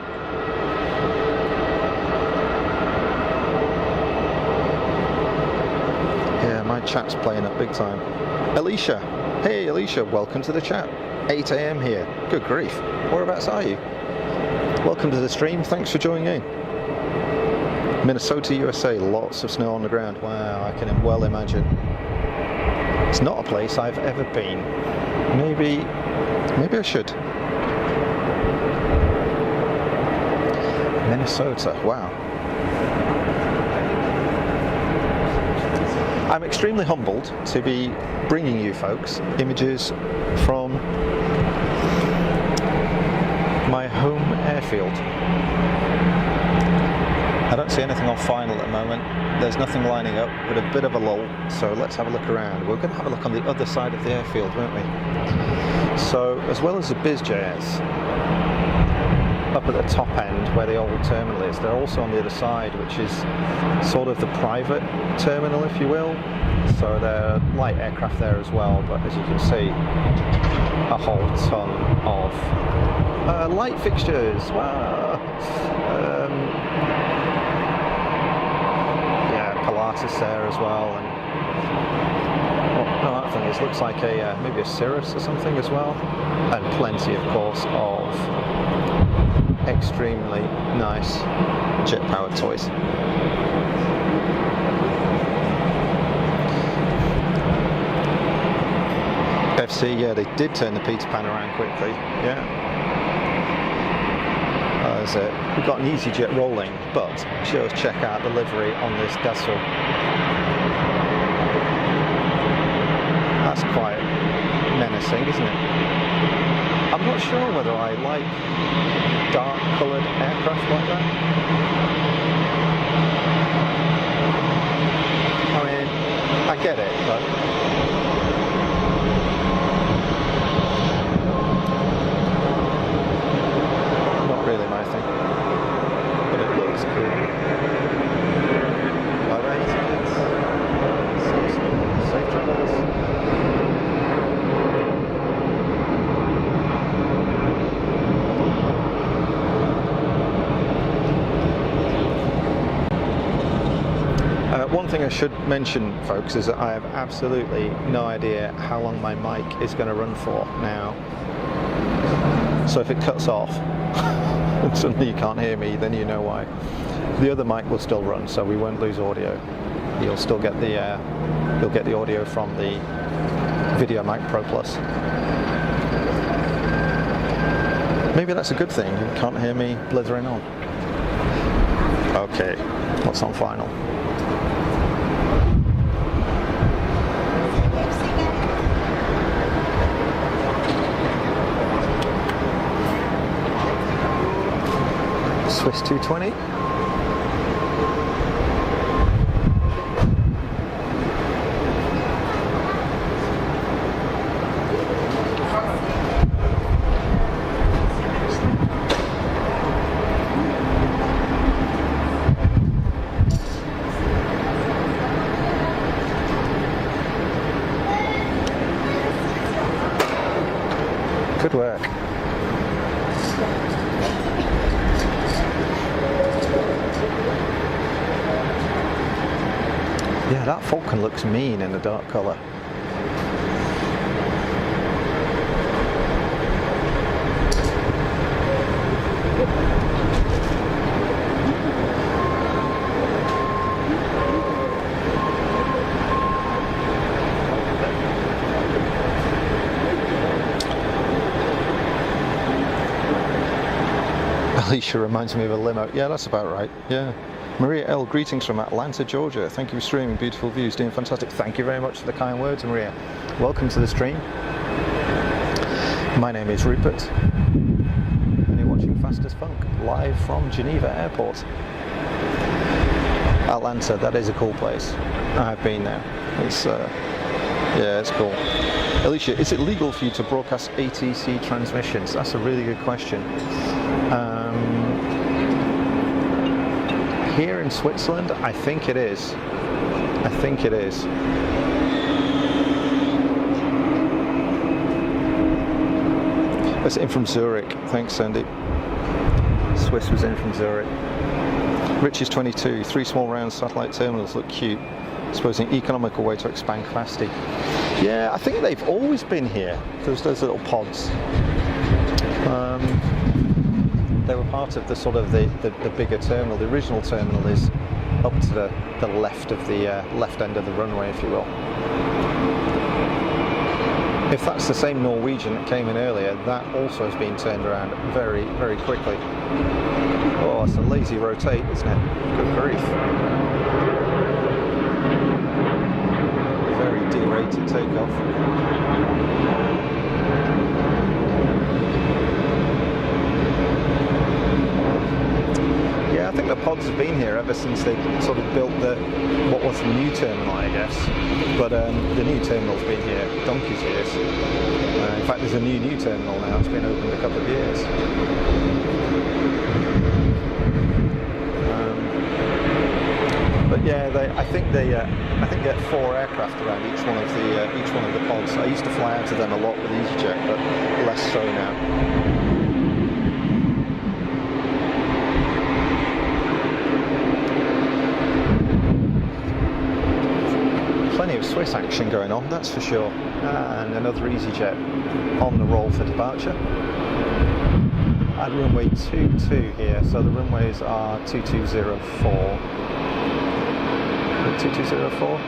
Yeah, my chat's playing up big time. Alicia. Hey Alicia, welcome to the chat. 8 AM here. Good grief. Whereabouts are you? Welcome to the stream. Thanks for joining in. Minnesota, USA. Lots of snow on the ground. Wow, I can well imagine. It's not a place I've ever been. Maybe I should. Minnesota. Wow. I'm extremely humbled to be bringing you folks images from my home airfield. I don't see anything on final at the moment. There's nothing lining up, but a bit of a lull. So let's have a look around. We're going to have a look on the other side of the airfield, won't we? So as well as the BizJS, up at the top end where the old terminal is, they're also on the other side, which is sort of the private terminal, if you will. So there are light aircraft there as well, but as you can see, a whole ton of light fixtures. Wow. Yeah, Pilatus there as well, and that thing looks like a maybe a Cirrus or something as well, and plenty, of course, of extremely nice jet-powered toys. FC, yeah, they did turn the Peter Pan around quickly, yeah. That's it. We've got an EasyJet rolling, but just check out the livery on this Dassault. That's quite menacing, isn't it? I'm not sure whether I like dark coloured aircraft like that. I mean, I get it, but not really my thing. But it looks cool. Alright, safe travels. One thing I should mention, folks, is that I have absolutely no idea how long my mic is going to run for now. So if it cuts off and suddenly you can't hear me, then you know why. The other mic will still run, so we won't lose audio. You'll still get the audio from the Video Mic Pro Plus. Maybe that's a good thing. You can't hear me blithering on. Okay, what's on final? Swiss 220. Good work. Yeah, that Falcon looks mean in the dark colour. Alicia reminds me of a limo. Yeah, that's about right. Yeah. Maria L, greetings from Atlanta, Georgia. Thank you for streaming. Beautiful views, doing fantastic. Thank you very much for the kind words, Maria. Welcome to the stream. My name is Rupert, and you're watching Fast as Funk, live from Geneva Airport. Atlanta, that is a cool place. I've been there. It's, yeah, it's cool. Alicia, is it legal for you to broadcast ATC transmissions? That's a really good question. Here in Switzerland, I think it is. I think it is. It's in from Zurich. Thanks, Sandy. Swiss was in from Zurich. Rich is 22. 3 small round satellite terminals look cute. I suppose an economical way to expand capacity. Yeah, I think they've always been here. Those little pods. They were part of the sort of the bigger terminal. The original terminal is up to the left of the left end of the runway, if you will. If that's the same Norwegian that came in earlier, that also has been turned around very, very quickly. Oh, it's a lazy rotate, isn't it? Good grief. Very derated takeoff. I think the pods have been here ever since they sort of built what was the new terminal, I guess. But the new terminal's been here donkey's years. In fact, there's a new terminal now. It's been opened a couple of years. But yeah, I think they get 4 aircraft around each one of the pods. I used to fly out of them a lot with EasyJet, but less so now. Plenty of Swiss action going on, that's for sure. And another EasyJet on the roll for departure. At runway 22 here, so the runways are 2204. 2204.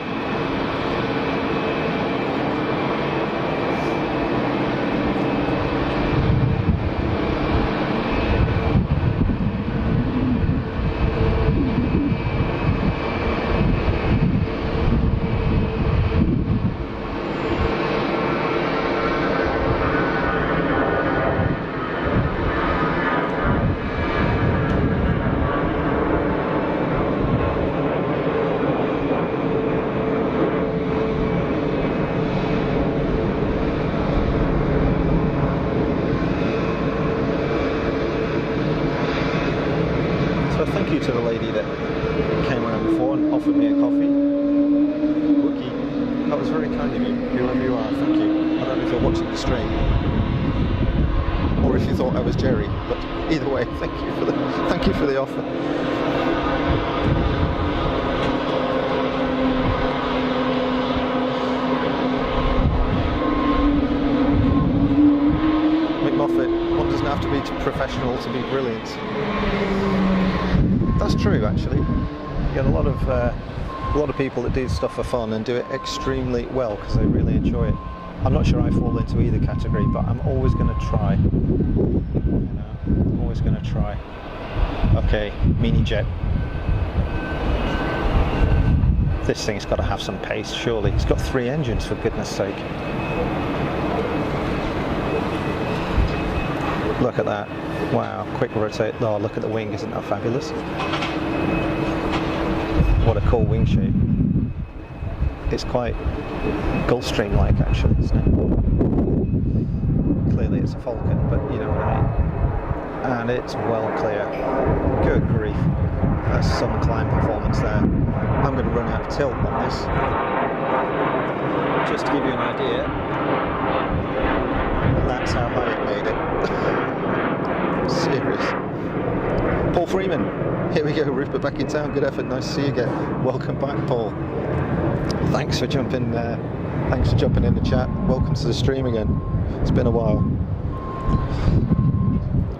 To the lady that came around before and offered me a coffee. Wookie, that was very kind of you, whoever you are, thank you. I don't know if you're watching the stream or if you thought I was Jerry, but either way, thank you for the offer. Mick Moffat, one doesn't have to be professional to be brilliant. That's true, actually. You get a lot of people that do stuff for fun and do it extremely well because they really enjoy it. I'm not sure I fall into either category, but I'm always going to try. You know, I'm always going to try. Okay, mini jet. This thing's got to have some pace, surely. It's got 3 engines, for goodness sake. Look at that. Wow, quick rotate. Oh, look at the wing, isn't that fabulous? What a cool wing shape. It's quite Gulfstream-like, actually, isn't it? Clearly it's a Falcon, but you know what I mean. And it's well clear. Good grief. That's some climb performance there. I'm going to run out of tilt on this. Just to give you an idea, that's how high it made it. Serious. Paul Freeman, here we go, Rupert back in town, good effort, nice to see you again. Welcome back, Paul. Thanks for jumping in the chat. Welcome to the stream again. It's been a while.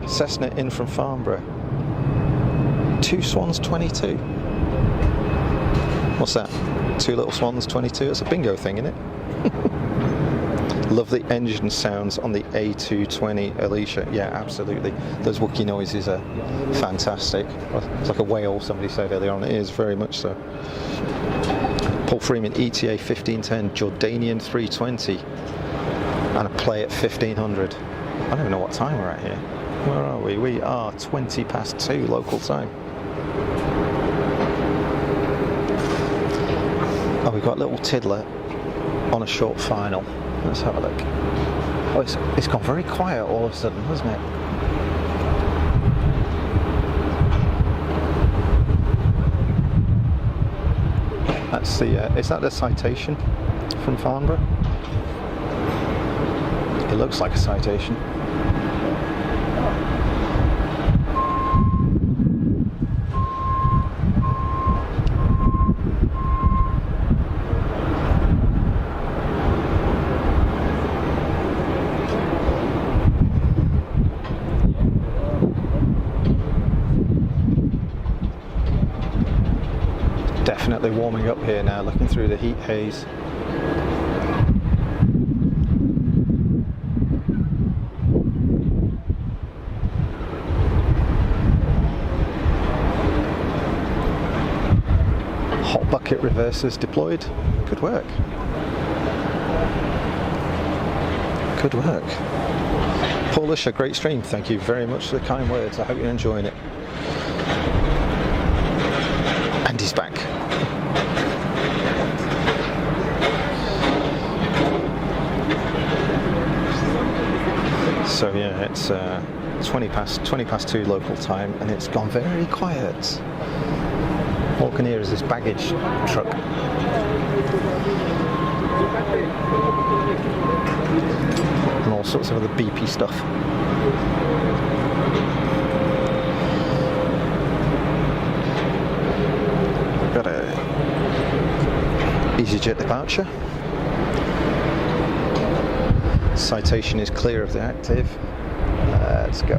Cessna in from Farnborough. 2 Swans 22. What's that? 2 little swans 22? It's a bingo thing, isn't it? Love the engine sounds on the A220, Alicia. Yeah, absolutely. Those Wookiee noises are fantastic. It's like a whale, somebody said earlier on. It is, very much so. Paul Freeman, ETA 1510, Jordanian 320, and a play at 1500. I don't even know what time we're at here. Where are we? We are 20 past 2 local time. Oh, we've got a little tiddler on a short final. Let's have a look. Oh, it's gone very quiet all of a sudden, hasn't it? That's the, is that the Citation from Farnborough? It looks like a Citation. Definitely warming up here now, looking through the heat haze. Hot bucket reversers deployed. Good work. Good work. Paulish, a great stream. Thank you very much for the kind words. I hope you're enjoying it. And he's back. So yeah, it's 20 past 2 local time, and it's gone very quiet. All I can hear is this baggage truck. And all sorts of other beepy stuff. Got a EasyJet departure. Citation is clear of the active. Let's go.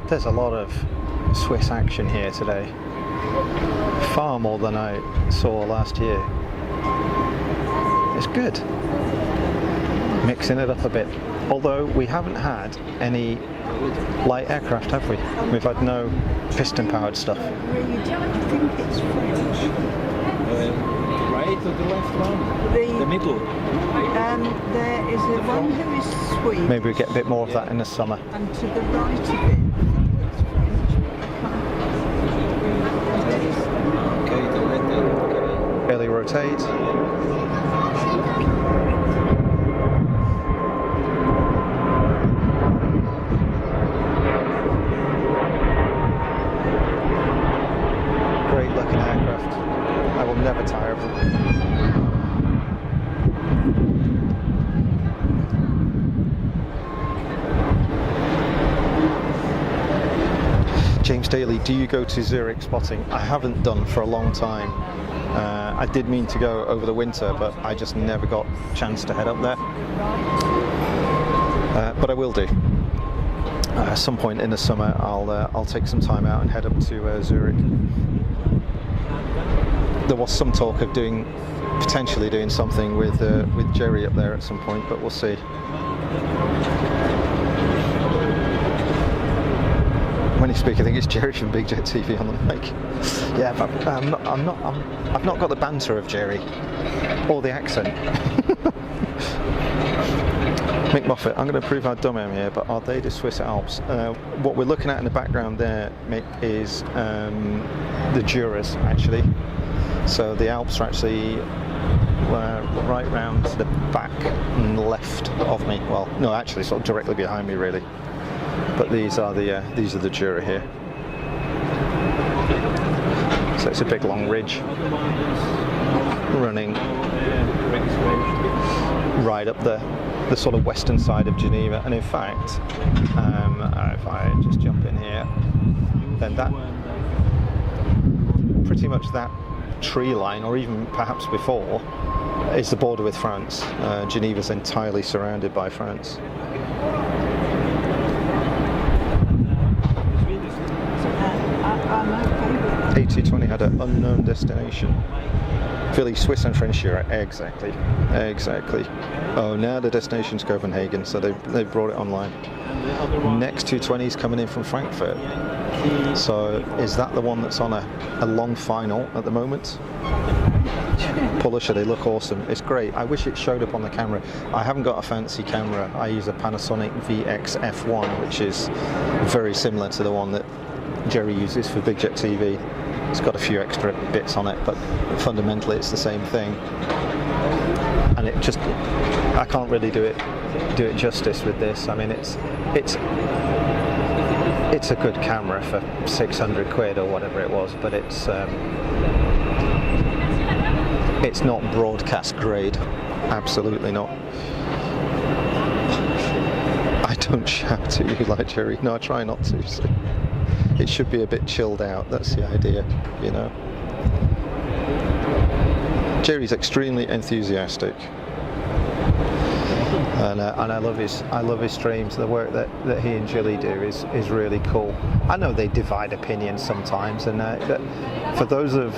There's a lot of Swiss action here today. Far more than I saw last year. It's good. Mixing it up a bit. Although we haven't had any light aircraft, have we? We've had no piston-powered stuff. I think it's French. Right or the left one? The middle. There is the one who is Swedish. Maybe we get a bit more of that in the summer. And to the right of it, it's French. Okay, the right there. Okay. Early rotate. Great looking aircraft. I will never tire of them. James Daly, do you go to Zurich spotting? I haven't done for a long time. I did mean to go over the winter, but I just never got a chance to head up there. But I will do. At some point in the summer, I'll take some time out and head up to Zurich. There was some talk of potentially doing something with Jerry up there at some point, but we'll see. When you speak, I think it's Jerry from Big Jet TV on the mic. Yeah, but I've not got the banter of Jerry or the accent. Mick Moffat, I'm going to prove how dumb I am here, but are they the Swiss Alps? What we're looking at in the background there, Mick, is the Juras, actually. So the Alps are actually right round to the back and left of me. Well, no, actually, sort of directly behind me, really. But these are the Jura here. So it's a big long ridge running right up the sort of western side of Geneva. And in fact, if I just jump in here, then that pretty much that tree line, or even perhaps before, is the border with France. Geneva's entirely surrounded by France. A220 had an unknown destination. Philly, Swiss and French Jura, exactly. Oh, now the destination's Copenhagen, so they've brought it online. Next 220's coming in from Frankfurt. So is that the one that's on a long final at the moment? Polisher, they look awesome. It's great. I wish it showed up on the camera. I haven't got a fancy camera. I use a Panasonic VX F1, which is very similar to the one that Jerry uses for Big Jet TV. It's got a few extra bits on it, but fundamentally it's the same thing. And it just, I can't really do it justice with this. I mean, it's a good camera for 600 quid or whatever it was, but it's not broadcast grade. Absolutely not. I don't shout to you like Jerry. No, I try not to. So. It should be a bit chilled out, that's the idea, you know. Jerry's extremely enthusiastic, and I love his streams. The work that he and Jilly do is really cool. I know they divide opinions sometimes, and for those of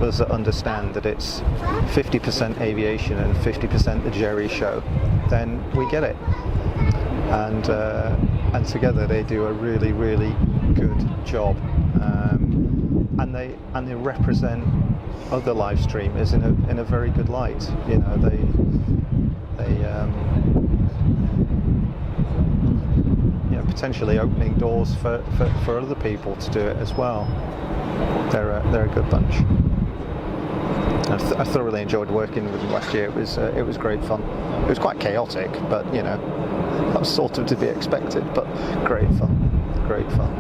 us that understand that it's 50% aviation and 50% the Jerry show, then we get it. And together they do a really, really good job, and they represent other live streamers in a very good light. You know, they you know, potentially opening doors for other people to do it as well. They're a good bunch. I thoroughly enjoyed working with them last year. It was great fun. It was quite chaotic, but you know, that was sort of to be expected. But great fun, great fun.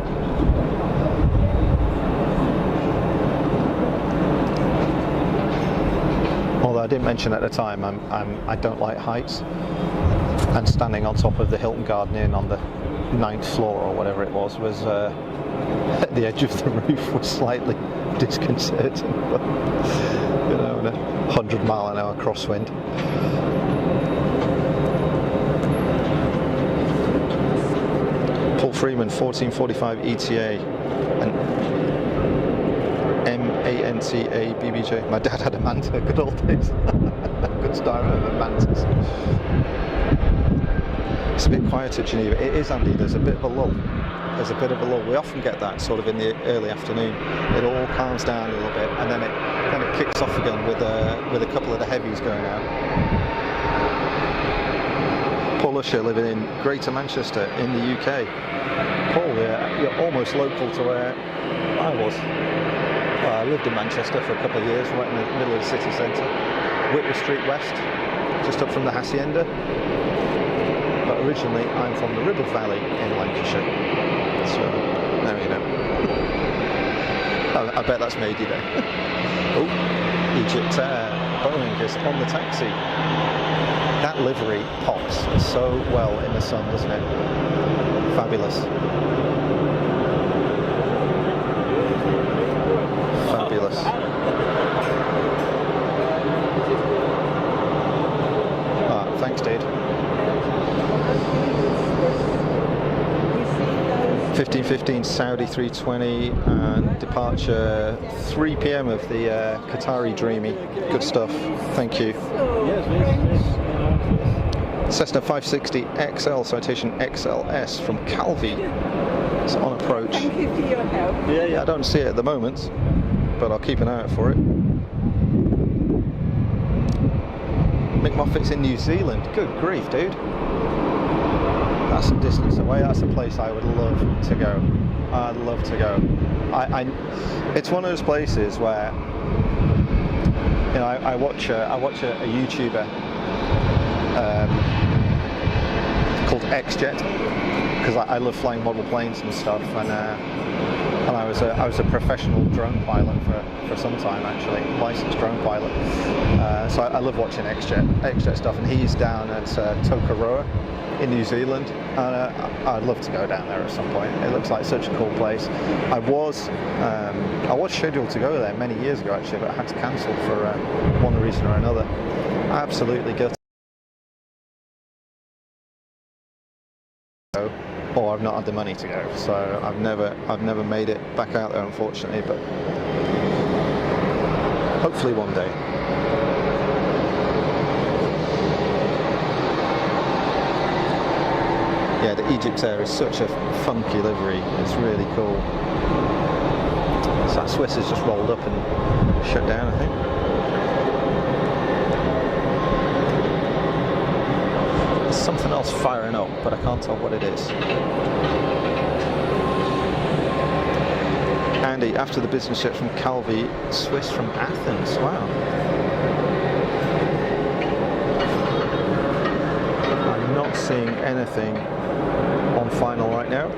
Although I didn't mention at the time, I don't like heights, and standing on top of the Hilton Garden Inn on the 9th floor or whatever it was at the edge of the roof was slightly disconcerting. But you know, in a 100-mile-an-hour crosswind. Paul Freeman, 1445 ETA and MANTA BBJ. My dad had a Manta, good old days. Good start of a Mantas. It's a bit quiet at Geneva. It is, Andy. There's a bit of a lull. We often get that sort of in the early afternoon. It all calms down a little bit, and then it kicks off again with a couple of the heavies going out. Paul Usher, living in Greater Manchester in the UK. Paul, you're almost local to where I was. Well, I lived in Manchester for a couple of years, right in the middle of the city centre. Whitworth Street West, just up from the Hacienda. But originally I'm from the Ribble Valley in Lancashire. So, there you go. I bet that's made you day. Oh, Egypt Boeing is on the taxi. That livery pops so well in the sun, doesn't it? Fabulous. 15:15 Saudi 320 and departure 3 p.m. of the Qatari Dreamy. Good stuff. Thank you. Yes, yes. Cessna 560 XL, citation XLS from Calvi. It's on approach. Thank you for your help. Yeah, I don't see it at the moment, but I'll keep an eye out for it. Mick Moffat's in New Zealand. Good grief, dude. That's some distance away. That's a place I would love to go. I'd love to go. It's one of those places where, you know, I watch a YouTuber called XJet, because I love flying model planes and stuff, and I was a professional drone pilot for some time, actually, licensed drone pilot. So I love watching XJet stuff, and he's down at Tokoroa in New Zealand, and I'd love to go down there at some point. It looks like such a cool place. I was scheduled to go there many years ago, actually, but I had to cancel for one reason or another. Absolutely gutted. Or I've not had the money to go, so I've never made it back out there, unfortunately, but hopefully one day. Yeah, the Egypt Air is such a funky livery. It's really cool. So that Swiss has just rolled up and shut down, I think. There's something else firing up, but I can't tell what it is. Andy, after the business jet from Calvi, Swiss from Athens. Wow. I'm not seeing anything on final right now.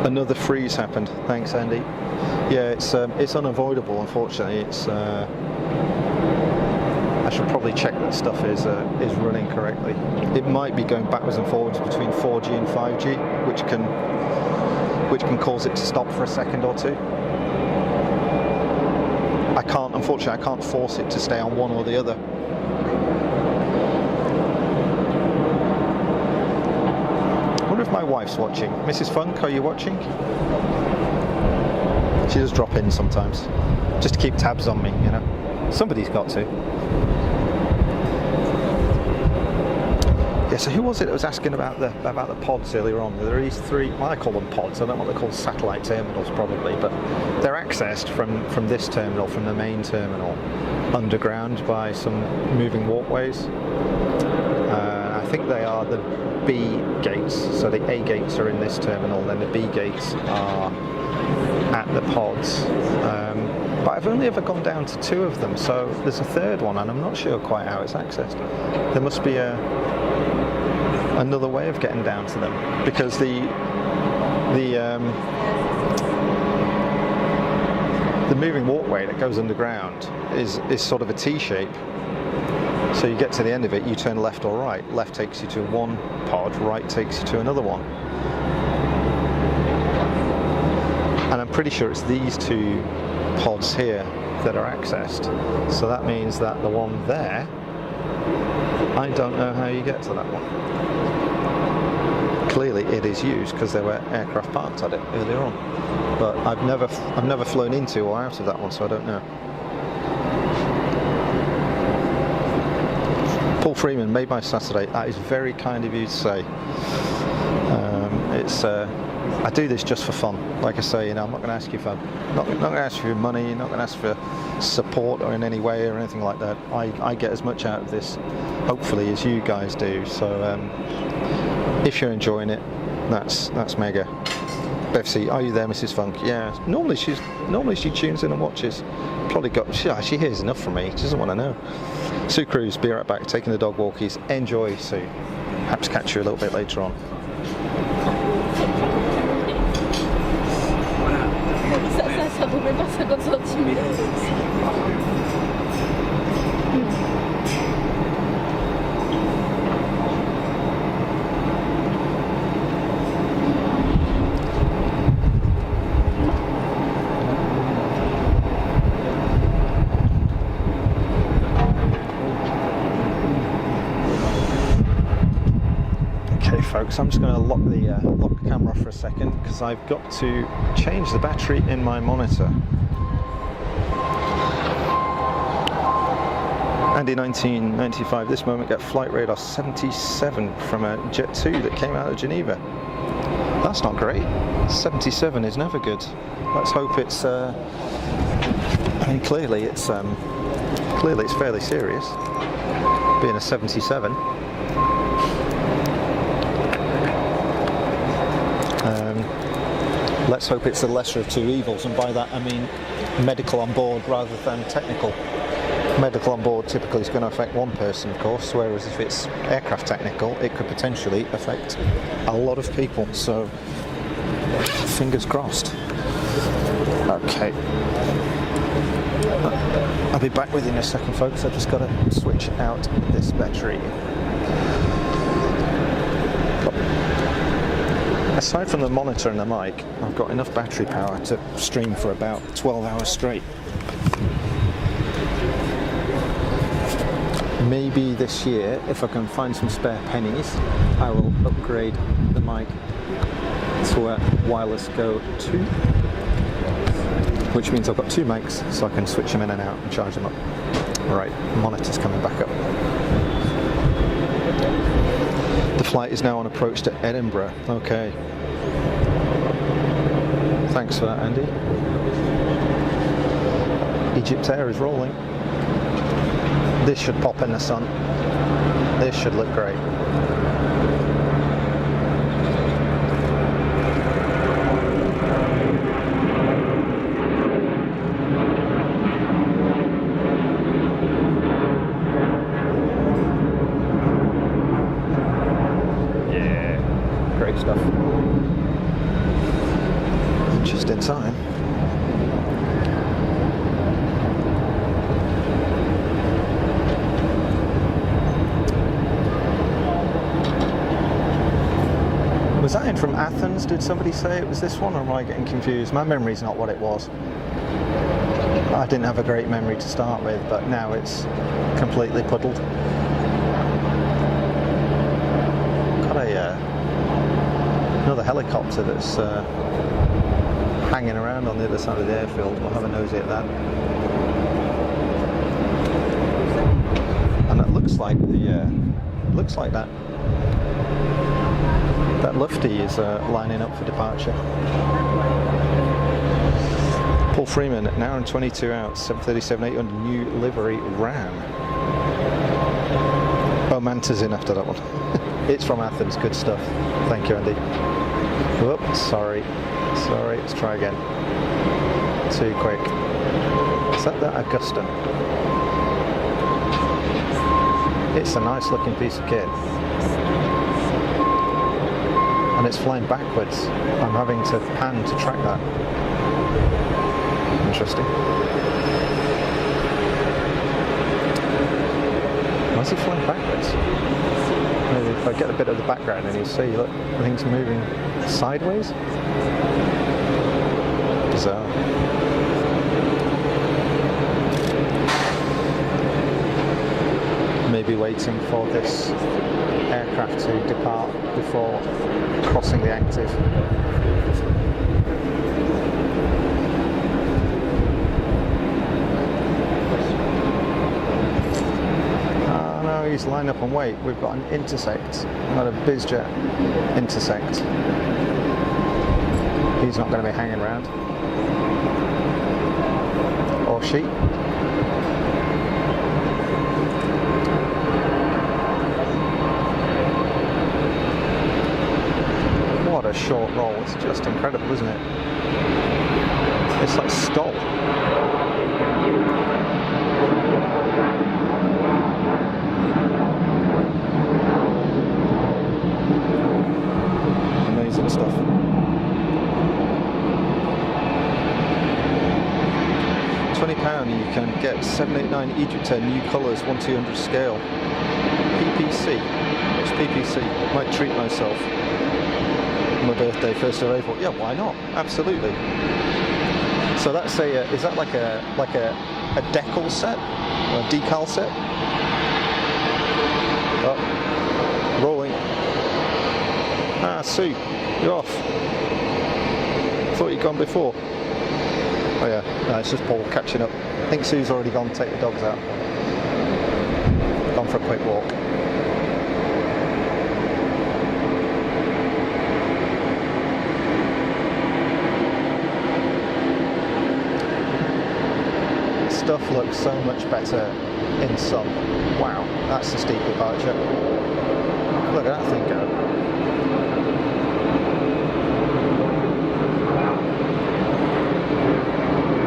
Another freeze happened. Thanks, Andy. Yeah, it's unavoidable. Unfortunately, I should probably check that stuff is running correctly. It might be going backwards and forwards between 4G and 5G, which can cause it to stop for a second or two. Unfortunately, I can't force it to stay on one or the other. I wonder if my wife's watching. Mrs. Funk, are you watching? She does drop in sometimes, just to keep tabs on me, you know. Somebody's got to. Yeah, so who was it that was asking about the pods earlier on? There are these three, well, I call them pods, I don't know what they're called, satellite terminals probably, but they're accessed from this terminal, from the main terminal, underground by some moving walkways. I think they are the B gates, so the A gates are in this terminal, then the B gates are at the pods. But I've only ever gone down to 2 of them, so there's a third one, and I'm not sure quite how it's accessed. There must be another way of getting down to them, because the moving walkway that goes underground is sort of a T shape. So you get to the end of it, you turn left or right. Left takes you to one pod, right takes you to another one. And I'm pretty sure it's these 2 pods here that are accessed. So that means that the one there, I don't know how you get to that one. Clearly it is used because there were aircraft parked at it earlier on. But I've never flown into or out of that one, so I don't know. Paul Freeman, made by Saturday. That is very kind of you to say. I do this just for fun. Like I say, you know, I'm not going to ask you for not going to ask you for money, not going to ask for support or in any way or anything like that. I get as much out of this, hopefully, as you guys do. So if you're enjoying it, that's mega. Bevsy, are you there, Mrs. Funk? Yeah. Normally she tunes in and watches. Probably she hears enough from me. She doesn't want to know. Sue Cruz, be right back. Taking the dog walkies. Enjoy, Sue. Perhaps catch you a little bit later on. folks, I'm just going to lock the camera off for a second because I've got to change the battery in my monitor. And in 1995, this moment got flight radar 77 from a Jet 2 that came out of Geneva. That's not great. 77 is never good. Let's hope it's. I mean, clearly it's fairly serious, being a 77. Let's hope it's the lesser of two evils, and by that I mean medical on board rather than technical. Medical on board typically is going to affect one person, of course, whereas if it's aircraft technical, it could potentially affect a lot of people. So, fingers crossed. Okay. I'll be back with you in a second, folks. I've just got to switch out this battery. Aside from the monitor and the mic, I've got enough battery power to stream for about 12 hours straight. Maybe this year, if I can find some spare pennies, I will upgrade the mic to a wireless Go 2, which means I've got two mics, so I can switch them in and out and charge them up. Right, monitor's coming back up. The flight is now on approach to Edinburgh. Okay. Thanks for that, Andy. Egypt Air is rolling. This should pop in the sun. This should look great. Yeah, great stuff. Just in time. Was that in from Athens? Did somebody say it was this one, or am I getting confused? My memory's not what it was. I didn't have a great memory to start with, but now it's completely puddled. Got another helicopter that's hanging around on the other side of the airfield. We'll have a nosy at that. And it looks like that Lufty is lining up for departure. Paul Freeman, an hour and 22 out, 737-800 new livery Ram. Oh, Manta's in after that one. It's from Athens, good stuff. Thank you, Andy. Whoops, sorry, let's try again. Too quick. Is that Augusta? It's a nice looking piece of kit. And it's flying backwards. I'm having to pan to track that. Interesting. Why is he flying backwards? Maybe if I get a bit of the background and you see, look, things moving sideways. Bizarre. Maybe waiting for this aircraft to depart before crossing the active. Oh no, he's lined up and wait. We've got an intersect, not a bizjet intersect. He's not going to be hanging around. Or she. What a short roll, it's just incredible, isn't it? It's like stop. Amazing stuff. £20 you can get 789 Egypt Air new colours 1/200 scale. PPC. What's PPC? Might treat myself. My birthday, 1st of April. Yeah, why not? Absolutely. So that's is that like a decal set, or a decal set? Oh, rolling. Ah, Sue, you're off. Thought you'd gone before. Oh yeah, no, it's just Paul catching up. I think Sue's already gone to take the dogs out. Gone for a quick walk. Stuff looks so much better in sun. Wow, that's a steep departure. Look at that thing go.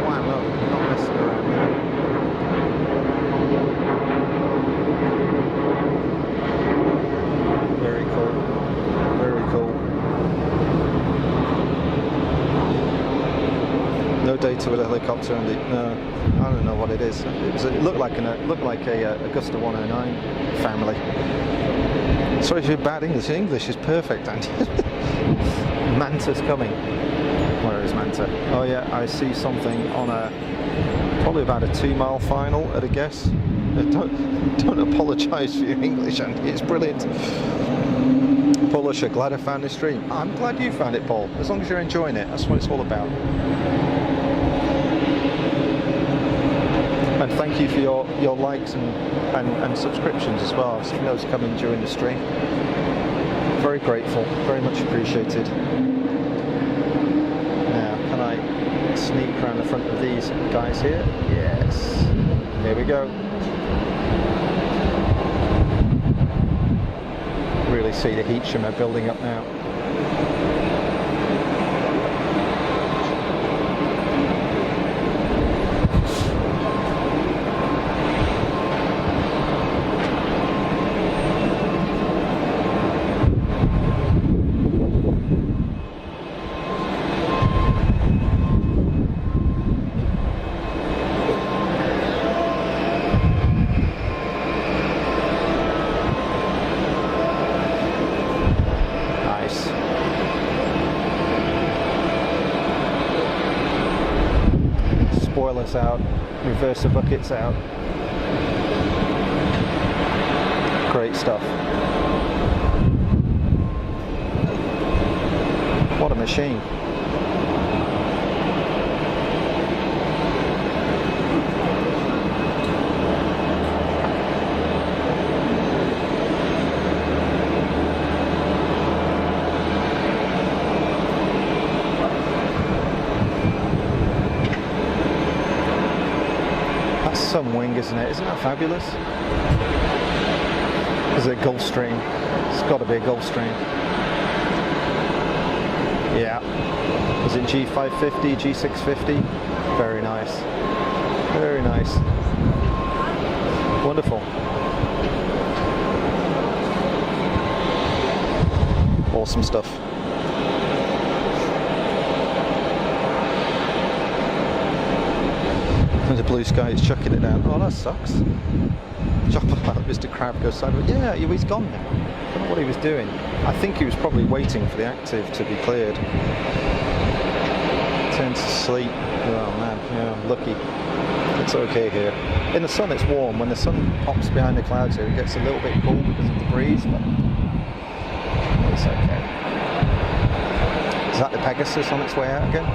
Wow, no, not messing around here. Very cool. Very cool. No data with a helicopter and no, I don't know what it is. It looked like a Augusta 109 family. Sorry for your bad English. Your English is perfect, Andy. Manta's coming. Where is Manta? Oh yeah, I see something on probably about a 2-mile final at a guess. Don't apologise for your English, Andy. It's brilliant. Polish, glad I found this stream. I'm glad you found it, Paul. As long as you're enjoying it, that's what it's all about. And thank you for your likes and subscriptions as well. I've seen those coming during the stream. Very grateful, very much appreciated. Now, can I sneak around the front of these guys here? Yes. Here we go. Really see the heat shimmer building up now. Spoilers out, reverser buckets out. Great stuff. What a machine. Some wing, isn't it? Isn't that fabulous? Is it Gulfstream? It's got to be a Gulfstream. Yeah. Is it G550, G650? Very nice. Very nice. Wonderful. Awesome stuff. The blue sky is chucking it down. Oh, that sucks. Chopper pilot Mr. Crab goes sideways. Yeah, he's gone now. I don't know what he was doing. I think he was probably waiting for the active to be cleared. Turned to sleep. Oh man, yeah, I'm lucky. It's okay here. In the sun it's warm. When the sun pops behind the clouds here, it gets a little bit cool because of the breeze, but it's okay. Is that the Pegasus on its way out again?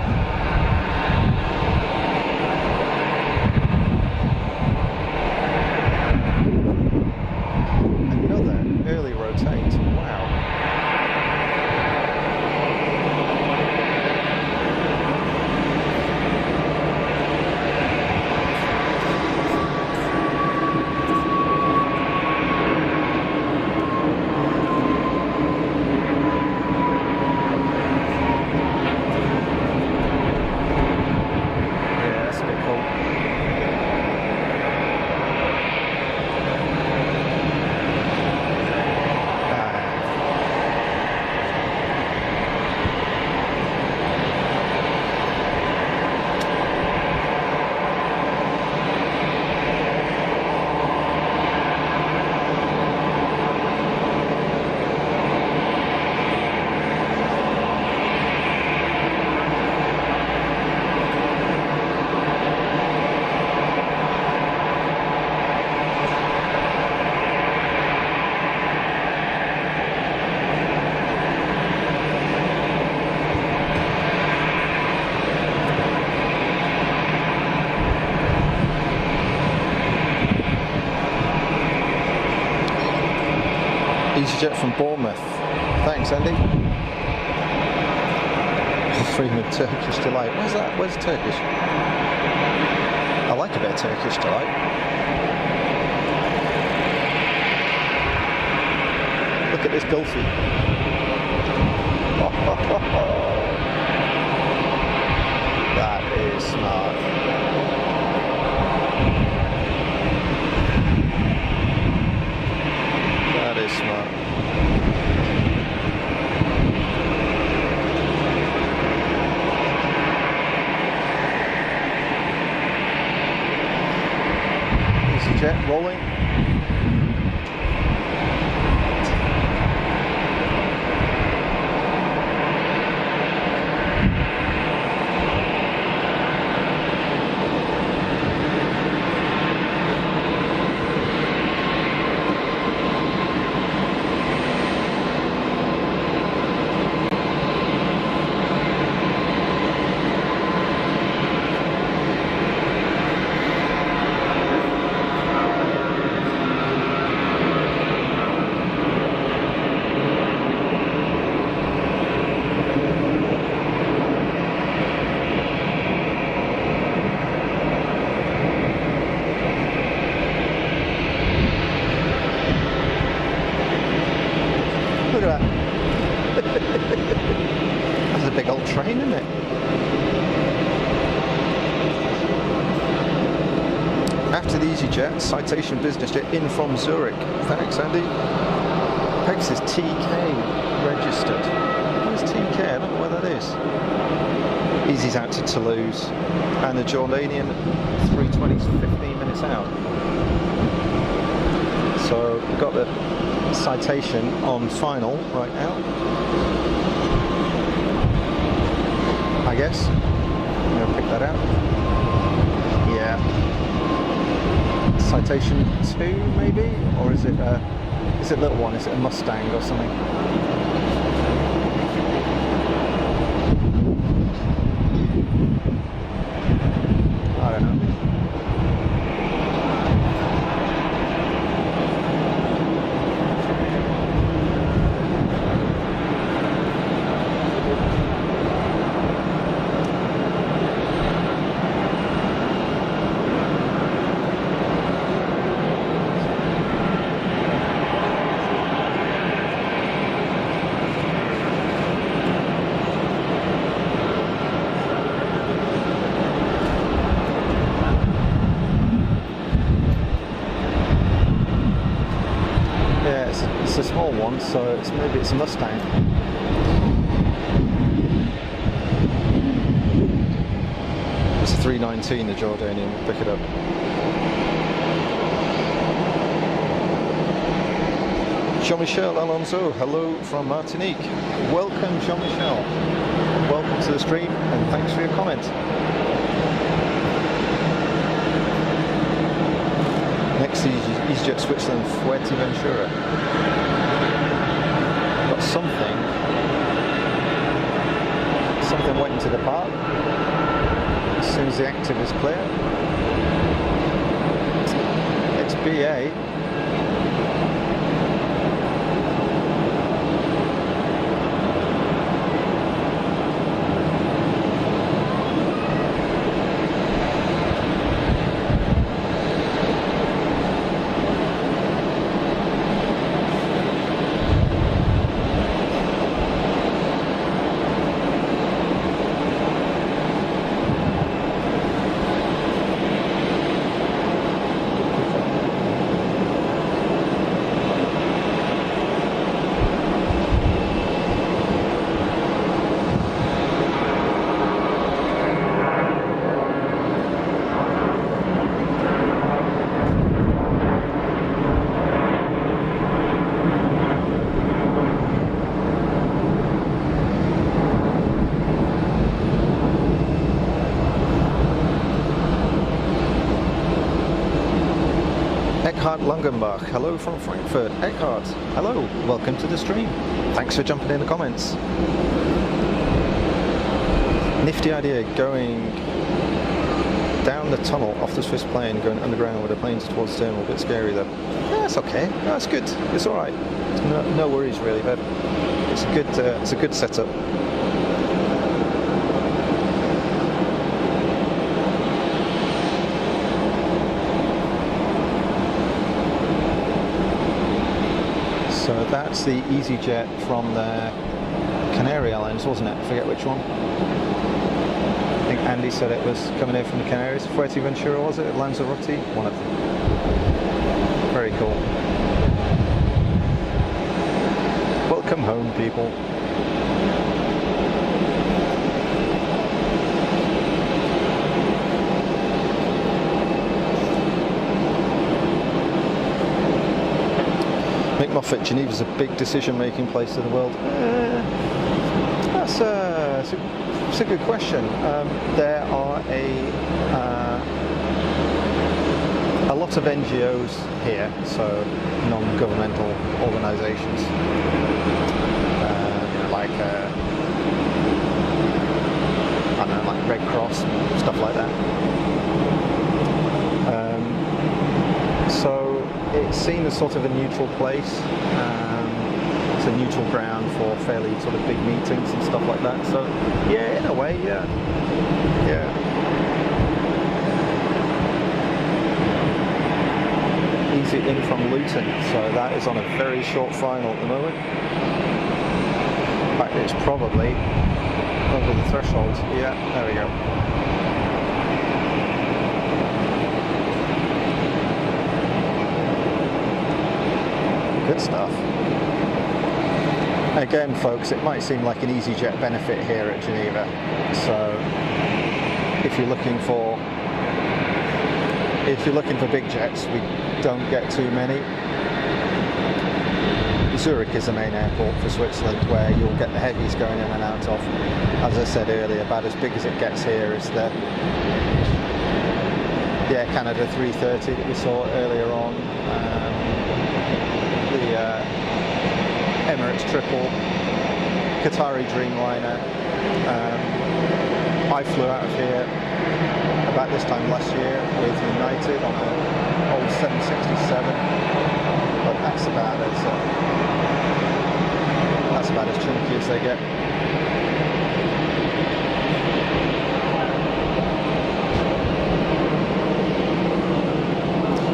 Early rotate. Wow. EasyJet from Bournemouth. Thanks, Andy. Freedom of Turkish Delight. Where's that? Where's Turkish? I like a bit of Turkish Delight. Look at this Gulfie. That is smart. That is smart. EasyJet rolling. Look at that. That's a big old train, isn't it? After the EasyJet, Citation Business Jet in from Zurich. Thanks, Andy. Peg says TK registered. Where's TK? I don't know where that is. Easy's out to Toulouse. And the Jordanian 320's 15 minutes out. So we've got the Citation on final right now, I guess. I'm going to pick that out. Yeah. Citation 2 maybe? Or is it a little one? Is it a Mustang or something? I don't know. It's a small one, so maybe it's a Mustang. It's a 319, the Jordanian. We'll pick it up. Jean-Michel Alonso, hello from Martinique. Welcome, Jean-Michel. Welcome to the stream, and thanks for your comment. Next is EasyJet Switzerland, Fuerteventura. Got something waiting to depart as soon as the active is clear. It's BA. Eckhart Langenbach, hello from Frankfurt. Eckhart, hello, welcome to the stream. Thanks for jumping in the comments. Nifty idea going down the tunnel off the Swiss plane, going underground with the planes towards terminal. A bit scary though. Yeah, it's okay. No, it's good. It's all right. No worries really, but it's a good setup. So that's the EasyJet from the Canary Islands, wasn't it? I forget which one. I think Andy said it was coming in from the Canaries. Fuerteventura, was it? Lanzarote? One of them. Very cool. Welcome home, people. Mick Moffat, Geneva's a big decision-making place in the world. It's a good question. There are a lot of NGOs here, so non-governmental organisations, like I don't know, like Red Cross, stuff like that. So it's seen as sort of a neutral place. It's a neutral ground for fairly sort of big meetings and stuff like that. So yeah, in a way, yeah. Easy in from Luton, so that is on a very short final at the moment. In fact, it's probably over the threshold. Yeah, there we go. Good stuff. Again, folks, it might seem like an EasyJet benefit here at Geneva. So if you're looking for big jets, we don't get too many. Zurich is the main airport for Switzerland, where you'll get the heavies going in and out of. As I said earlier, about as big as it gets here is the Air Canada 330 that we saw earlier on. The Emirates Triple, Qatari Dreamliner. I flew out of here about this time last year with United on an old 767, but that's about as chunky as they get.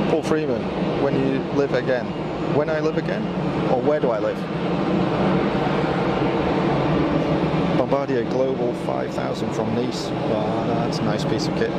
Paul Freeman, when you live again. When I live again? Or where do I live? Bombardier Global 5000 from Nice. Oh, that's a nice piece of kit.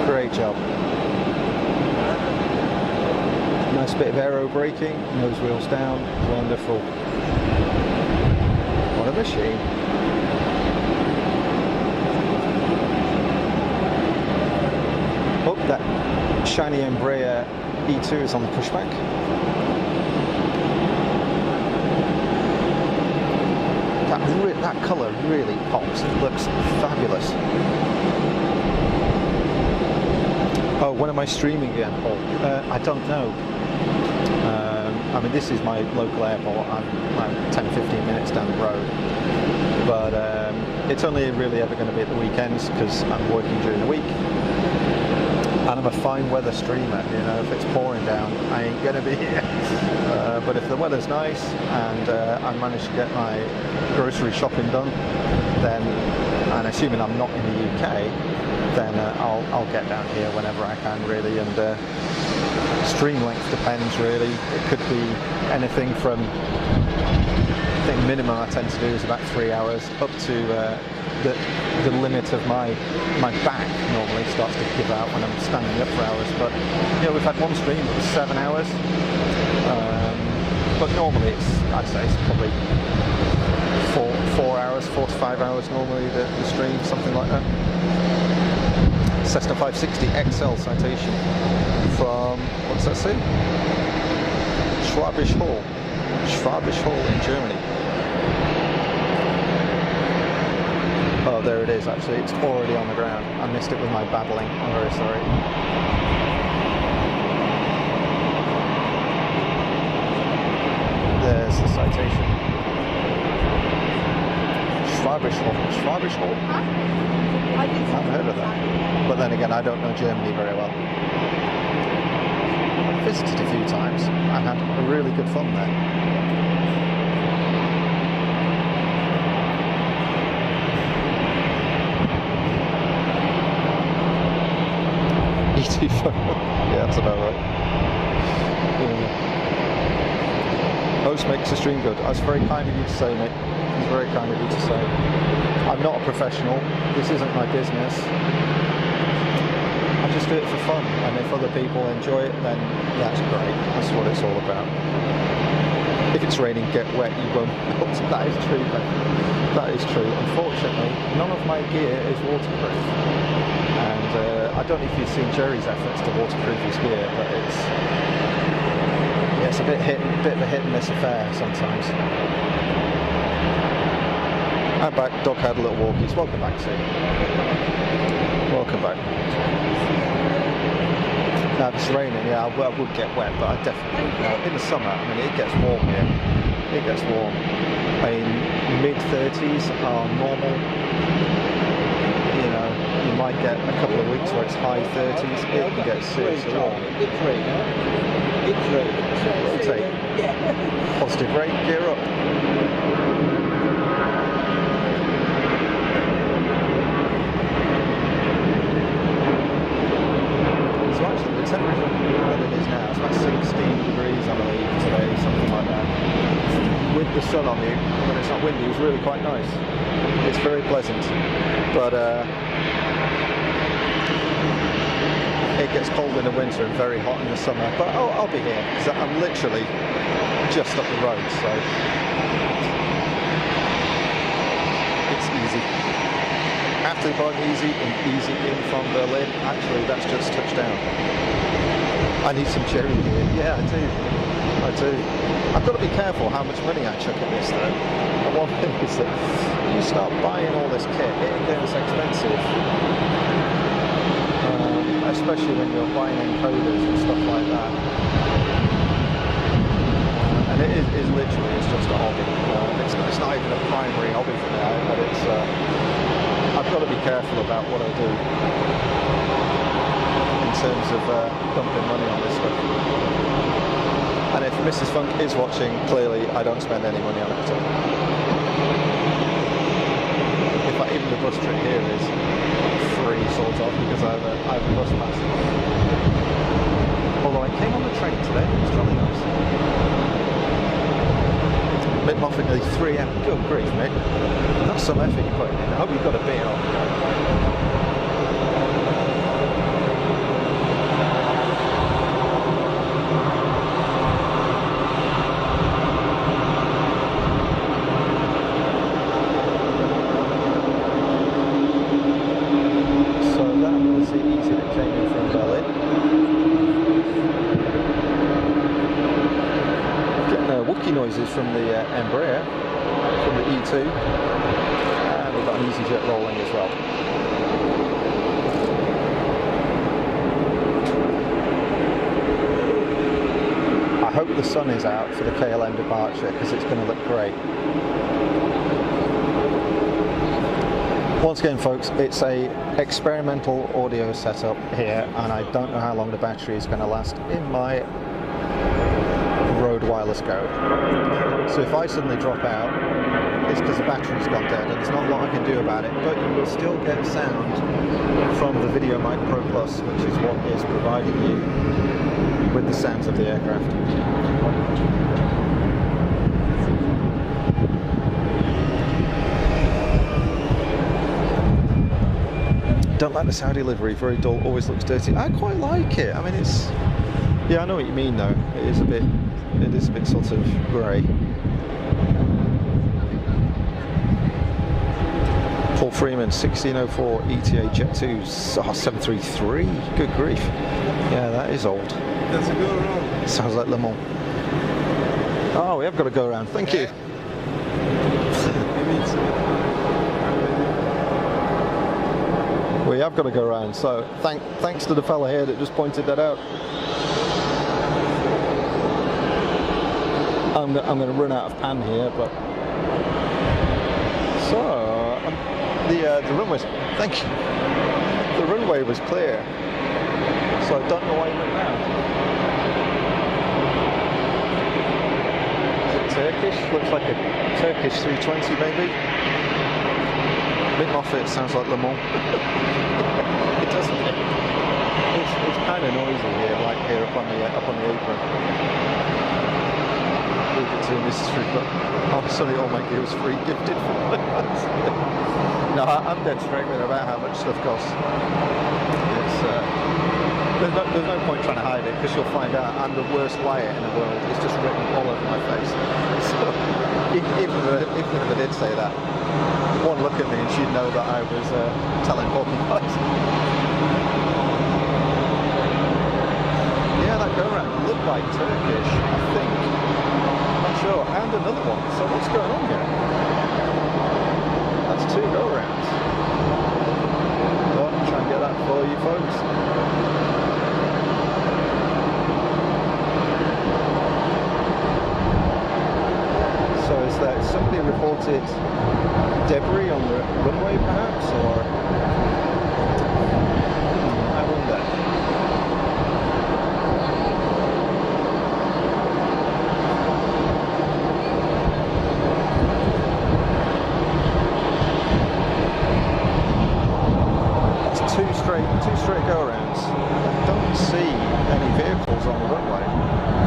Great job. Nice bit of aero braking, nose wheels down, wonderful. What a machine. Oh, that shiny Embraer E2 is on the pushback. That colour really pops, it looks fabulous. Oh, when am I streaming again, Paul? I don't know. I mean, this is my local airport. I'm 10-15 minutes down the road. But it's only really ever going to be at the weekends because I'm working during the week. And I'm a fine weather streamer, you know, if it's pouring down, I ain't going to be here. But if the weather's nice and I manage to get my grocery shopping done, then, and assuming I'm not in the UK, then I'll get down here whenever I can, really. And stream length depends, really. It could be anything from, I think minimum I tend to do is about 3 hours, up to the limit of my back normally starts to give out when I'm standing up for hours. But we've had one stream that was 7 hours, but normally I'd say it's probably 4 hours, 4 to 5 hours normally the stream, something like that. Cessna 560 XL citation from, what's that say? Schwabisch Hall in Germany. Oh, there it is actually, it's already on the ground. I missed it with my babbling, I'm very sorry. There's the citation. Schwabisch Hall. I haven't heard of that. But then again, I don't know Germany very well. I've visited a few times and had a really good fun there. ET phone. Yeah, that's about right. Host makes the stream good. That's very kind of you to say, Nick. It's very kind of you to say. I'm not a professional. This isn't my business. I just do it for fun. And if other people enjoy it, then that's great. That's what it's all about. If it's raining, get wet, you won't melt. That is true, Ben. That is true. Unfortunately, none of my gear is waterproof. And I don't know if you've seen Jerry's efforts to waterproof his gear, but it's a bit of a hit and miss affair sometimes. I'm back. Dog had a little walkies. Welcome back, Sue. Welcome back. Now, if it's raining, yeah, I would get wet, but I definitely in the summer. I mean, it gets warm here. It gets warm. I mean, mid-30s are normal. You might get a couple of weeks where it's high 30s. It can get seriously warm. Rotate. Positive rate. Gear up. So actually, the temperature that it is now, it's about 16 degrees, I believe, today, something like that. With the sun on you, when it's not windy, it's really quite nice. It's very pleasant. But it gets cold in the winter and very hot in the summer. But I'll be here, because I'm literally just up the road, so it's easy. After the easy and easy in from Berlin, actually that's just touchdown. I need some cherry gear. Yeah, I do. I've got to be careful how much money I chuck at this though. And one thing is that you start buying all this kit, it gets expensive. Especially when you're buying encoders and stuff like that. And it is literally, it's just a hobby. It's not even a primary hobby for now, but it's I've got to be careful about what I do in terms of dumping money on this stuff. And if Mrs. Funk is watching, clearly I don't spend any money on it at all. In fact, even the bus trip here is free, sort of, because I have a bus pass. Although I came on the train today, it was jolly nice. Bit Moffingly 3M. Good grief, mate. That's some effort you're putting in. I hope you've got a beer on. So that was the easy that came in from Berlin. Wookie noises from the Embraer, from the E2, and we've got an EasyJet rolling as well. I hope the sun is out for the KLM departure because it's going to look great. Once again, folks, it's a experimental audio setup here, and I don't know how long the battery is going to last in my Rode wireless go. So if I suddenly drop out, it's because the battery's gone dead and there's not a lot I can do about it, but you will still get sound from the Video Mic Pro Plus, which is what is providing you with the sounds of the aircraft. Don't like the Saudi livery, very dull, always looks dirty. I quite like it. I mean, it's, yeah, I know what you mean though. It is a bit sort of grey. Paul Freeman, 1604 ETA Jet 2 733. Good grief. Yeah, that is old. That's a go around. Sounds like Le Mans. Oh, we have got to go around. Thank you. We have got to go around. So thanks to the fella here that just pointed that out. I'm going to run out of pan here, but so the runway. Thank you. The runway was clear, so I don't know why you went round. Is it Turkish? Looks like a Turkish 320 maybe. Mick Moffat sounds like Le Mans. It doesn't it? It's kind of noisy here, like here up on the apron. Leave it to Mrs. Trooper. Oh, sorry, all my gear was free gifted. No, I'm dead straight with her about how much stuff costs. It's there's no point trying to hide it, because you'll find out I'm the worst liar in the world. It's just written all over my face. So even if I did say that, one look at me and she'd know that I was telling porky lies. Yeah, that go-round looked like Turkish, I think. Not sure. And another one. So what's going on here? That's 2 go-rounds. Well, try and get that for you folks. So is that somebody reported debris on the runway perhaps, or I wonder. It's two straight go-arounds. I don't see any vehicles on the runway.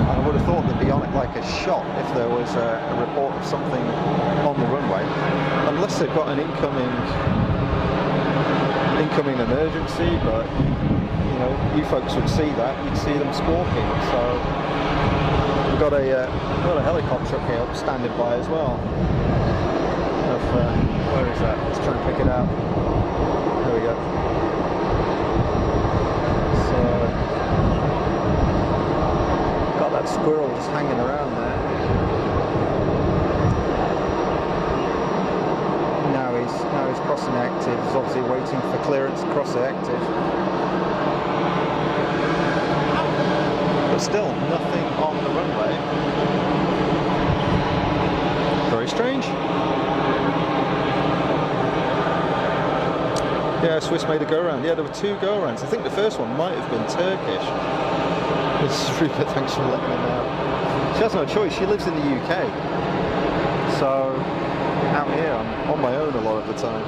I would have thought they'd be on it like a shot if there was a report of something on the runway, unless they've got an incoming emergency. But you know, you folks would see that. You'd see them squawking. So we've got a helicopter up here standing by as well. Where is that? Let's try and pick it out. There we go. That squirrel just hanging around there. Now he's crossing active. He's obviously waiting for clearance to cross the active. But still, nothing on the runway. Very strange. Yeah, Swiss made a go-round. Yeah, there were 2 go-rounds. I think the first one might have been Turkish. Mrs. Rupert, thanks for letting me know. She has no choice, she lives in the UK. So, out here, I'm on my own a lot of the time.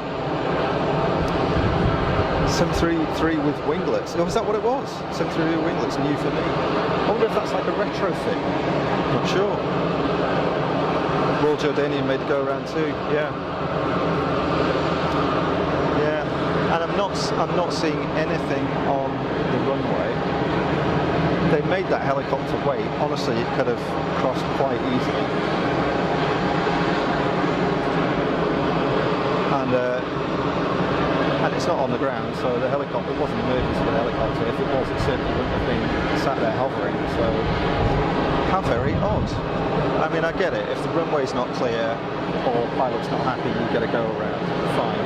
733 with winglets. Oh, is that what it was? 733 with winglets, new for me. I wonder if that's like a retrofit. Not sure. Royal Jordanian made a go-around too, yeah. Yeah, and I'm not seeing anything on the runway. They made that helicopter wait. Honestly, it could have crossed quite easily. And it's not on the ground, so the helicopter, it wasn't an emergency for the helicopter. If it was, it certainly wouldn't have been sat there hovering. So, how very odd. I mean, I get it. If the runway's not clear or pilot's not happy, you get a go around. Fine.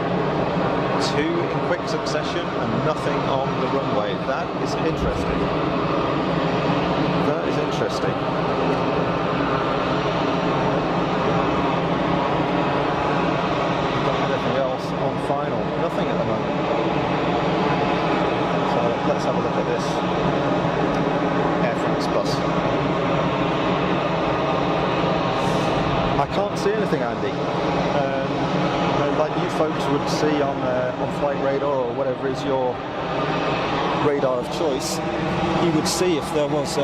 2 in quick succession and nothing on the runway. That is interesting. That is interesting. Got anything else on final? Nothing at the moment. So let's have a look at this Air France bus. I can't see anything, Andy. Like you folks would see on flight radar or whatever is your radar of choice, you would see if there was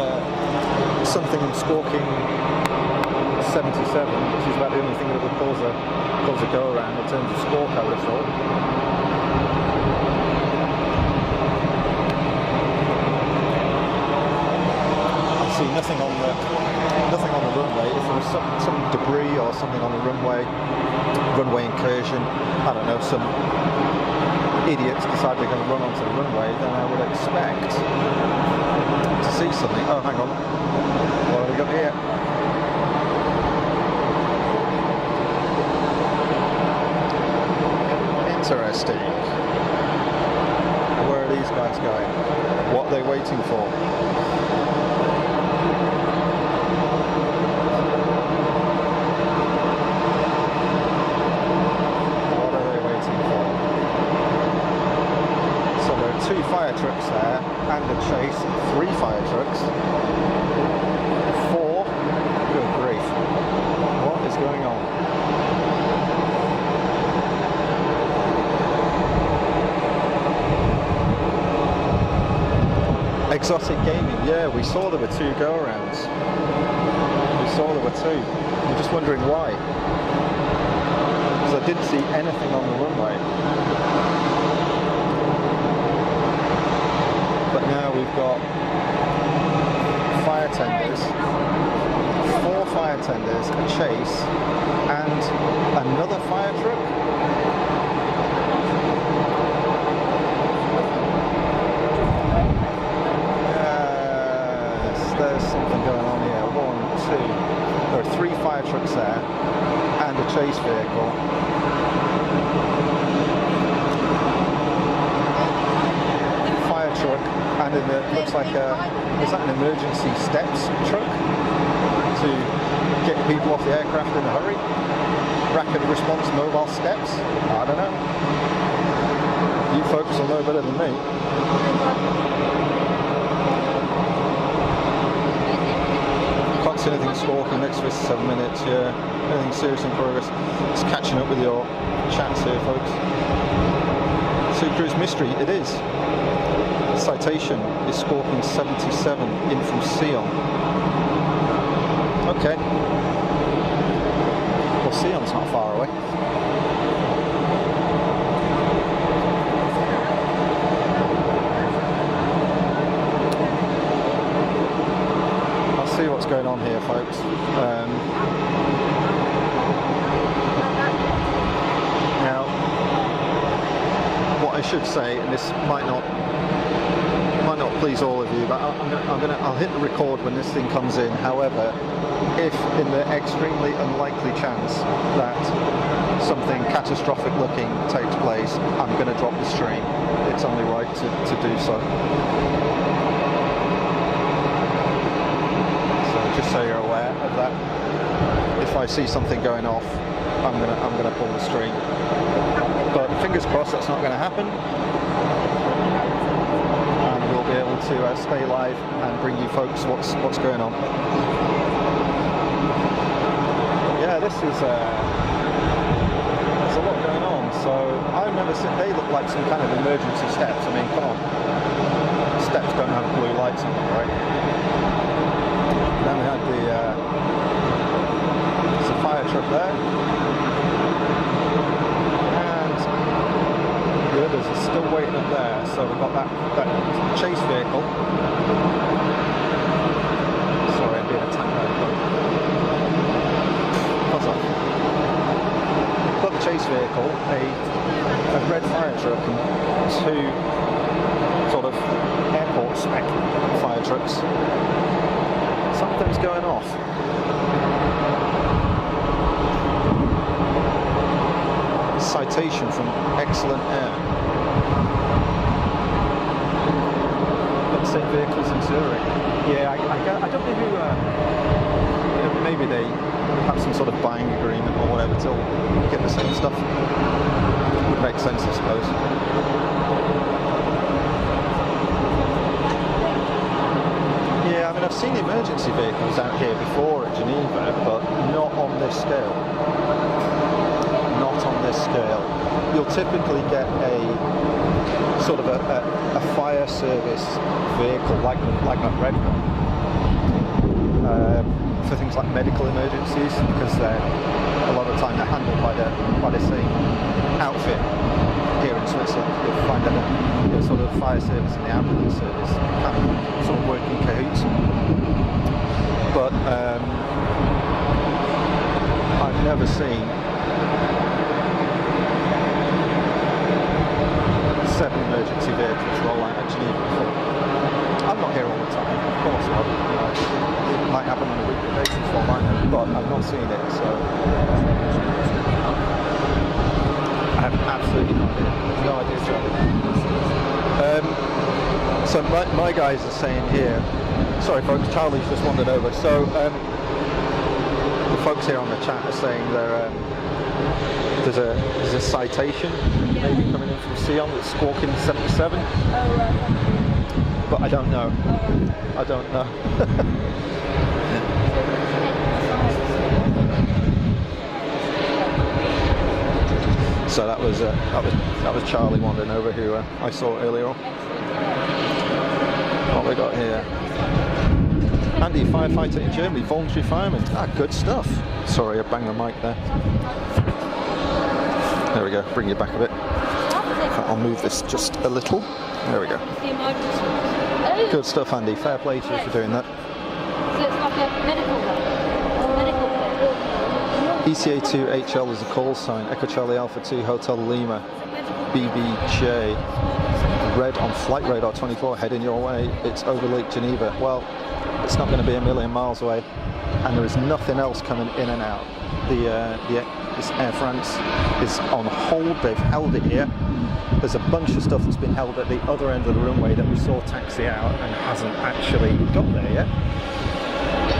something squawking 77, which is about the only thing that would cause a go around in terms of squawk, I would have thought. see nothing on the runway. If there was some debris or something on the runway incursion, I don't know, some idiots decide they're going to run onto the runway, then I would expect to see something. Oh, hang on. What have we got here? Interesting. Where are these guys going? What are they waiting for? What are they waiting for? So there are 2 fire trucks there and a chase, 3 fire trucks, 4. Good grief. What is going on? Exotic gaming, yeah, we saw there were 2 go-arounds. We saw there were 2. I'm just wondering why. Because I didn't see anything on the runway. But now we've got fire tenders, 4 fire tenders, a chase, and another fire truck. There's something going on here. 1, 2. There are 3 fire trucks there and a chase vehicle. Fire truck and it looks like is that an emergency steps truck to get people off the aircraft in a hurry? Rapid response mobile steps? I don't know. You folks will know better than me. See anything stalking next to us, 7 minutes, yeah. Anything serious in progress. Just catching up with your chats here, folks. Sea Cruise mystery, it is. Citation is Scorpion 77 in from Sion. Okay. Well, Sion's not far away. See what's going on here, folks. Now, what I should say, and this might not please all of you, but I'll hit the record when this thing comes in. However, if in the extremely unlikely chance that something catastrophic looking takes place, I'm going to drop the stream. It's only right to do so. Just so you're aware of that. If I see something going off, I'm gonna pull the string. But fingers crossed that's not going to happen, and we'll be able to stay live and bring you folks what's going on. Yeah, this is there's a lot going on. So I remember they look like some kind of emergency steps. I mean, come on, steps don't have blue lights on them, right? Then we had there's a fire truck there, and the others are still waiting up there. So we've got that chase vehicle. Sorry, I'm being attacked by the boat. What's up? Got the chase vehicle, a red fire truck, and 2 sort of airport spec fire trucks. Something's going off. Citation from Excellent Air. Got the same vehicles in Zurich. Yeah, I don't know who. Maybe they have some sort of buying agreement or whatever to get the same stuff. Would make sense, I suppose. Yeah, I mean, I've seen emergency vehicles out here before at Geneva, but not on this scale. Not on this scale. You'll typically get a sort of a fire service vehicle like that red one for things like medical emergencies, because a lot of the time they're handled by the same outfit here in Switzerland. You'll find that sort of fire service and the ambulance service kind of sort of work in cahoots. But I've never seen 7 emergency vehicles roll out at Geneva before. I'm not here all the time, of course not. You know, it might happen on a weekly basis for all I know, but I've not seen it, so I have absolutely no idea. No idea, Charlie. So my guys are saying here, sorry folks, Charlie's just wandered over. So the folks here on the chat are saying there's a citation maybe coming in from Sion that's squawking 77. But I don't know. I don't know. So that was Charlie wandering over, who I saw earlier on. What we got here? Andy, firefighter in Germany, voluntary fireman. Ah, good stuff. Sorry, I banged the mic there. There we go. Bring you back a bit. I'll move this just a little. There we go. Good stuff, Andy. Fair play to you for doing that. So it's like a medical ECA2HL is a call sign. Echo Charlie Alpha 2 Hotel Lima. BBJ. Red on flight radar 24 heading your way. It's over Lake Geneva. Well, it's not going to be a million miles away, and there is nothing else coming in and out. This Air France is on hold. They've held it here. There's a bunch of stuff that's been held at the other end of the runway that we saw taxi out and hasn't actually got there yet.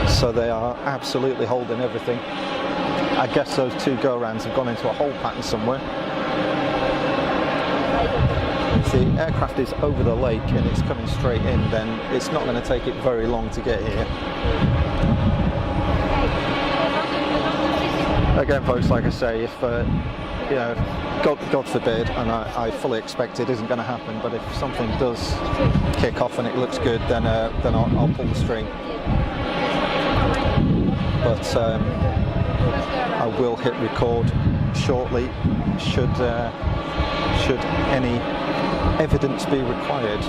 So they are absolutely holding everything. I guess those 2 go-rounds have gone into a hold pattern somewhere. If the aircraft is over the lake and it's coming straight in, then it's not going to take it very long to get here. Again, folks, like I say, if you know, God forbid, and I fully expect it isn't going to happen, but if something does kick off and it looks good, then I'll pull the string. But I will hit record shortly should any evidence be required.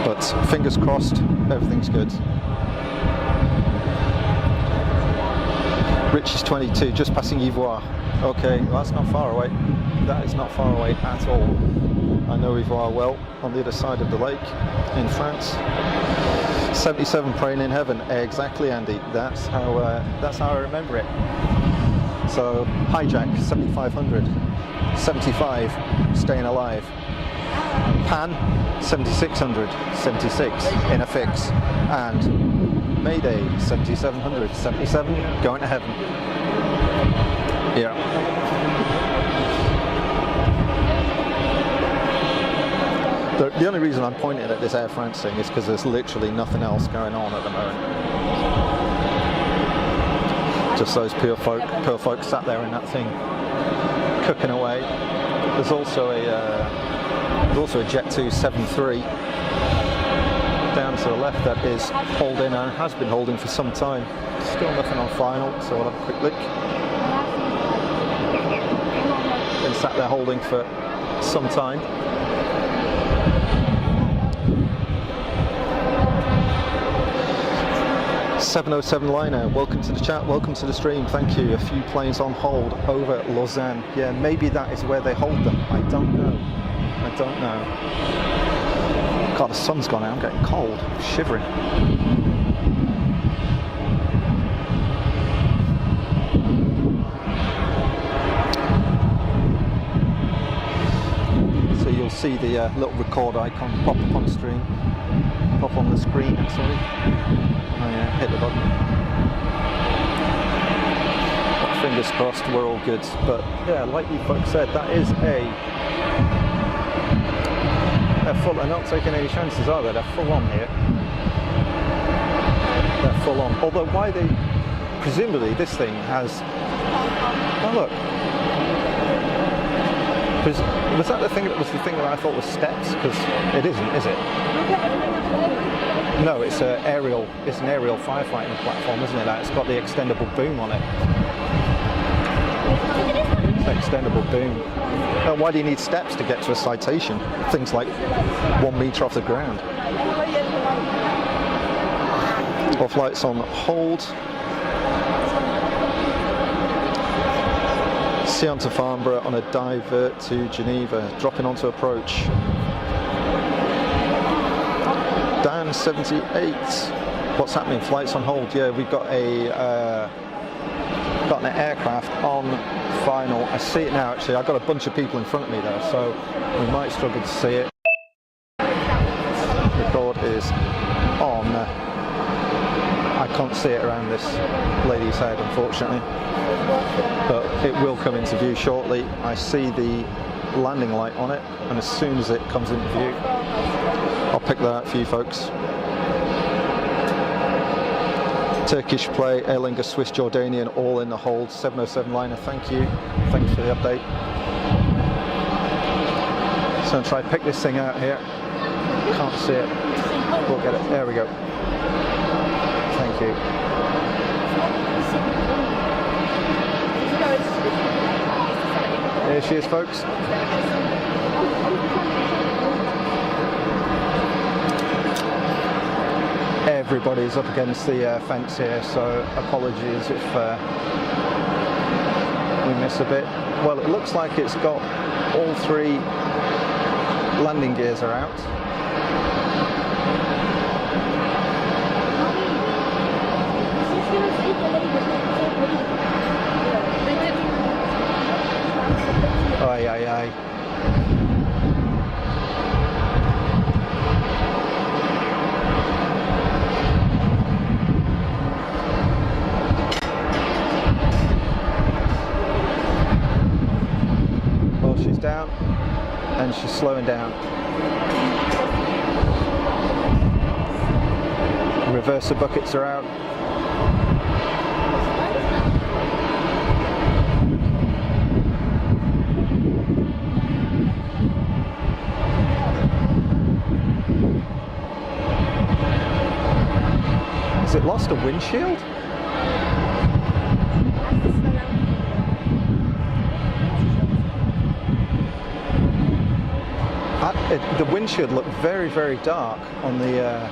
But fingers crossed, everything's good. Rich is 22, just passing Ivoire. Okay, well, that's not far away. That is not far away at all. I know Ivoire well, on the other side of the lake in France. 77 praying in heaven. Exactly, Andy. That's how I remember it. So hijack 7500, 75 staying alive. Pan 7600, 76 in a fix, and Mayday 7700, 77 going to heaven. Yeah. The only reason I'm pointing at this Air France thing is because there's literally nothing else going on at the moment. Just those poor folk sat there in that thing, cooking away. There's also a Jet 273 down to the left that is holding and has been holding for some time. Still nothing on final, so I'll have a quick look. Been sat there holding for some time. .707 liner, welcome to the chat, welcome to the stream, thank you. A few planes on hold over Lausanne. Yeah, maybe that is where they hold them. I don't know. I don't know. God, the sun's gone out, I'm getting cold, I'm shivering. So you'll see the little record icon pop up on the screen. Pop on the screen, sorry. Oh yeah, hit the button. But fingers crossed, we're all good. But yeah, like you folks said, that is they're not taking any chances, are they? They're full on here. They're full on. Although why they, presumably this thing has, oh look. Was that the thing that was the thing that I thought was steps? Because it isn't, is it? No, it's an aerial platform, isn't it? It's got the extendable boom on it. extendable boom. Why do you need steps to get to a citation? Things like 1 metre off the ground. All flights on hold. Sion to Farnborough on a divert to Geneva, dropping onto approach. Dan 78. What's happening? Flights on hold. Yeah, we've got got an aircraft on final. I see it now. Actually, I've got a bunch of people in front of me there, so we might struggle to see it. Record is on. I can't see it around this lady's head, unfortunately, but it will come into view shortly. I see the landing light on it, and as soon as it comes into view, I'll pick that out for you folks. Turkish play, Aer Lingus, Swiss, Jordanian, all in the hold. 707 liner, thank you. Thanks for the update. So I'm try to pick this thing out here. Can't see it. We'll get it. There we go. Thank you. Here she is, folks. Everybody's up against the fence here, so apologies if we miss a bit. Well, it looks like it's got all 3 landing gears are out. Aye, aye, aye. Well, she's down and she's slowing down. Reverser buckets are out. Has it lost a windshield? The windshield looked very, very dark on the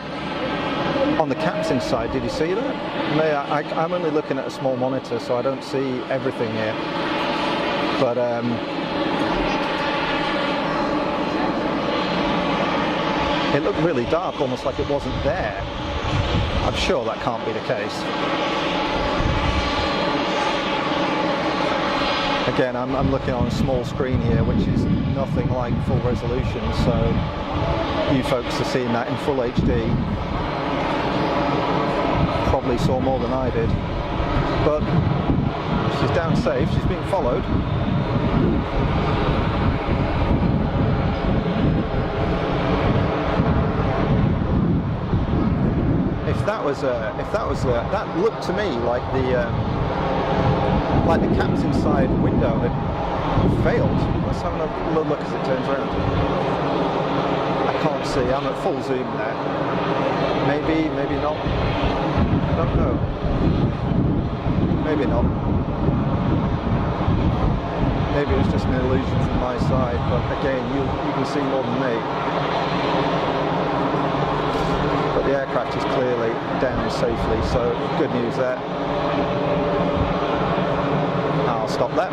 captain's side. Did you see that? I'm only looking at a small monitor, so I don't see everything here. But it looked really dark, almost like it wasn't there. I'm sure that can't be the case. Again, I'm looking on a small screen here, which is nothing like full resolution, so you folks are seeing that in full HD. Probably saw more than I did. But she's down safe, she's being followed. That looked to me like the captain's side window had failed. Let's have a little look as it turns around. I can't see. I'm at full zoom there. Maybe, maybe not. I don't know. Maybe not. Maybe it's just an illusion from my side. But again, you can see more than me. The aircraft is clearly down safely, so good news there. I'll stop that.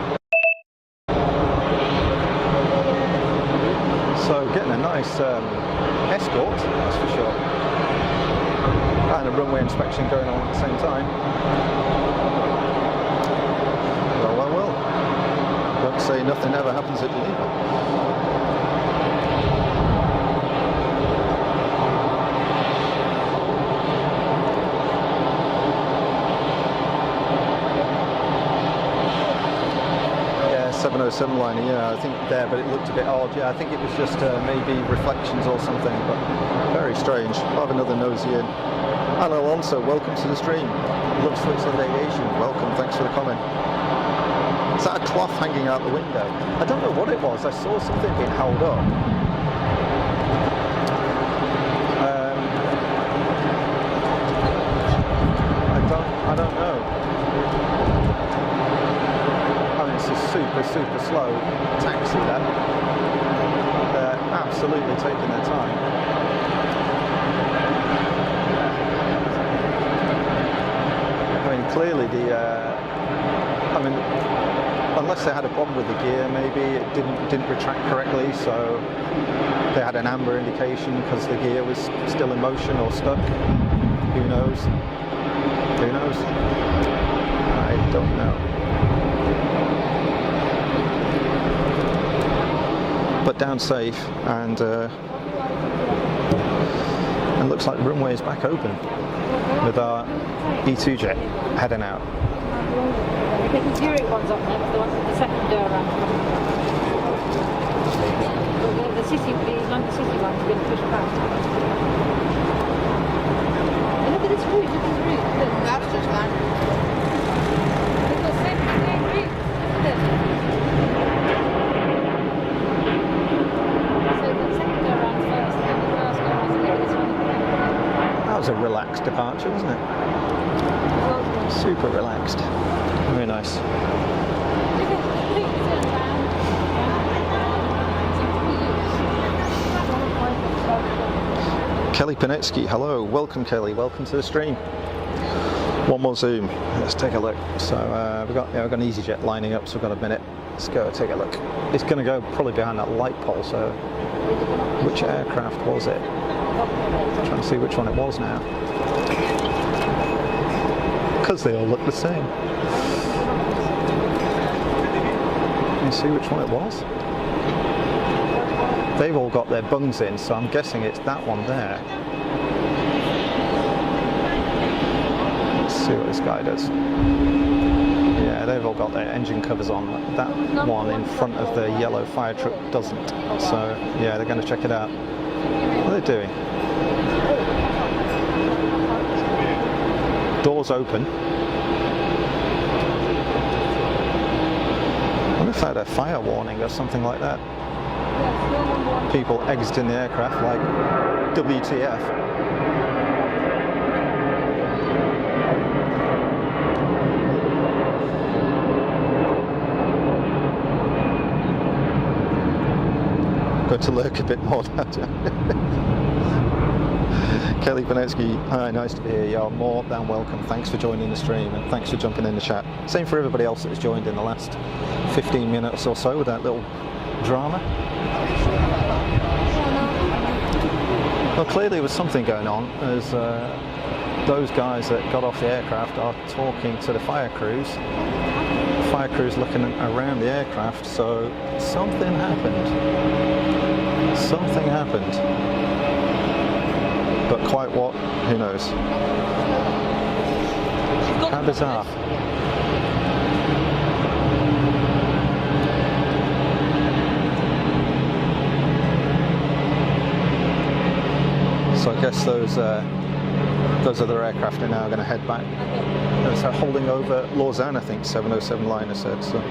So getting a nice escort, that's for sure. And a runway inspection going on at the same time. Well, well, well. Don't say nothing ever happens at Geneva. Yeah, 707 liner, yeah, I think there, but it looked a bit odd. Yeah, I think it was just maybe reflections or something, but very strange. I'll have another nosy in. And Alonso, welcome to the stream. Love Switzerland Aviation, welcome, thanks for the comment. Is that a cloth hanging out the window? I don't know what it was, I saw something being held up. I don't know. I mean, it's a super slow taxi there. They're absolutely taking their time. I mean, clearly unless they had a problem with the gear, maybe it didn't retract correctly, so they had an amber indication because the gear was still in motion or stuck. Who knows? Who knows? I don't know. But down safe, and looks like the runway is back open with our E2 jet heading out. The interior one's up next, the second door around. The London City one's been pushed back. And look at this route, look at this route. That's just one. Look at the same route. Look at this. So the second door around first, and then the first door around, look at this one. That was a relaxed departure, wasn't it? Super relaxed. Very nice. Kelly Panetsky, hello. Welcome, Kelly. Welcome to the stream. One more zoom. Let's take a look. So we've got an EasyJet lining up, so we've got a minute. Let's go take a look. It's going to go probably behind that light pole, so which aircraft was it? I'm trying to see which one it was now. Because they all look the same. Can you see which one it was? They've all got their bungs in, so I'm guessing it's that one there. Let's see what this guy does. Yeah, they've all got their engine covers on. That one in front of the yellow fire truck doesn't. So yeah, they're going to check it out. What are they doing? Doors open. I wonder if they had a fire warning or something like that. People exiting the aircraft like WTF. Got to lurk a bit more, don't you? Kelly Panetsky, hi, nice to be here. You're more than welcome. Thanks for joining the stream and thanks for jumping in the chat. Same for everybody else that's joined in the last 15 minutes or so with that little drama. Well, clearly there was something going on as those guys that got off the aircraft are talking to the fire crews. Fire crews looking around the aircraft, so something happened. Something happened. But quite what? Who knows? How bizarre. So I guess those other aircraft are now going to head back. So holding over Lausanne, I think, 707 liner said. So.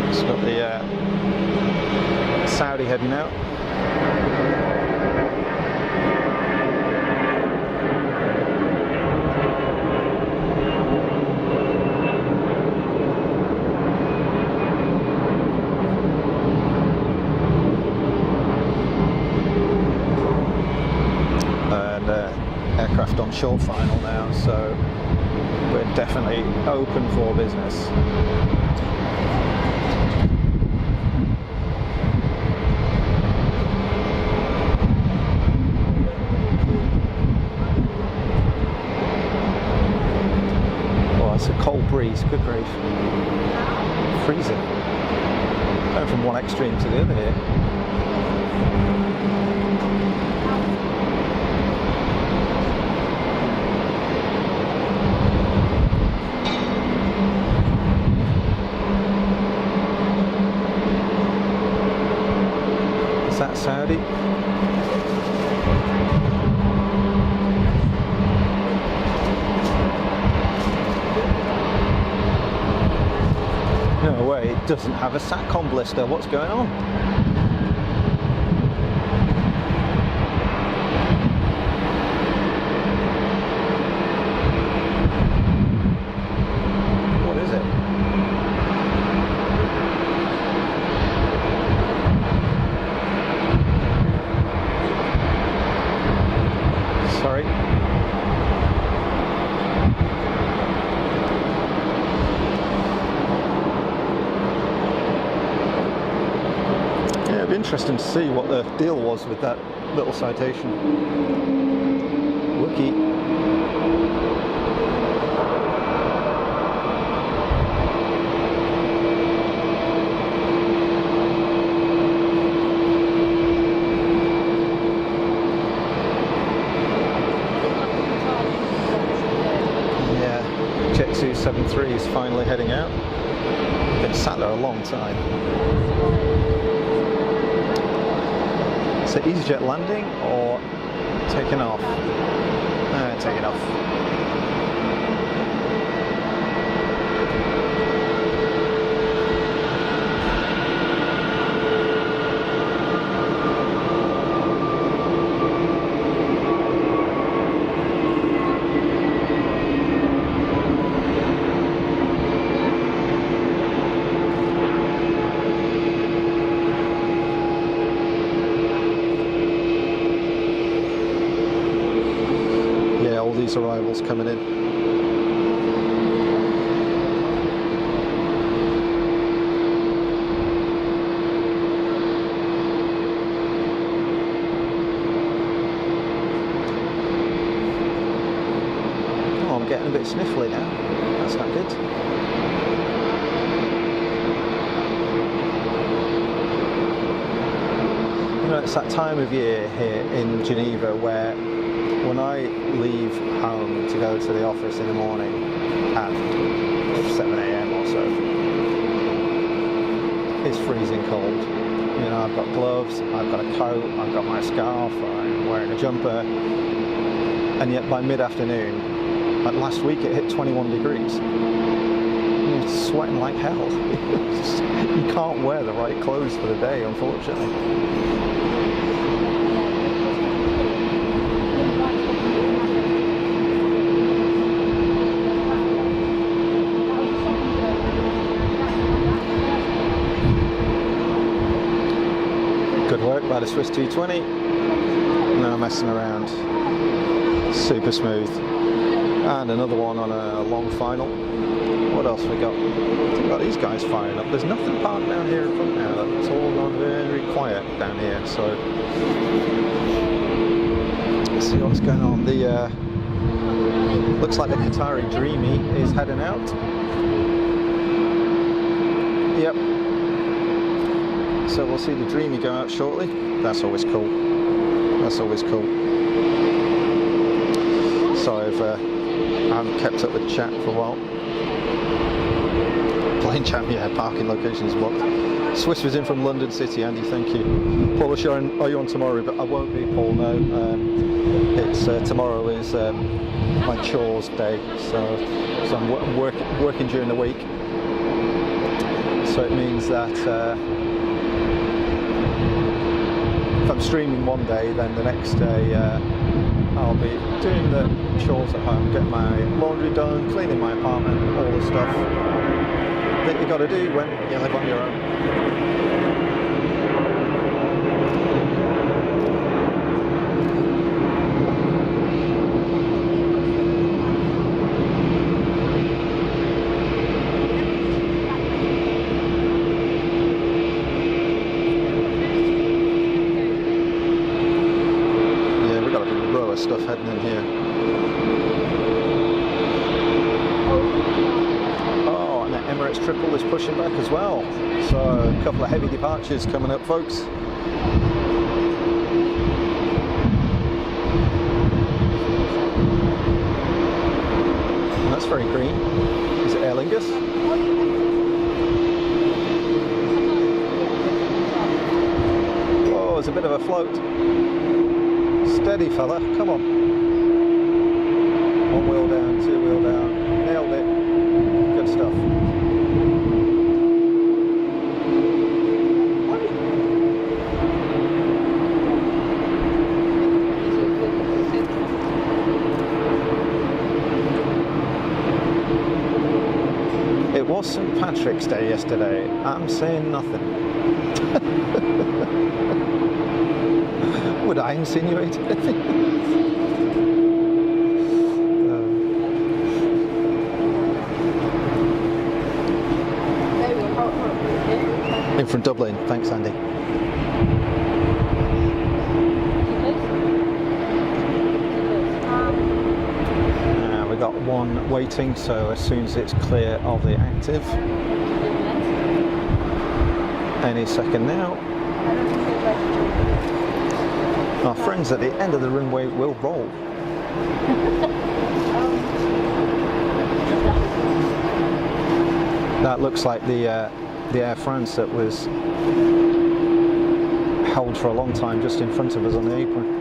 It's got the Saudi heading out. Aircraft on short final now, so we're definitely open for business. Oh, it's a cold breeze, good grief. Freezing. Going from one extreme to the other here. That Saudi. No way, it doesn't have a SATCOM blister. What's going on? Sorry. Yeah, it'd be interesting to see what the deal was with that little citation. Wiki. Jet 273 is finally heading out. Been sat there a long time. So EasyJet landing or taking off? Taking off. These arrivals coming in. Oh, I'm getting a bit sniffly now. That's not good. You know, it's that time of year here in Geneva where when I leave home to go to the office in the morning at 7 AM or so, it's freezing cold. You know, I've got gloves, I've got a coat, I've got my scarf, I'm wearing a jumper, and yet by mid-afternoon, like last week it hit 21 degrees. You're sweating like hell. You can't wear the right clothes for the day, unfortunately. Good work by the Swiss 220. No messing around. Super smooth. And another one on a long final. What else we got? We've got these guys firing up. There's nothing parked down here in front now. It's all gone very quiet down here. So let's see what's going on. The looks like the Qatari Dreamy is heading out. Yep. So we'll see the Dreamy go out shortly. That's always cool. That's always cool. Sorry if I haven't kept up with chat for a while. Plane chat, yeah, parking locations blocked. Swiss was in from London City, Andy, thank you. Paul was showing, are you on tomorrow? But I won't be, Paul, no. It's tomorrow is my chores day, so I'm working during the week. So it means that if I'm streaming one day, then the next day I'll be doing the chores at home, getting my laundry done, cleaning my apartment, all the stuff that you got to do when you live on your own. Stuff heading in here. Oh, and the Emirates triple is pushing back as well. So a couple of heavy departures coming up, folks. And that's very green. Is it Aer Lingus? Oh, there's a bit of a float. Steady fella, come on. One wheel down, two wheel down. Nailed it. Good stuff. It was St. Patrick's Day yesterday. I'm saying nothing. Would I insinuate anything? from Dublin. Thanks, Andy. We got one waiting, so as soon as it's clear of the active, any second now, our friends at the end of the runway will roll. That looks like the Air France that was held for a long time just in front of us on the apron.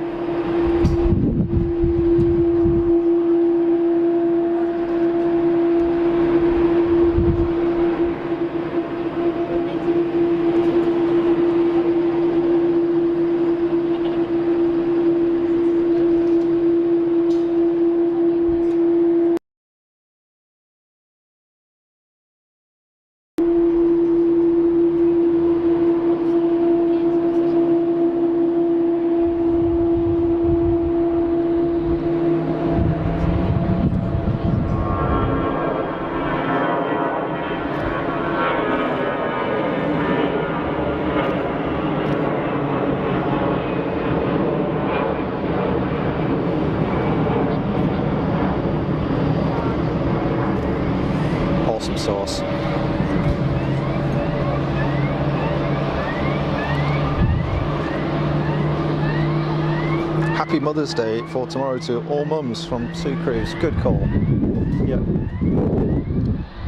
Sauce. Happy Mother's Day for tomorrow to all mums from Sue Cruise. Good call. Yep.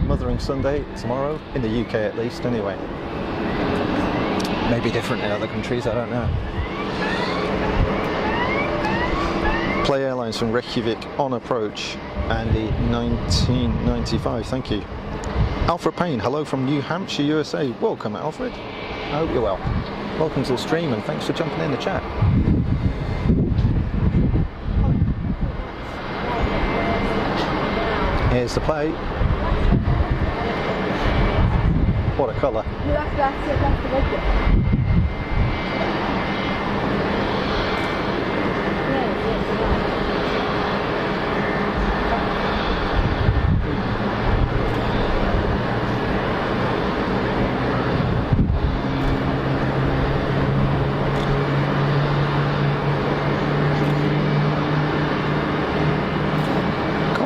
Mothering Sunday tomorrow, in the UK at least anyway. Maybe different in other countries, I don't know. Play Airlines from Reykjavik on approach, Andy 1995, thank you. Alfred Payne, hello from New Hampshire, USA. Welcome, Alfred. I hope you're well. Welcome to the stream and thanks for jumping in the chat. Here's the plate. What a colour. That's the budget.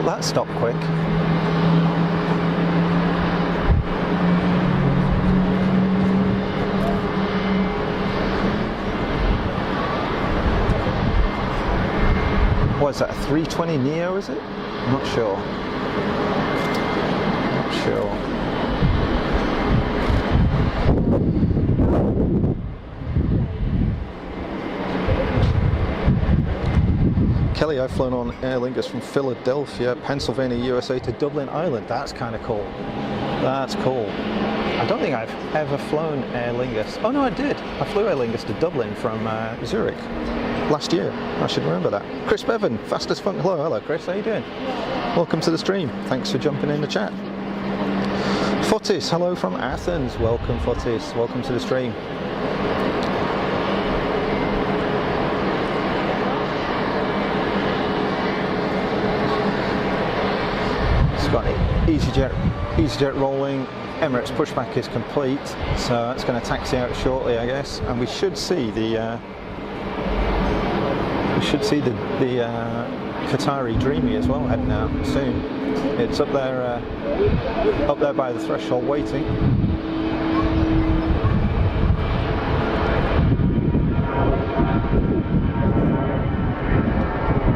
That stopped quick. What is that, a 320 Neo, is it? I'm not sure. Not sure. Kelly, I've flown on Aer Lingus from Philadelphia, Pennsylvania, USA to Dublin, Ireland. That's kind of cool. That's cool. I don't think I've ever flown Aer Lingus. Oh no, I did. I flew Aer Lingus to Dublin from Zurich last year. I should remember that. Chris Bevan, Fastest Funk. Hello, Chris. How you doing? Welcome to the stream. Thanks for jumping in the chat. Fotis, hello from Athens. Welcome, Fotis. Welcome to the stream. EasyJet rolling. Emirates pushback is complete, so it's going to taxi out shortly, I guess, and we should see the Qatari Dreamy as well heading out soon. It's up there by the threshold waiting.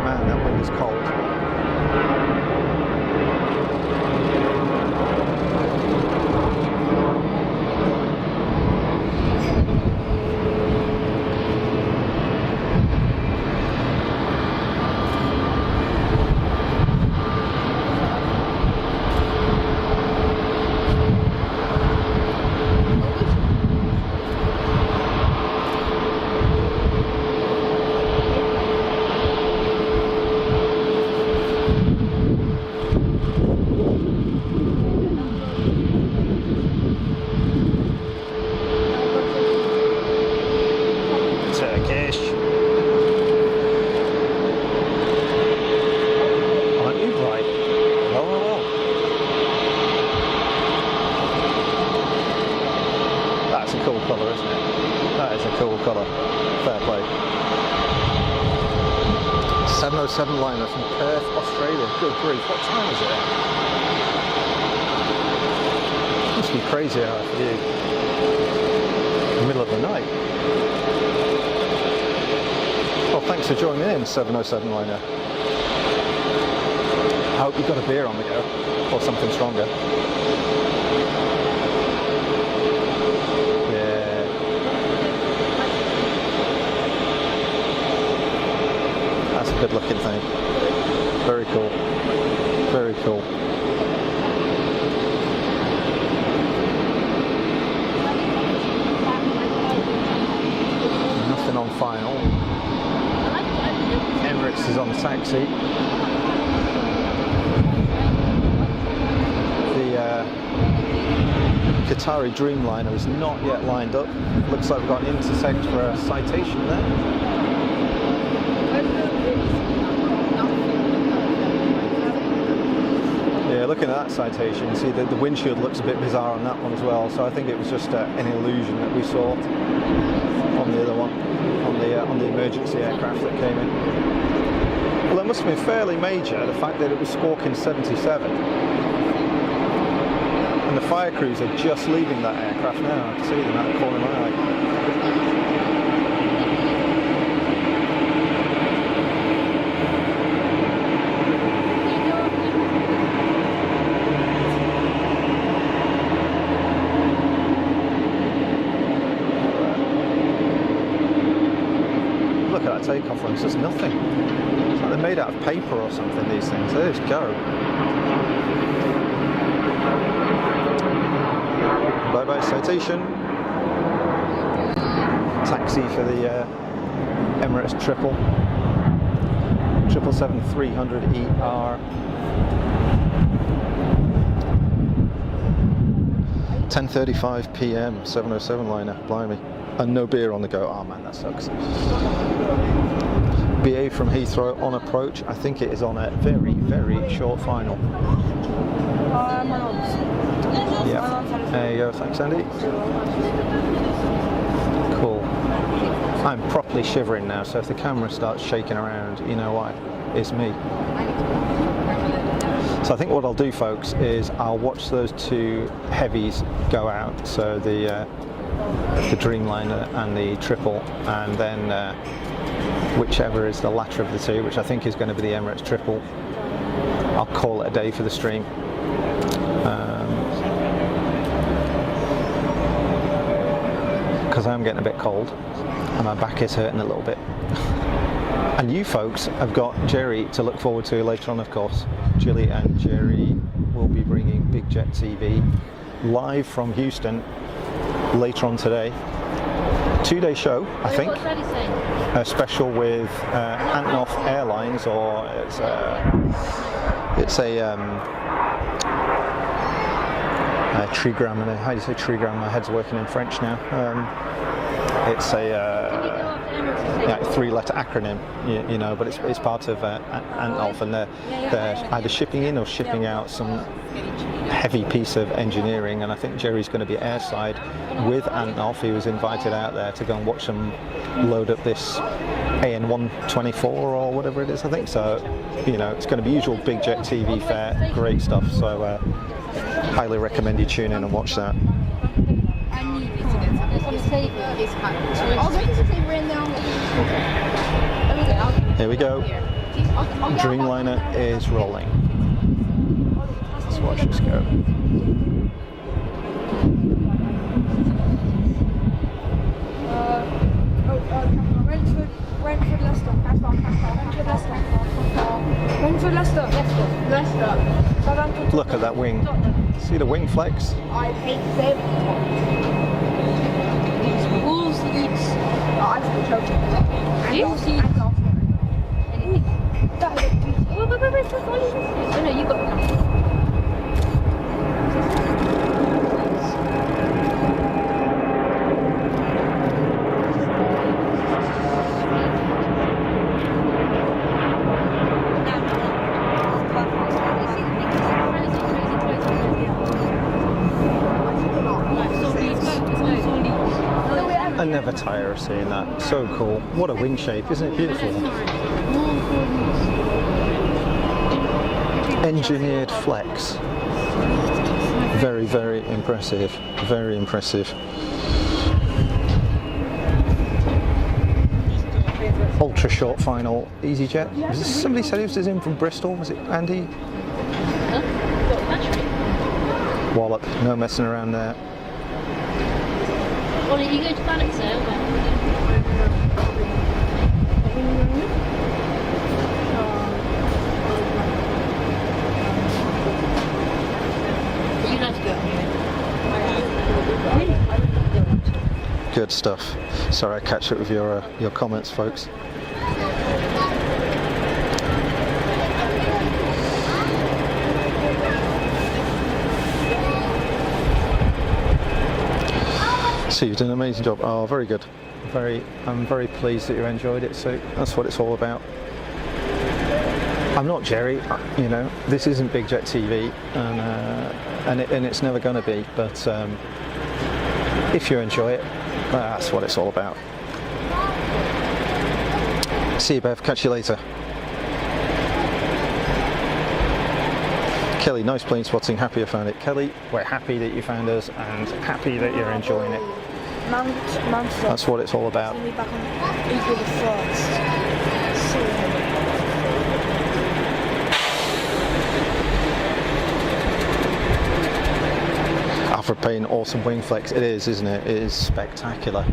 Man, that wind is cold. 707 liner from Perth, Australia. Good grief, what time is it? Must be crazy out for you. In the middle of the night. Well, thanks for joining in, 707 liner. I hope you've got a beer on the go, or something stronger. Yeah. That's a good looking thing. Very cool. Very cool. Nothing on final. Emirates is on taxi. Qatari Dreamliner is not yet lined up. Looks like we've got an intersect for a citation there. Yeah, looking at that citation, see the windshield looks a bit bizarre on that one as well. So I think it was just an illusion that we saw on the other one, on the emergency aircraft that came in. Well, it must have been fairly major, the fact that it was squawking 77. And the fire crews are just leaving that aircraft now. I can see them out the corner of my eye. Look at that takeoff run, it's just nothing. It's like they're made out of paper or something, these things. They just go. Bye-bye citation. Taxi for the Emirates 777-300ER. 10:35 p.m. 707 liner. Blimey. And no beer on the go. Oh man, that sucks. BA from Heathrow on approach. I think it is on a very, very short final. Yeah, there you go, thanks Andy. Cool. I'm properly shivering now, so if the camera starts shaking around, you know why, it's me. So I think what I'll do, folks, is I'll watch those two heavies go out, so the Dreamliner and the Triple, and then whichever is the latter of the two, which I think is going to be the Emirates Triple, I'll call it a day for the stream. Because I'm getting a bit cold and my back is hurting a little bit. And you folks have got Jerry to look forward to later on, of course. Gilly and Jerry will be bringing Big Jet TV live from Houston later on today. 2-day show, I think. What's Daddy saying? A special with Antonov Airlines, or it's a trigram. How do you say trigram? My head's working in French now. It's a 3-letter acronym, you know, but it's part of Antonov, and they're either shipping in or shipping out some heavy piece of engineering, and I think Jerry's going to be airside with Antonov. He was invited out there to go and watch them load up this AN-124 or whatever it is, I think. So, you know, it's going to be usual Big Jet TV fare, great stuff. So highly recommend you tune in and watch that. Here we go. Dreamliner is rolling. Let's watch this go. Brentford, Leicester. Brentford, Leicester. Look at that wing. See the wing flex? I hate them. Wolves eats. I feel choking. Wolves eats. Wait, oh no, you got one. I never tire of seeing that. So cool. What a wing shape, isn't it beautiful? Engineered flex. Very, very impressive. Very impressive. Ultra short final EasyJet. Somebody said he was in from Bristol. Was it Andy? Huh? Got battery? Wallop. No messing around there. Well, you go to Balance there, you like to go? Good stuff. Sorry, I catch up with your comments, folks. So you've done an amazing job. Oh, very good. I'm very pleased that you enjoyed it. So that's what it's all about. I'm not Jerry. You know, this isn't Big Jet TV, and it's never going to be. But if you enjoy it, that's what it's all about. See you, Bev. Catch you later. Kelly, nice plane spotting. Happy you found it. Kelly, we're happy that you found us and happy that you're enjoying it. That's what it's all about. See me back on April the 1st. Alfred Payne, awesome wing flex. It is, isn't it? It is spectacular.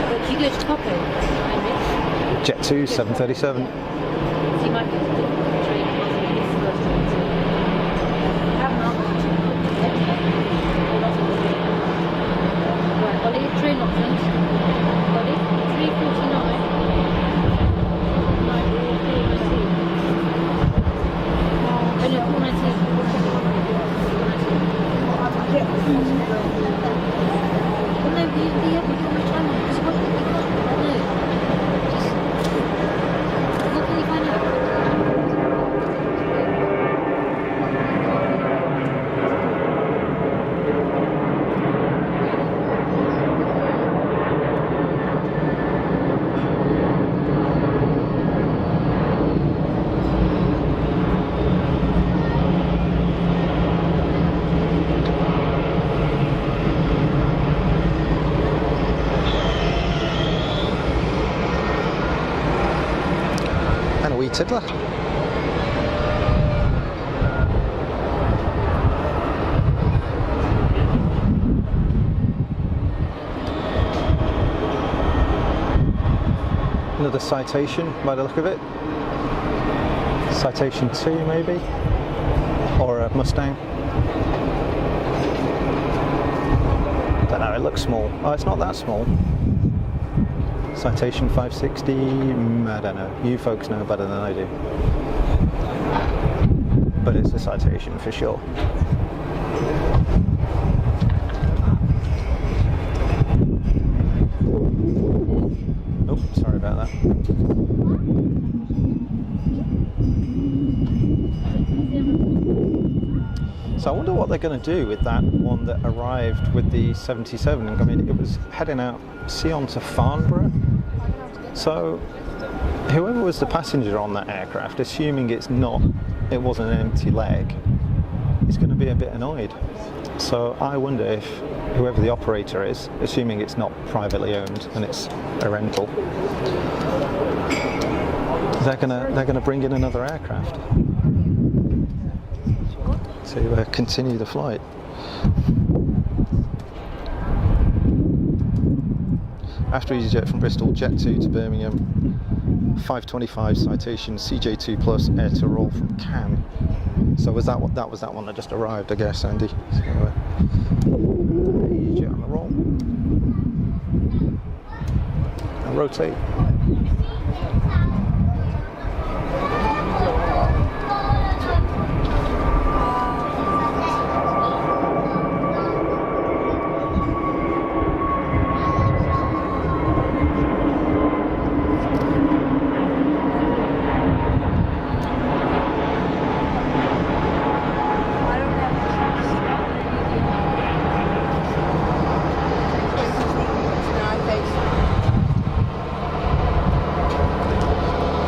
But you go to Popo, Jet 2, 737. so you might get to the train. Right, Ollie, train options. Ollie, 349. Oh no, 419. Well, no, the other time because what did you got? No. Just, what can you find out? And a wee tiddler. Another Citation by the look of it. Citation 2 maybe, or a Mustang. Don't know, it looks small. Oh, it's not that small. Citation 560, I don't know. You folks know better than I do. But it's a Citation for sure. Oh, sorry about that. So I wonder what they're going to do with that one that arrived with the 77. I mean, it was heading out, on to Farnborough. So whoever was the passenger on that aircraft, assuming it wasn't an empty leg, is going to be a bit annoyed. So I wonder if whoever the operator is, assuming it's not privately owned and it's a rental, they're gonna bring in another aircraft to continue the flight. After EasyJet from Bristol, Jet 2 to Birmingham, 525 Citation, CJ2 Plus, air to roll from Cannes. So was that one that just arrived, I guess, Andy? So, EasyJet on the roll. And rotate.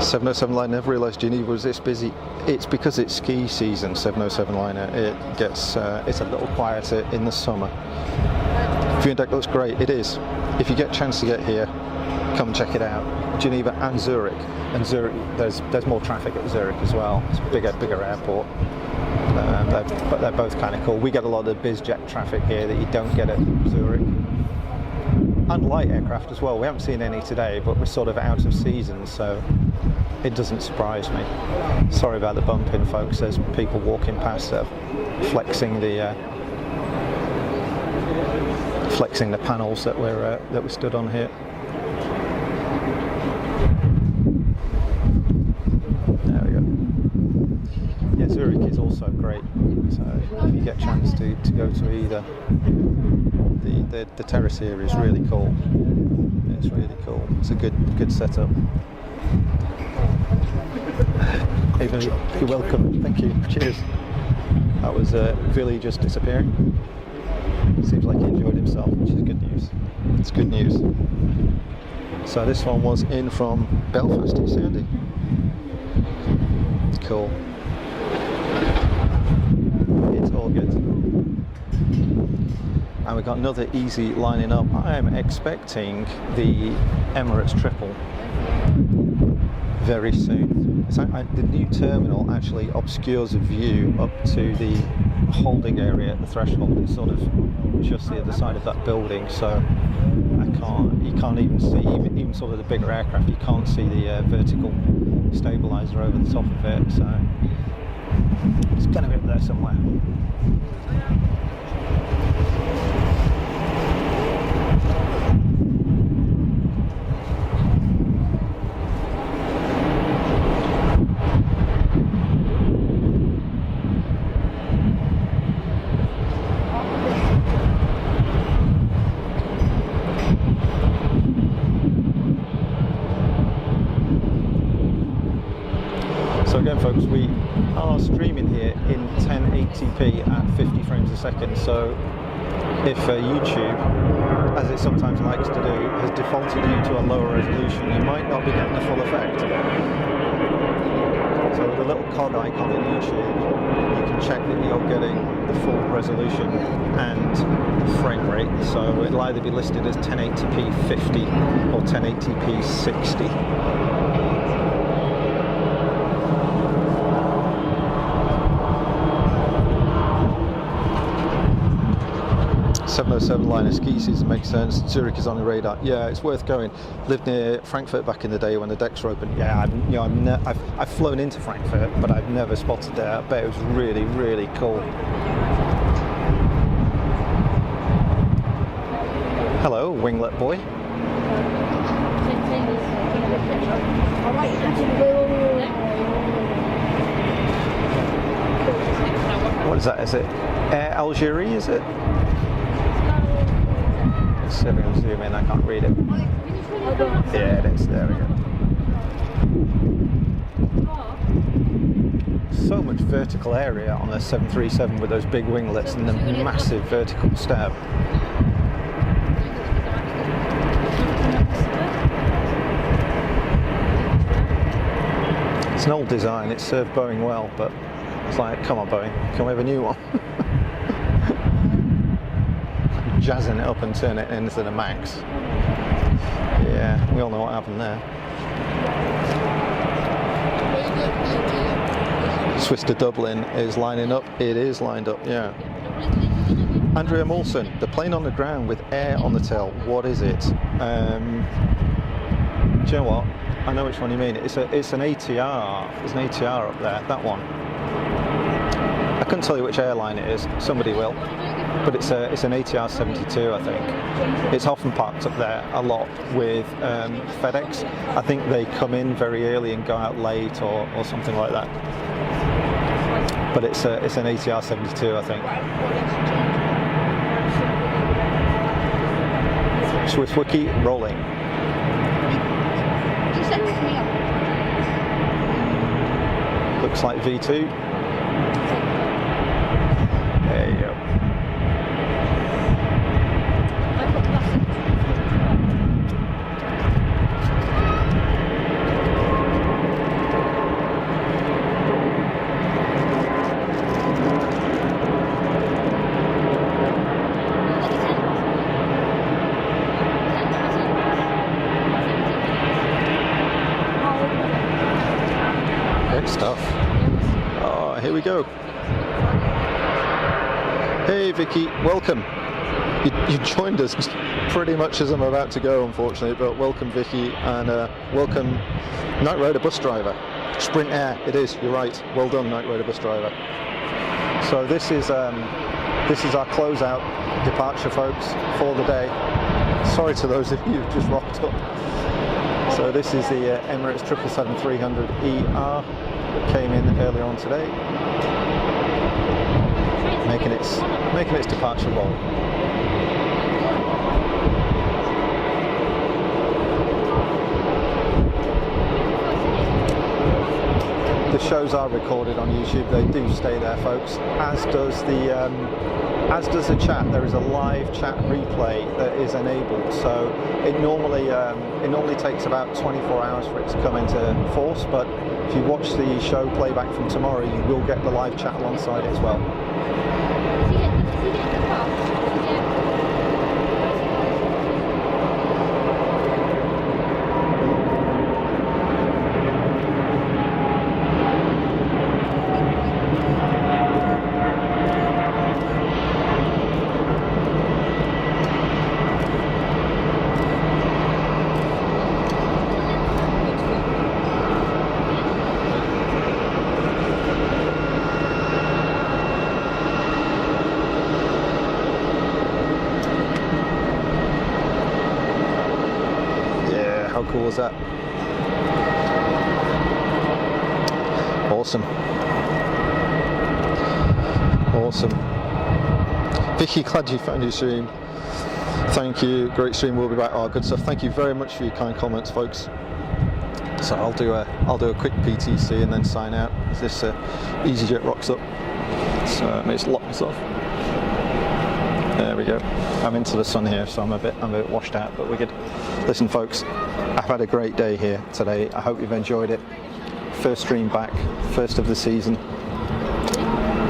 707 line, never realised Geneva was this busy. It's because it's ski season, 707 liner. It gets, it's a little quieter in the summer. View deck looks great, it is. If you get a chance to get here, come check it out. Geneva and Zurich. And Zurich, there's more traffic at Zurich as well. It's a bigger airport. But they're both kind of cool. We get a lot of BizJet traffic here that you don't get at Zurich. And light aircraft as well. We haven't seen any today, but we're sort of out of season, so it doesn't surprise me. Sorry about the bumping, folks. There's people walking past flexing the panels that we're stood on here. There we go. Yeah, Zurich is also great. So if you get a chance to go to either, the terrace here is really cool. It's really cool. It's a good setup. Even you're welcome. Thank you. Cheers. That was Billy just disappearing. Seems like he enjoyed himself, which is good news. It's good news. So this one was in from Belfast, you see, Andy? Cool. It's all good. And we've got another easy lining up. I am expecting the Emirates triple very soon. The new terminal actually obscures a view up to the holding area at the threshold. It's sort of just the other side of that building, so you can't even see, even sort of the bigger aircraft, you can't see the vertical stabilizer over the top of it, so it's going to be up there somewhere. So again, folks, we are streaming here in 1080p at 50 frames a second. So if YouTube, as it sometimes likes to do, has defaulted you to a lower resolution, you might not be getting the full effect. So with the little cog icon in YouTube, you can check that you're getting the full resolution and frame rate. So it'll either be listed as 1080p 50 or 1080p 60. 707 liner ski season makes sense. Zurich is on the radar. Yeah, it's worth going. Lived near Frankfurt back in the day when the decks were open. Yeah, I've flown into Frankfurt, but I've never spotted there. I bet it was really, really cool. Hello, winglet boy. What is that? Is it Air Algerie? Is it? Let's see if we can zoom in. I can't read it. Yeah, it is. There we go. So much vertical area on the 737 with those big winglets and the massive vertical stab. It's an old design. It served Boeing well, but it's like, come on, Boeing, can we have a new one? Jazzing it up and turn it into the max. Yeah, we all know what happened there. Swiss to Dublin is lining up. It is lined up, yeah. Andrea Molson, the plane on the ground with air on the tail, what is it? Do you know what? I know which one you mean. It's an ATR. There's an ATR up there, that one. I couldn't tell you which airline it is. Somebody will. But it's an ATR 72, I think. It's often parked up there a lot with FedEx. I think they come in very early and go out late or something like that. But it's an ATR 72, I think. Swiss Wiki rolling. Looks like V2. There you go. Great stuff. Oh, here we go. Hey Vicky, welcome. You joined us pretty much as I'm about to go, unfortunately, but welcome Vicky, and welcome Night Rider bus driver. Sprint Air, it is, you're right. Well done, Night Rider bus driver. So this is our closeout departure, folks, for the day. Sorry to those of you who've just rocked up. So this is the Emirates 777-300ER that came in earlier on today, making its departure roll. The shows are recorded on YouTube. They do stay there, folks. As does the chat. There is a live chat replay that is enabled. So it normally takes about 24 hours for it to come into force. But if you watch the show playback from tomorrow, you will get the live chat alongside it as well. How cool was that? Awesome. Awesome. Vicky, glad you found your stream. Thank you. Great stream. We'll be back. Oh, good stuff. Thank you very much for your kind comments, folks. So I'll do a quick PTC and then sign out as this EasyJet rocks up. So let me just lock this off. There we go. I'm into the sun here, so I'm a bit washed out, but we're good. Listen, folks, I've had a great day here today. I hope you've enjoyed it. First stream back, first of the season.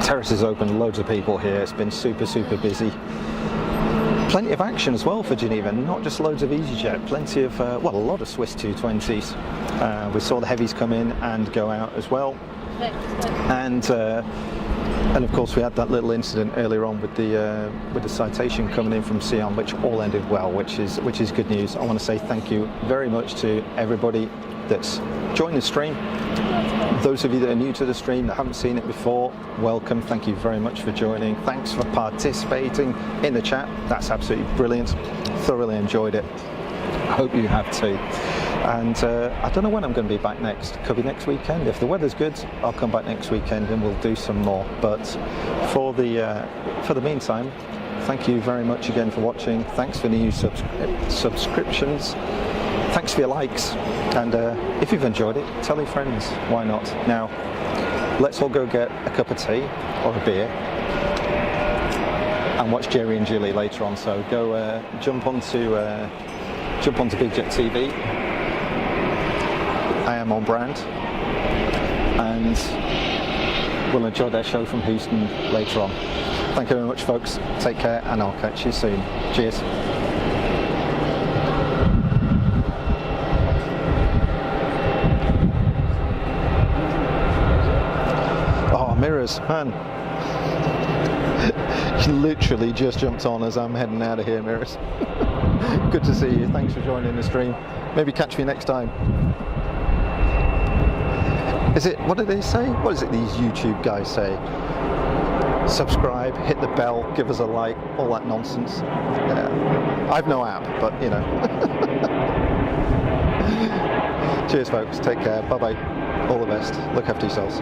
Terrace is open, loads of people here. It's been super busy. Plenty of action as well for Geneva, not just loads of EasyJet, plenty of, a lot of Swiss 220s. We saw the heavies come in and go out as well. And of course we had that little incident earlier on with the citation coming in from Sion, which all ended well, which is good news. I want to say thank you very much to everybody that's joined the stream. Those of you that are new to the stream that haven't seen it before, welcome. Thank you very much for joining. Thanks for participating in the chat. That's absolutely brilliant. Thoroughly enjoyed it. I hope you have too. And I don't know when I'm going to be back next. Could be next weekend. If the weather's good, I'll come back next weekend and we'll do some more. But for the meantime, thank you very much again for watching. Thanks for the new subscriptions. Thanks for your likes. And if you've enjoyed it, tell your friends. Why not? Now, let's all go get a cup of tea or a beer and watch Jerry and Julie later on. So go jump onto Big Jet TV. I am on brand, and we'll enjoy their show from Houston later on. Thank you very much, folks. Take care, and I'll catch you soon. Cheers. Oh, mirrors, man. You literally just jumped on as I'm heading out of here, mirrors. Good to see you. Thanks for joining the stream. Maybe catch me next time. What did they say? What is it these YouTube guys say? Subscribe, hit the bell, give us a like, all that nonsense. Yeah. I've no app, but you know. Cheers, folks. Take care. Bye-bye. All the best. Look after yourselves.